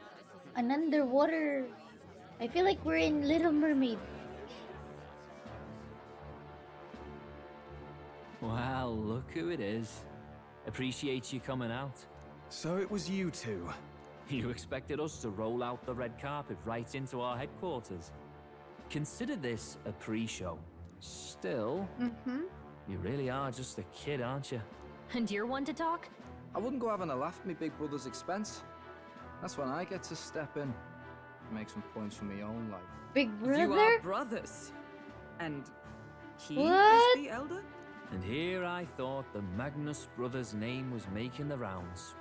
an underwater. I feel like we're in Little Mermaid. Well, look who it is. Appreciate you coming out. So it was you two. You expected us to roll out the red carpet right into our headquarters. Consider this a pre-show. Still, you really are just a kid, aren't you? And you're one to talk? I wouldn't go having a laugh at me big brother's expense. That's when I get to step in. Make some points for my own life. Big brother? You are brothers. And he What? is the elder? And here I thought the Magnus brothers' name was making the rounds.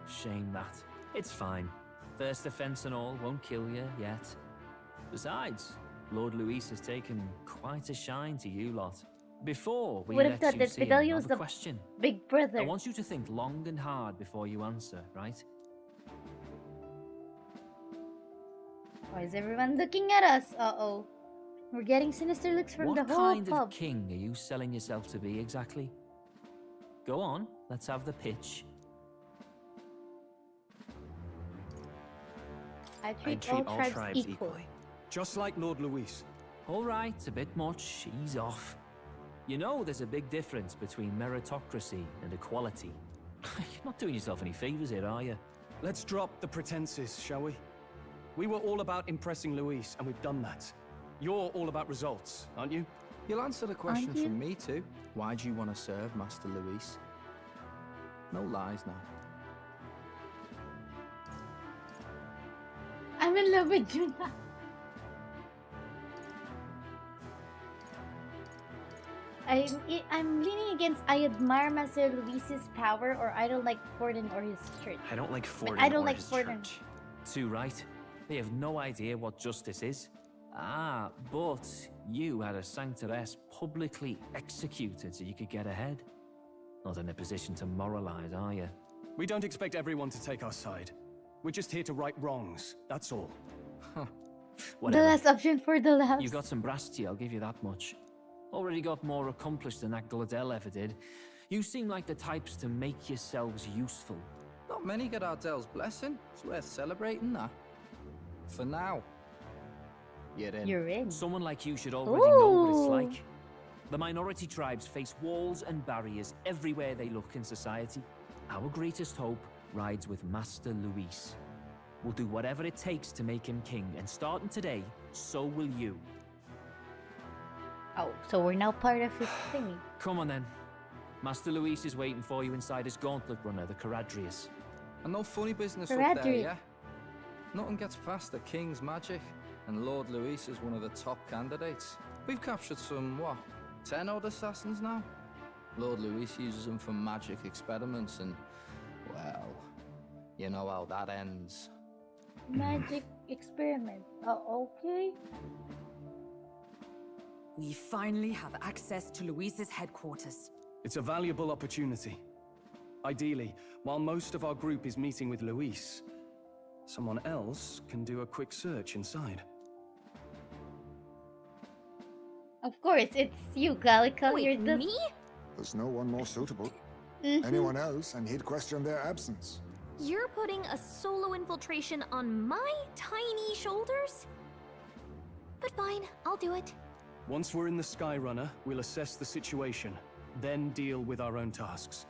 Shame that. It's fine. First offense and all won't kill you yet. Besides, Lord Luis has taken quite a shine to you lot. Before we Would have let thought you that see him, Fidelio I was have a the question. big brother. I want you to think long and hard before you answer, right? Why is everyone looking at us? Uh-oh. We're getting sinister looks from What the whole kind pub. of king are you selling yourself to be exactly? Go on, let's have the pitch. I treat all tribes equally. Just like Lord Luis. All right, a bit much. Ease off. You know there's a big difference between meritocracy and equality. You're not doing yourself any favors here, are you? Let's drop the pretenses, shall we? We were all about impressing Luis, and we've done that. You're all about results, aren't you? You'll answer the question Aren't you? from me too. Why do you want to serve Master Luis? No lies now. I'm in love with Juna. I'm leaning against I admire Master Luis's power, or I don't like Forden or his church. I don't like But Forden I don't or like his Forden. church. Too right. They have no idea what justice is. Ah, but you had a sanctoress publicly executed so you could get ahead. Not in a position to moralize, are you? We don't expect everyone to take our side. We're just here to right wrongs, that's all. The Whatever. last option for the last. You got some brass to you, I'll give you that much. Already got more accomplished than that Gladel ever did. You seem like the types to make yourselves useful. Not many get Ardel's blessing. It's worth celebrating that. For now. You're in. You're in. Someone like you should already know what it's Ooh. like. The minority tribes face walls and barriers everywhere they look in society. Our greatest hope rides with Master Luis. We'll do whatever it takes to make him king, and starting today, so will you. Oh, so we're now part of his thingy. Come on then. Master Luis is waiting for you inside his gauntlet runner, the Caradrius. And no funny business up there, Caradrius. yeah? Nothing gets past the King's magic, and Lord Luis is one of the top candidates. We've captured some, what, 10 odd assassins now? Lord Luis uses them for magic experiments, and, well, you know how that ends. Magic experiment. Oh, okay. We finally have access to Luis's headquarters. It's a valuable opportunity. Ideally, while most of our group is meeting with Luis, someone else can do a quick search inside. Of course, it's you, Gallica. Wait, You're the... me? There's no one more suitable. Mhm. Anyone else, and he'd question their absence. You're putting a solo infiltration on my tiny shoulders? But fine, I'll do it. Once we're in the Skyrunner, we'll assess the situation, then deal with our own tasks.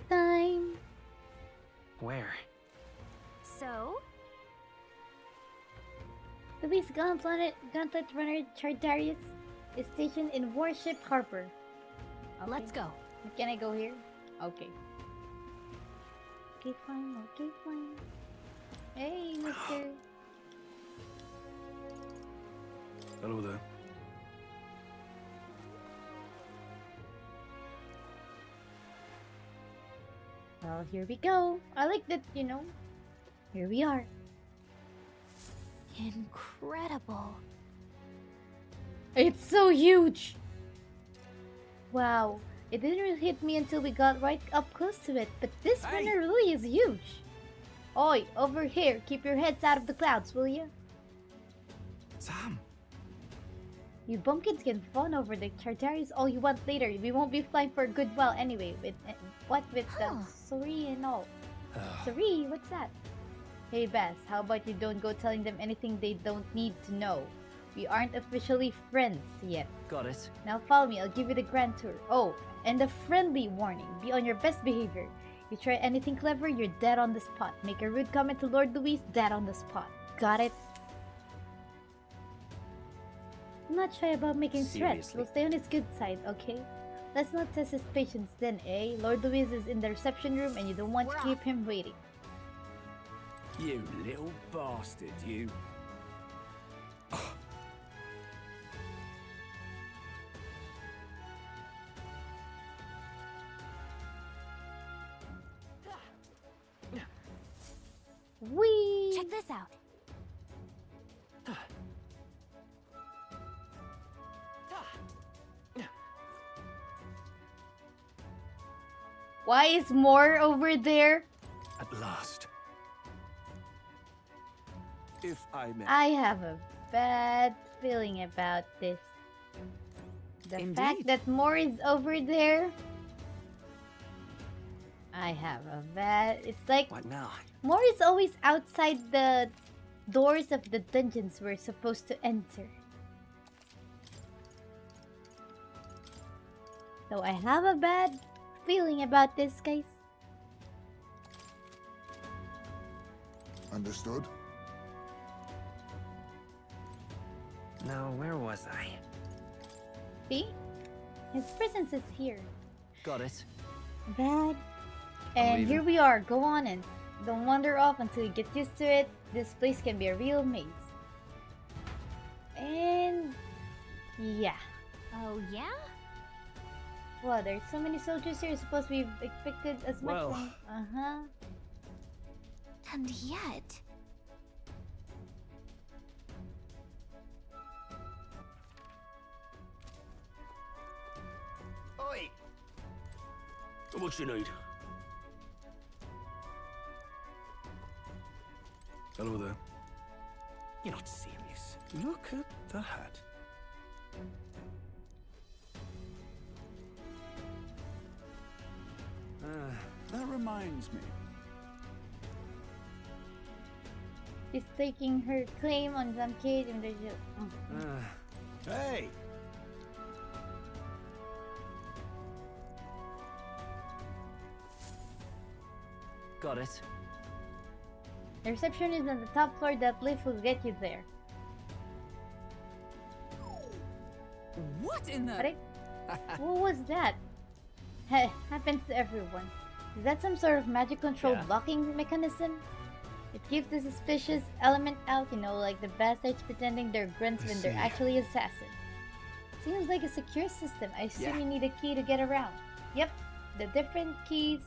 Time. Where? So? Luis Gauntlet Runner Chardarius is stationed in Warship Harbor. Let's go. Can I go here? Okay. Okay, fine. Okay, fine. Hey, mister. Hello there. Well, here we go. I like that, you know, Here we are. Incredible. It's so huge! Wow, it didn't really hit me until we got right up close to it, but this runner really is huge. Oi, over here, keep your heads out of the clouds, will you? Sam! You bumpkins can fawn over the Tartaris all you want later. We won't be flying for a good while anyway. What with the sorry and all? Sorry, what's that? Hey Bess, how about you don't go telling them anything they don't need to know? We aren't officially friends yet. Got it. Now follow me, I'll give you the grand tour. Oh, and a friendly warning. Be on your best behavior. You try anything clever, you're dead on the spot. Make a rude comment to Lord Louis, dead on the spot. Got it? I'm not shy about making threats. We'll stay on his good side, okay? Let's not test his patience then, eh? Lord Louis is in the reception room and you don't want to keep him waiting. You little bastard, you. Whee! Check this out. Why is more over there? At last. If I may. I have a bad feeling about this. The fact that more is over there. I have a bad... It's like... What now? More is always outside the doors of the dungeons we're supposed to enter. So I have a bad feeling about this, guys. Understood. Now, where was I? See? His presence is here. Got it. Bad. And here we are. Go on in. Don't wander off until you get used to it. This place can be a real maze. And... yeah. Oh, yeah? Well, there's so many soldiers here. Supposed we've expected as much Well. from... Uh-huh. And yet... Oi! What you need? Hello there. You're not serious. Look at the hat. That reminds me. She's taking her claim on some kid in the jail. Hey! Got it. The reception is on the top floor. That lift will get you there. What in the... What was that? Happens to everyone. Is that some sort of magic control blocking mechanism? It keeps the suspicious element out, you know, like the bastards pretending they're grunts when they're actually assassins. Seems like a secure system. I assume you need a key to get around. Yep, the different keys.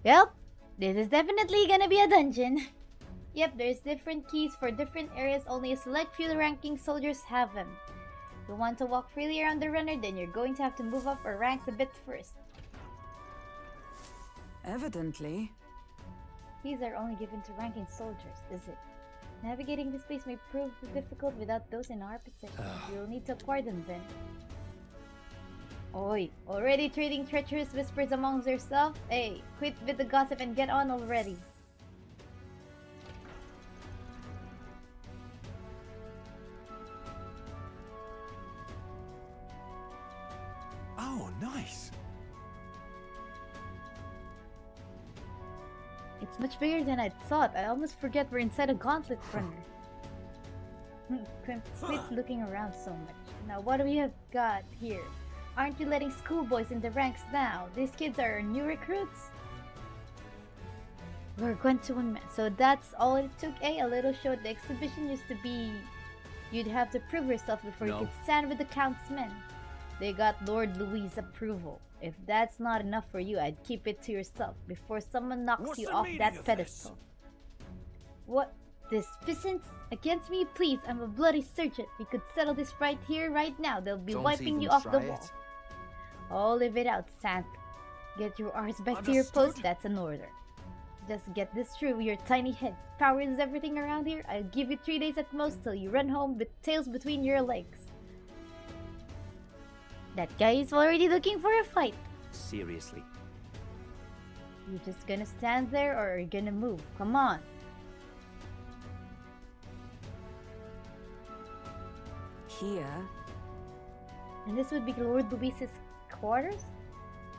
Yep, this is definitely gonna be a dungeon. Yep, there's different keys for different areas. Only a select few ranking soldiers have them. If you want to walk freely around the runner, then you're going to have to move up our ranks a bit first. Evidently. These are only given to ranking soldiers, is it? Navigating this place may prove difficult without those in our possession. You'll need to acquire them then. Oi, already trading treacherous whispers amongst yourself? Hey, quit with the gossip and get on already. Oh, nice. It's much bigger than I thought. I almost forget we're inside a gauntlet runner. Quit looking around so much. Now what do we have got here? Aren't you letting schoolboys in the ranks now? These kids are new recruits? We're going to win, so that's all it took, eh? A little show at the exhibition used to be... You'd have to prove yourself before you could stand with the Count's men. They got Lord Louis' approval. If that's not enough for you, I'd keep it to yourself before someone knocks What's you the off meaning that of pedestal. What? Defiance against me? Please, I'm a bloody sergeant. We could settle this right here, right now. They'll be Don't wiping even you off the try wall. it. Oh, live it out, Sant. Get your arse back to your post. Understood. That's an order. Just get this through your tiny head. Power is everything around here. I'll give you 3 days at most till you run home with tails between your legs. That guy is already looking for a fight. Seriously. You just gonna stand there or are you gonna move? Come on. Here? And this would be Lord Luis's quarters?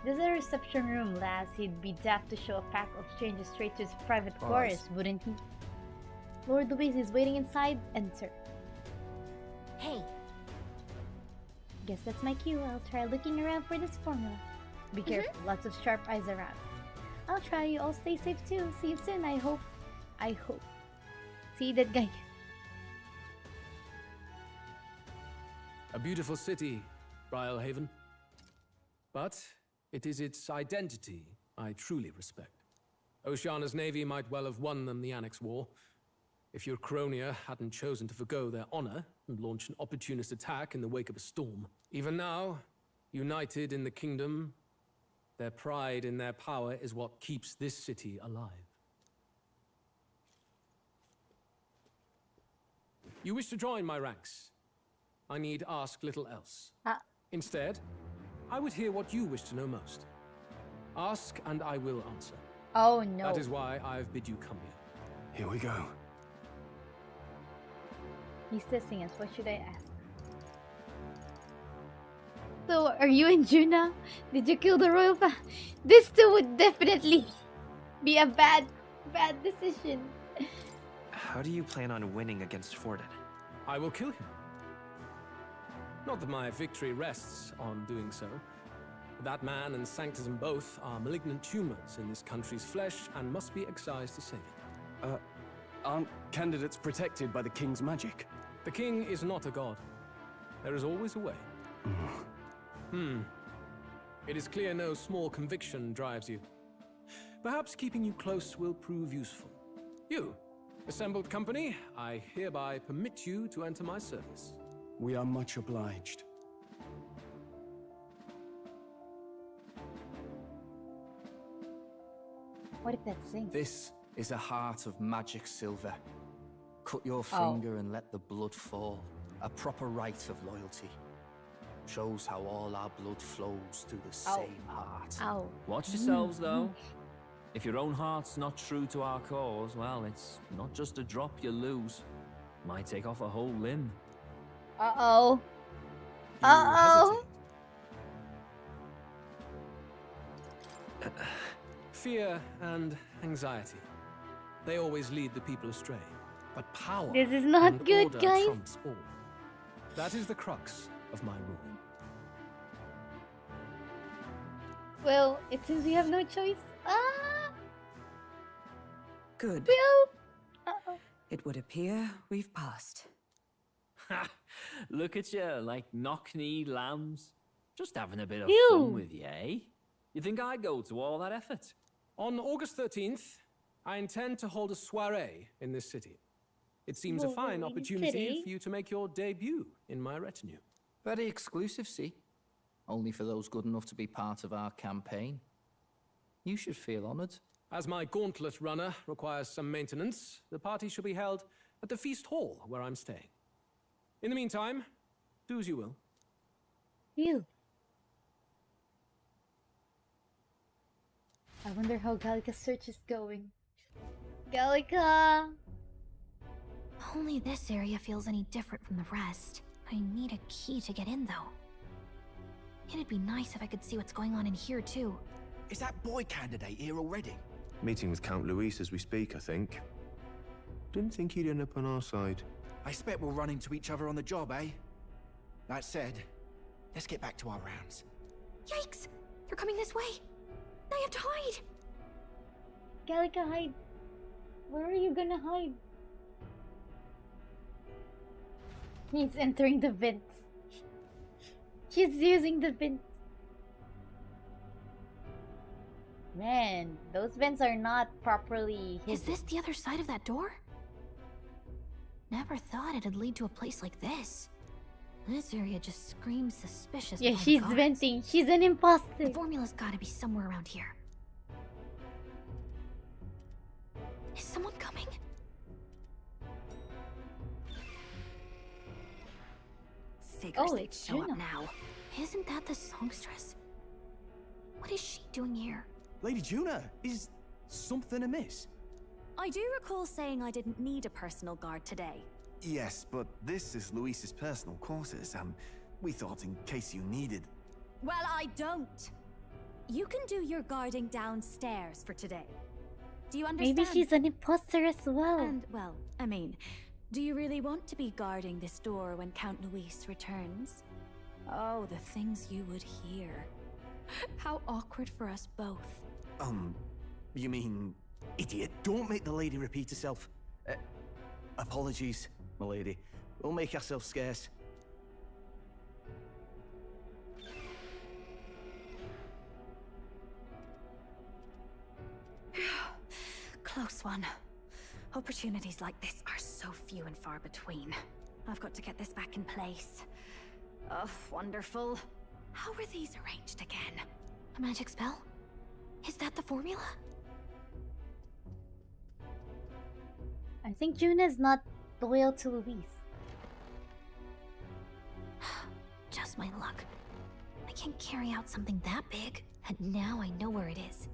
This is a reception room, lass. He'd be daft to show a pack of strangers straight to his private quarters, wouldn't he? Lord Luis is waiting inside. Enter. Hey. Guess that's my cue. I'll try looking around for this formula. Be careful. Lots of sharp eyes around. I'll try. You all stay safe too. See you soon, I hope. I hope. See that guy. A beautiful city, Brialhaven. But it is its identity I truly respect. Oceana's navy might well have won them the Annex War. If your Cronia hadn't chosen to forgo their honor and launch an opportunist attack in the wake of a storm. Even now, united in the kingdom, their pride in their power is what keeps this city alive. You wish to join my ranks. I need ask little else. Instead, I would hear what you wish to know most. Ask and I will answer. Oh no. That is why I've bid you come here. Here we go. He's testing us. What should I ask? So, are you in Juna? Did you kill the royal This too would definitely be a bad decision. How do you plan on winning against Forden? I will kill him. Not that my victory rests on doing so. That man and Sanctism both are malignant tumors in this country's flesh and must be excised to save it. Aren't candidates protected by the king's magic? The king is not a god. There is always a way. It is clear no small conviction drives you. Perhaps keeping you close will prove useful. You, assembled company, I hereby permit you to enter my service. We are much obliged. What if that's Zing? This is a heart of magic silver. Cut your finger and let the blood fall. A proper rite of loyalty. Shows how all our blood flows through the same heart. Ow. Watch yourselves, though. If your own heart's not true to our cause, well, it's not just a drop you lose. Might take off a whole limb. Uh-oh. Uh-oh. Fear and anxiety. They always lead the people astray. But power This is not and good, order guys. trumps all. That is the crux of my rule. Well, it seems we have no choice. Good. Well, It would appear we've passed. Ha! Look at you, like knock-kneed lambs. Just having a bit of Ew. fun with you, eh? You think I'd go to all that effort? On August 13th, I intend to hold a soiree in this city. It seems a fine Whoa, opportunity city? for you to make your debut in my retinue. Very exclusive, see? Only for those good enough to be part of our campaign. You should feel honored. As my gauntlet runner requires some maintenance, the party shall be held at the feast hall where I'm staying. In the meantime, do as you will. You. I wonder how Gallica's search is going. Gallica! Only this area feels any different from the rest. I need a key to get in, though. It'd be nice if I could see what's going on in here, too. Is that boy candidate here already? Meeting with Count Luis as we speak, I think. Didn't think he'd end up on our side. I expect we'll run into each other on the job, eh? That said, let's get back to our rounds. Yikes! They're coming this way! I have to hide! Gallica, hide. Where are you gonna hide? He's entering the vents. She's using the vents. Man, those vents are not properly hidden. Is this the other side of that door? Never thought it'd lead to a place like this. This area just screams suspicious. Yeah, with all the she's guards. venting. She's an imposter. The formula's gotta be somewhere around here. Is someone coming? Figures Oh, they'd it's show up Juno. now. Isn't that the songstress? What is she doing here? Lady Juna, is something amiss? I do recall saying I didn't need a personal guard today. Yes, but this is Luis's personal quarters. We thought in case you needed... Well, I don't. You can do your guarding downstairs for today. Do you understand? Maybe she's an imposter as well. And, well, I mean, do you really want to be guarding this door when Count Luis returns? Oh, the things you would hear. How awkward for us both. You mean... Idiot, don't make the lady repeat herself. Apologies, my lady. We'll make ourselves scarce. Close one. Opportunities like this are so few and far between. I've got to get this back in place. Oh, wonderful. How were these arranged again? A magic spell? Is that the formula? I think Juna's not loyal to Luis. Just my luck. I can't carry out something that big, and now I know where it is.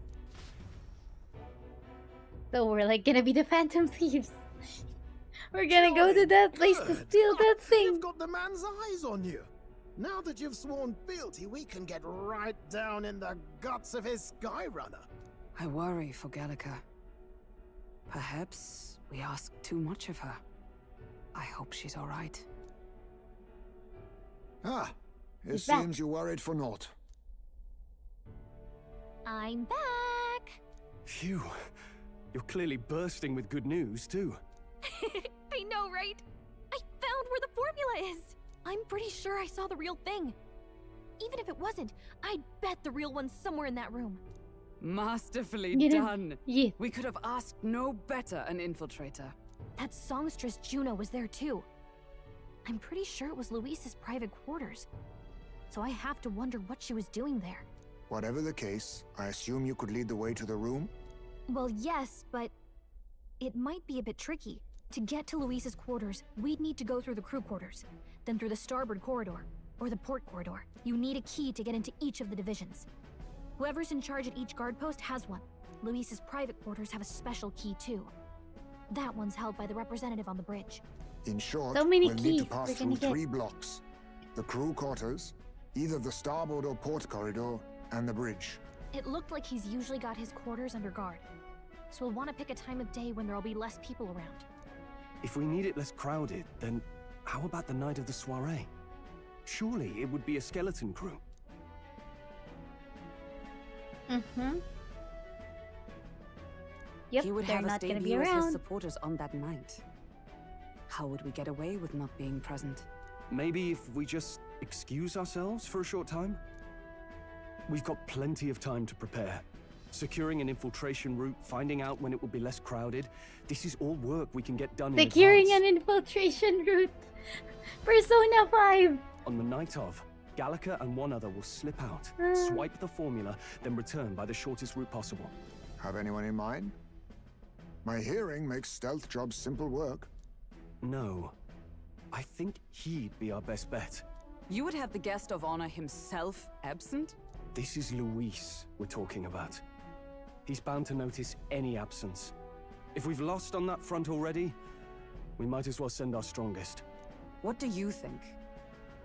So we're like gonna be the Phantom Thieves. We're gonna go to that place to steal that thing. You've got the man's eyes on you. Now that you've sworn fealty, we can get right down in the guts of his Skyrunner. I worry for Gallica. Perhaps we ask too much of her. I hope she's all right. Ah, it He's back. seems you worried for naught. I'm back! Phew. You're clearly bursting with good news, too. I know, right? I found where the formula is! I'm pretty sure I saw the real thing. Even if it wasn't, I'd bet the real one's somewhere in that room. Masterfully You know, done. yeah. We could have asked no better an infiltrator. That songstress Juno was there too. I'm pretty sure it was Luis's private quarters. So I have to wonder what she was doing there. Whatever the case, I assume you could lead the way to the room? Well, yes, but it might be a bit tricky. To get to Luis's quarters, we'd need to go through the crew quarters, then through the starboard corridor, or the port corridor. You need a key to get into each of the divisions. Whoever's in charge at each guard post has one. Luis's private quarters have a special key too. That one's held by the representative on the bridge. In short, So many we'll need keys to pass we're through gonna get. 3 blocks. The crew quarters, either the starboard or port corridor, and the bridge. It looked like he's usually got his quarters under guard. So we'll want to pick a time of day when there'll be less people around. If we need it less crowded, then how about the night of the soiree? Surely it would be a skeleton crew. Mm-hmm. Yep, He would they're have us not gonna be debut as his around. supporters on that night. How would we get away with not being present? Maybe if we just excuse ourselves for a short time? We've got plenty of time to prepare. Securing an infiltration route, finding out when it will be less crowded. This is all work we can get done in Securing advance. an infiltration route. Persona 5. On the night of, Gallica and one other will slip out, swipe the formula, then return by the shortest route possible. Have anyone in mind? My hearing makes stealth jobs simple work. No. I think he'd be our best bet. You would have the guest of honor himself absent? This is Luis we're talking about. He's bound to notice any absence. If we've lost on that front already, we might as well send our strongest. What do you think?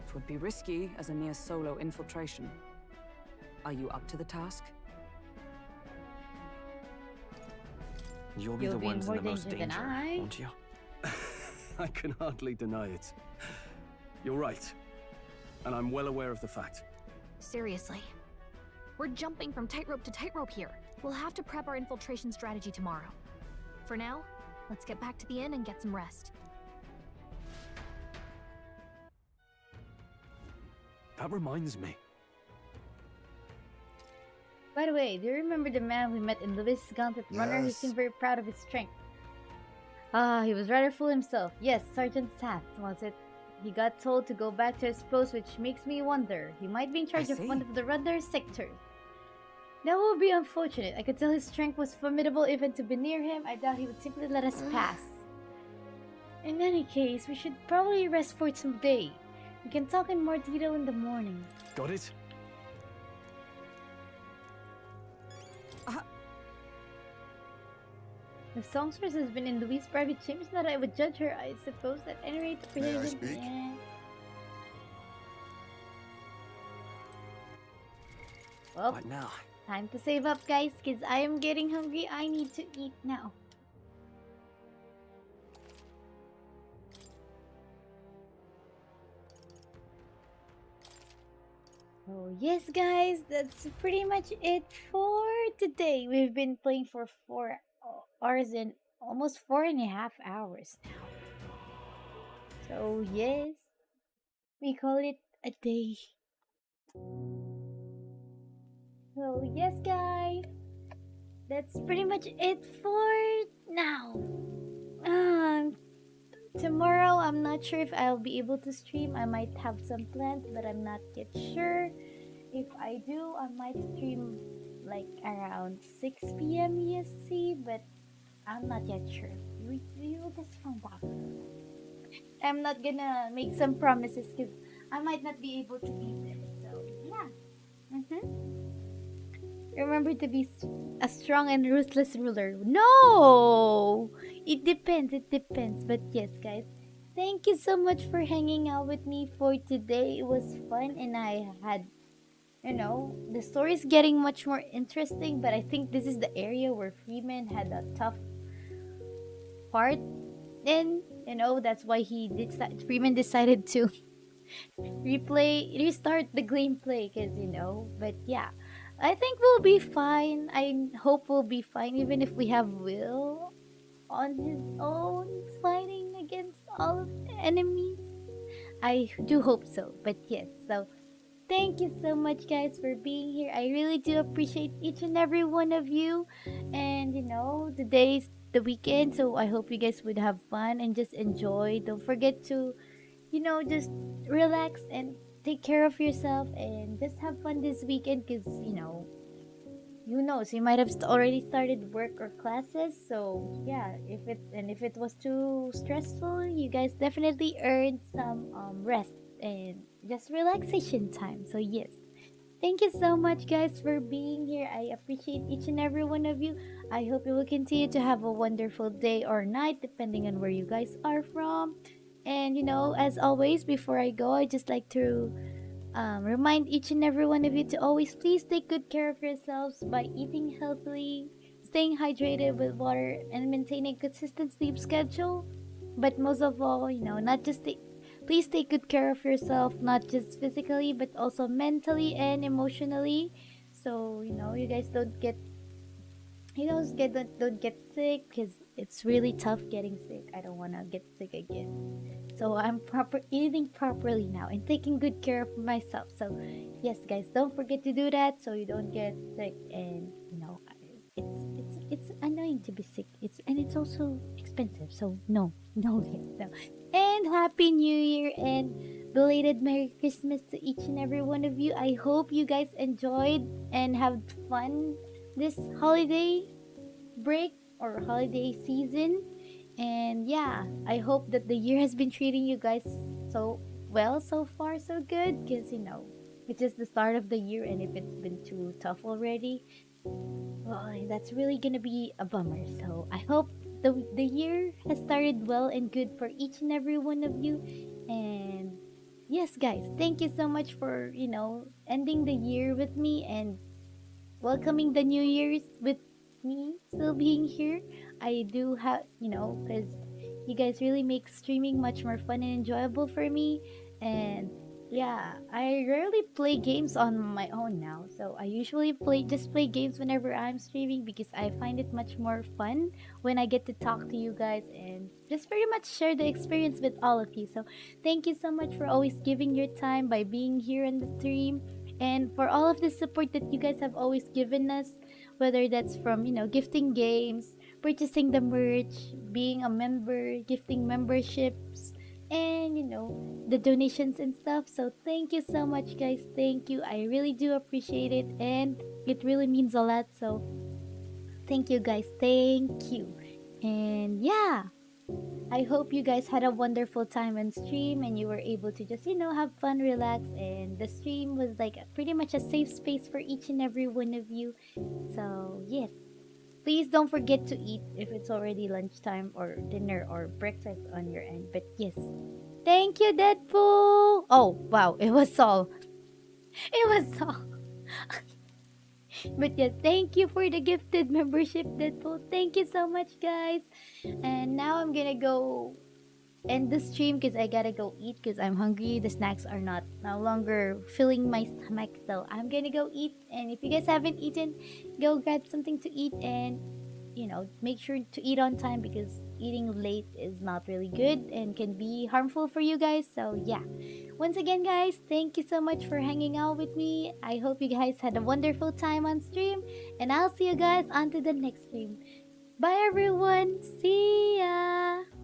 It would be risky as a near solo infiltration. Are you up to the task? You'll be You'll the be ones in more the most danger than danger, I. won't you? I can hardly deny it. You're right. And I'm well aware of the fact. Seriously. We're jumping from tightrope to tightrope here. We'll have to prep our infiltration strategy tomorrow. For now, let's get back to the inn and get some rest. That reminds me. By the way, do you remember the man we met in Louis's Gauntlet Runner? He Yes. seemed very proud of his strength. Ah, he was rather full himself. Yes, Sergeant Saft, was it? He got told to go back to his post, which makes me wonder. He might be in charge of one of the runner sectors. That would be unfortunate. I could tell his strength was formidable even to be near him. I doubt he would simply let us pass. In any case, we should probably rest for today. We can talk in more detail in the morning. Got it? The songstress has been in Louise's private chambers. Not that I would judge her, I suppose. At any rate, May I speak? Yeah. Well, Right now. time to save up, guys, because I am getting hungry. I need to eat now. Oh, yes, guys, that's pretty much it for today. We've been playing for 4 hours and almost 4.5 hours now. So, yes, we call it a day. So, yes, guys, that's pretty much it for now. Tomorrow, I'm not sure if I'll be able to stream. I might have some plans, but I'm not yet sure. If I do, I might stream like around 6 p.m. EST, but I'm not yet sure. We will just find out. I'm not gonna make some promises because I might not be able to be there. So, yeah. Remember to be a strong and ruthless ruler. No! It depends, But yes, guys. Thank you so much for hanging out with me for today. It was fun and I had, the story is getting much more interesting, but I think this is the area where Freeman had a tough part in. That's why Freeman decided to restart the gameplay, but yeah. I think we'll be fine. I hope we'll be fine, even if we have Will on his own fighting against all of the enemies. I do hope so, but yes. So, thank you so much, guys, for being here. I really do appreciate each and every one of you. And, today's the weekend, so I hope you guys would have fun and just enjoy. Don't forget to, just relax and take care of yourself and just have fun this weekend because who knows, you might have already started work or classes. So yeah, if it was too stressful, you guys definitely earned some rest and just relaxation time. So yes, thank you so much, guys, for being here. I appreciate each and every one of you. I hope you will continue to have a wonderful day or night depending on where you guys are from. And as always, before I go, I just like to remind each and every one of you to always please take good care of yourselves by eating healthily, staying hydrated with water, and maintaining a consistent sleep schedule. But most of all, please take good care of yourself, not just physically, but also mentally and emotionally. So, you guys don't get sick because it's really tough getting sick. I don't want to get sick again. So I'm eating properly now and taking good care of myself. So yes, guys, don't forget to do that so you don't get sick. And it's annoying to be sick. It's also expensive. So no. And Happy New Year and belated Merry Christmas to each and every one of you. I hope you guys enjoyed and have fun this holiday break or holiday season. And yeah, I hope that the year has been treating you guys so well so far, so good, because it's just the start of the year, and if it's been too tough already, well, that's really gonna be a bummer. So I hope the year has started well and good for each and every one of you. And yes, guys, thank you so much for ending the year with me and welcoming the New Year's with me still being here. I do have, because you guys really make streaming much more fun and enjoyable for me. And yeah, I rarely play games on my own now. So I usually play games whenever I'm streaming because I find it much more fun when I get to talk to you guys and just very much share the experience with all of you. So thank you so much for always giving your time by being here on the stream. and for all of the support that you guys have always given us, whether that's from, you know, gifting games, purchasing the merch, being a member, gifting memberships, and, you know, the donations and stuff. So thank you so much, guys. Thank you. I really do appreciate it, and it really means a lot. So thank you, guys. Thank you. And yeah, I hope you guys had a wonderful time on stream and you were able to just, you know, have fun, relax, and the stream was like pretty much a safe space for each and every one of you. So yes, please don't forget to eat if it's already lunchtime or dinner or breakfast on your end. But yes, thank you, Deadpool. Oh wow, it was Saul. It was Saul. But yes, thank you for the gifted membership, Deadpool. Thank you so much, guys. And now I'm gonna go end the stream because I gotta go eat because I'm hungry. The snacks are not no longer filling my stomach, so I'm gonna go eat. And if you guys haven't eaten, go grab something to eat and, you know, make sure to eat on time because eating late is not really good and can be harmful for you guys. So yeah, once again, guys, thank you so much for hanging out with me. I hope you guys had a wonderful time on stream, and I'll see you guys on to the next stream. Bye everyone, see ya.